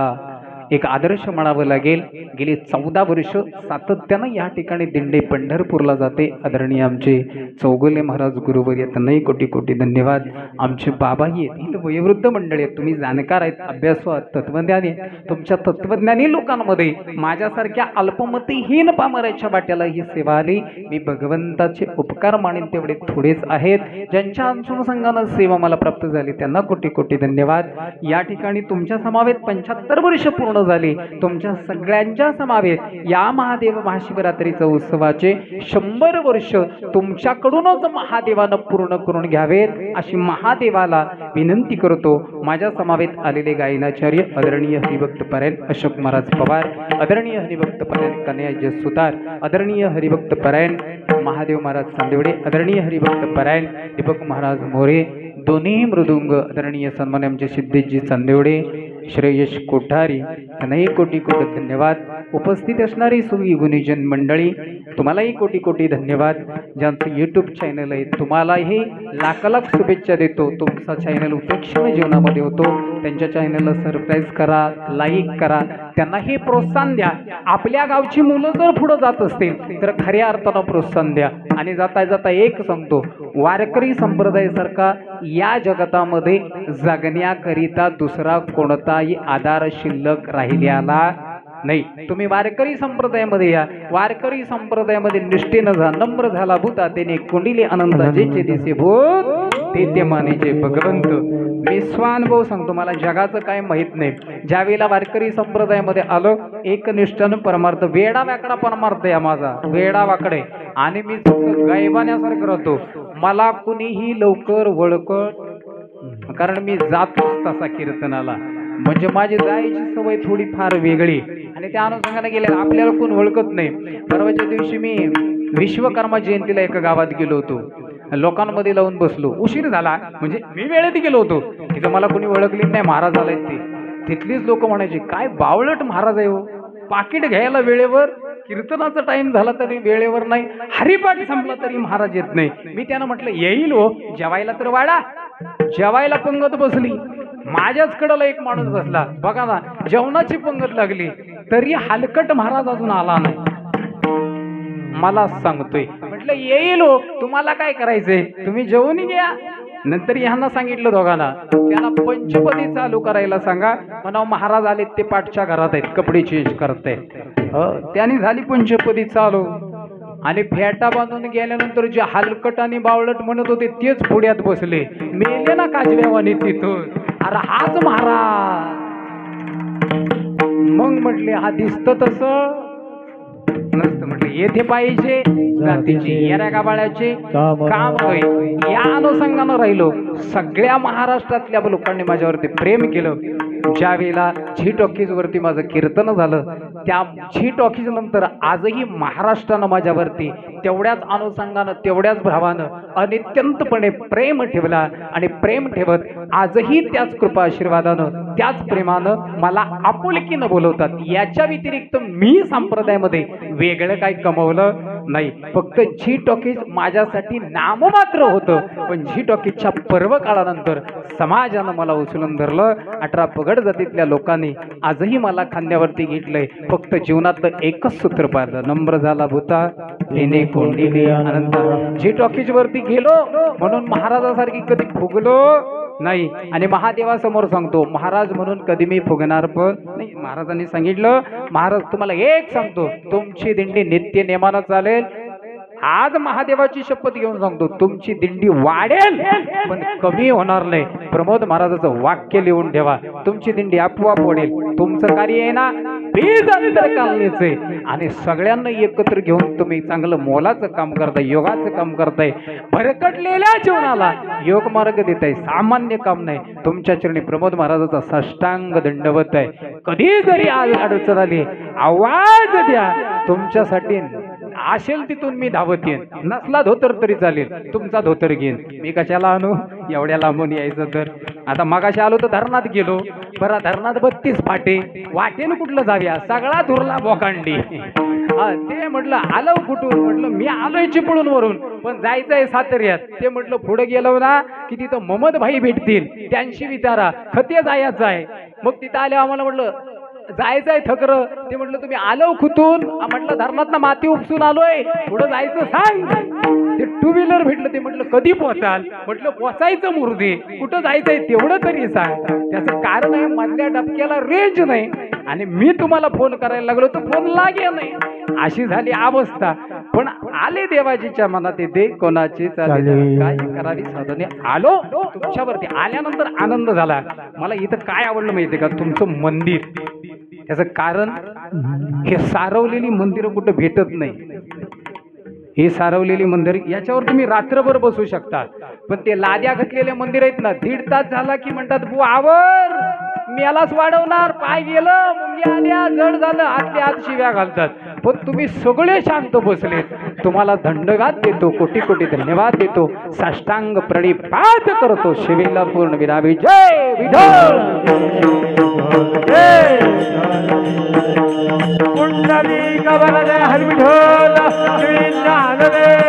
एक आदर्श म्हणावं लागेल. गेली 14 वर्ष सातत्यानं या ठिकाणी दिंडे पंढरपूरला जाते. आदरणीय आमचे चौगुले महाराज गुरुवर त्यांनाही कोटी कोटी धन्यवाद. आमचे बाबाही आहेत, इथं वयोवृद्ध मंडळी आहेत, तुम्ही जाणकार आहेत, अभ्यासू आहात, तत्वज्ञानी आहेत. तुमच्या तत्वज्ञानी लोकांमध्ये माझ्यासारख्या अल्पमतीहीन पामराच्या वाट्याला ही सेवा आली. मी भगवंताचे उपकार मानेन तेवढे थोडेच आहेत. ज्यांच्या अनुषंगानं सेवा मला प्राप्त झाली त्यांना कोटी कोटी धन्यवाद. या ठिकाणी तुमच्या समावेत 75 वर्ष पूर्ण झाली. तुमच्या सगळ्यांच्या समावेत या महादेव महाशिवरात्रीचा उत्सवाचे 100 वर्ष तुमच्याकडूनच महादेवानं पूर्ण करून घ्यावेत अशी महादेवाला विनंती करतो. माझ्या समावेत आलेले गायनाचार्य आदरणीय हरिभक्त परायण अशोक महाराज पवार, आदरणीय हरिभक्त परायण कन्हैया सुतार, आदरणीय हरिभक्त परायण महादेव महाराज चांदेवडे, आदरणीय हरिभक्त परायण दीपक महाराज मोरे, दोन्ही मृदुंग आदरणीय सन्मान्य आमचे सिद्धेशजी चांदेवडे, श्रेयश कोठारी, त्यांनाही कोटी कोटी धन्यवाद. उपस्थित असणारी सुगी गुणीजन मंडळी तुम्हालाही कोटी कोटी धन्यवाद. ज्यांचं यूट्यूब चॅनल आहे तुम्हालाही लाख लाख शुभेच्छा देतो. तुमचा चॅनल उपेक्षण जीवनामध्ये होतो, त्यांच्या चॅनलला सरप्राईज करा, लाईक करा, त्यांनाही प्रोत्साहन द्या. आपल्या गावची मुलं जर पुढे जात असतील तर खऱ्या अर्थानं प्रोत्साहन द्या. आणि जाता जाता एक सांगतो, वारकरी संप्रदायासारखा या जगतामध्ये जगण्याकरिता दुसरा कोणताही आधार शिल्लक राहिलेला नाही. तुम्ही वारकरी संप्रदायामध्ये या, वारकरी संप्रदायामध्ये निष्ठेनं जा, नम्र झाला भूता तेने कोंडिले अनंत जेचे दिसे भूत ते मानेचे भगवंत. मी स्वानुभव सांगतो, मला जगाचं काय माहित नाही. ज्यावेळेला वारकरी संप्रदायामध्ये आलो, एक निष्ठानं परमार्थ, वेडा वाकडा परमार्थ आहे माझा, वेडा वाकडे, आणि मी गायबाण्यासारखं राहतो. मला कुणीही लवकर ओळखत, कारण मी जातोच तसा कीर्तनाला, म्हणजे माझी जायची सवय थोडी फार वेगळी आणि त्या अनुषंगाने गेले आपल्याला कोण ओळखत नाही. परवाच्या दिवशी मी विश्वकर्मा जयंतीला एका गावात गेलो होतो, लोकांमध्ये लावून बसलो. उशीर झाला, म्हणजे मी वेळेत गेलो होतो, तिथं मला कोणी ओळखली नाही. महाराज आलाय ते, तिथलीच लोक म्हणायचे काय बावळट महाराज आहे हो, पाकिट घ्यायला वेळेवर, कीर्तनाचा टाइम झाला तरी वेळेवर नाही, हरिपाठ संपला तरी महाराज येत नाही. मी त्यांना म्हटलं येईल हो, जेवायला तर वाढा. जेवायला पंगत बसली, माझ्याच कडेला एक माणूस बसला बघा ना, जेवणाची पंगत लागली तरी हलकट महाराज अजून आला नाही. मला सांगतोय, म्हटलं येईल हो, तुम्हाला काय करायचंय, तुम्ही जेवून घ्या. नंतर ह्यांना सांगितलं दोघांना, त्यांना पंचपदी चालू करायला सांगा, म्हणा महाराज आले ते पाठच्या घरात आहेत, कपडे चेंज करतायत. त्यांनी झाली पंचपदी चालू. आणि फेटा बांधून गेल्यानंतर जे हलकट आणि बावळट म्हणत होते तेच पुढ्यात बसले, मेले ना काजव्यावानी तिथून. अरे हाच महाराज. मग म्हटले हा दिसत तसं नसतं, म्हटलं येथे पाहिजे जातीची येऱ्या गाबाळ्याचे काम होय. या अनुषंगानं राहिलो. सगळ्या महाराष्ट्रातल्या लोकांनी माझ्यावरती प्रेम केलं. ज्या वेळेला झी टॉकीज वरती माझं कीर्तन झालं, त्या झी टॉकीज नंतर आजही महाराष्ट्रानं माझ्यावरती तेवढ्याच अनुषंगानं तेवढ्याच भावानं अनित्यंतपणे प्रेम ठेवला. आणि प्रेम ठेवत आजही त्याच कृपा आशीर्वादानं त्याच प्रेमानं मला आपुलकीनं बोलवतात. याच्या व्यतिरिक्त मी संप्रदायामध्ये वेगळं काही कमवलं नाही. फक्त झी टॉकीज माझ्यासाठी नाममात्र होतं, पण झी टॉकीजच्या पर्व काळानंतर समाजानं मला उचलून धरलं. 18 पगड जातीतल्या लोकांनी आजही मला खांद्यावरती घेतलंय. फक्त जीवनातलं एकच सूत्र पाळलं, नम्र झाला भूता येणे कोंडिले अनंत. झी टॉकीज वरती गेलो म्हणून महाराजासारखी कधी फुगलो नाही. आणि महादेवासमोर सांगतो, महाराज म्हणून कधी मी फुगणार पण नाही. महाराजांनी सांगितलं, महाराज तुम्हाला एक सांगतो, तुमची दिंडी नित्य नेमानं चालेल. आज महादेवाची शपथ घेऊन सांगतो, तुमची दिंडी वाढेल पण कमी होणार नाही. प्रमोद महाराजाचं वाक्य लिहून ठेवा, तुमची दिंडी आपोआप वाढेल. तुमचं कार्य आहे ना बीज अंतरकालनीचे, आणि सगळ्यांना एकत्र घेऊन तुम्ही चांगलं मोलाचं काम करताय, योगाचं काम करताय. भरकटलेल्या जीवनाला योग मार्ग देताय, सामान्य काम नाही. तुमच्या चरणी प्रमोद महाराजाचा साष्टांग दंडवत आहे. कधी जरी आज अडचण आली आवाज द्या, तुमच्यासाठी असेल तिथून मी धावत येईन. नसला धोतर तरी चालेल, तुमचा धोतर घेईन. मी कशाला आणू एवढ्या लांबून यायचं तर. आता मगाशी आलो तर धरणात गेलो, बरं धरणात 32 फाटे, वाटेनं कुठलं जाऊया, सगळा धुरला बोकांडी. ते म्हटलं आलो कुठून, म्हटलं मी आलोय चिपळूण वरून पण जायचंय साताऱ्यात. ते म्हटलं पुढे गेलो ना की तिथं ममद भाई भेटतील, त्यांशी विचारा, खते जायचं आहे. मग तिथं आले, आम्हाला म्हटलं जायचंय थकर. ते म्हटलं तुम्ही आलो कुठून, म्हटलं धरणात माती उपसून आलोय, पुढे जायचं सांग. ते 2 व्हीलर भेटलं. ते म्हटलं कधी पोहोचाल, म्हटलं पोचायचं मुर्दे, कुठं जायचंय तेवढं तरी सांग. त्याचं कारण आहे मधल्या डबक्याला रेंज नाही, आणि मी तुम्हाला फोन करायला लागलो तर फोन लागे नाही. अशी झाली अवस्था. पण आले देवाजीच्या मनात येते, कोणाची चालेल काय करावी साधने. आलो तुमच्यावरती. आल्यानंतर आनंद झाला. मला इथं काय आवडलं माहितीये का, तुमचं मंदिर. त्याचं कारण हे सारवलेली मंदिरं कुठं भेटत नाही. हे सारवलेली मंदिर, याच्यावर तुम्ही रात्रभर बसू शकता. पण ते लाद्या घातलेले मंदिर आहेत ना, 1.5 तास झाला की म्हणतात बू आवर, मेलाच वाढवणार, पाय गेलं, मुंग्या आल्या, जड झालं, आतल्या आत शिव्या घालतात. पण तुम्ही सगळे शांत बसले. तुम्हाला दंडगात देतो, कोटी कोटी धन्यवाद देतो, साष्टांग प्रणिपात करतो. शिवेला पूर्ण विरावी. जय विठ्ठल. कुंडली कवरदे हर विठ्ठल श्री ज्ञानदेव.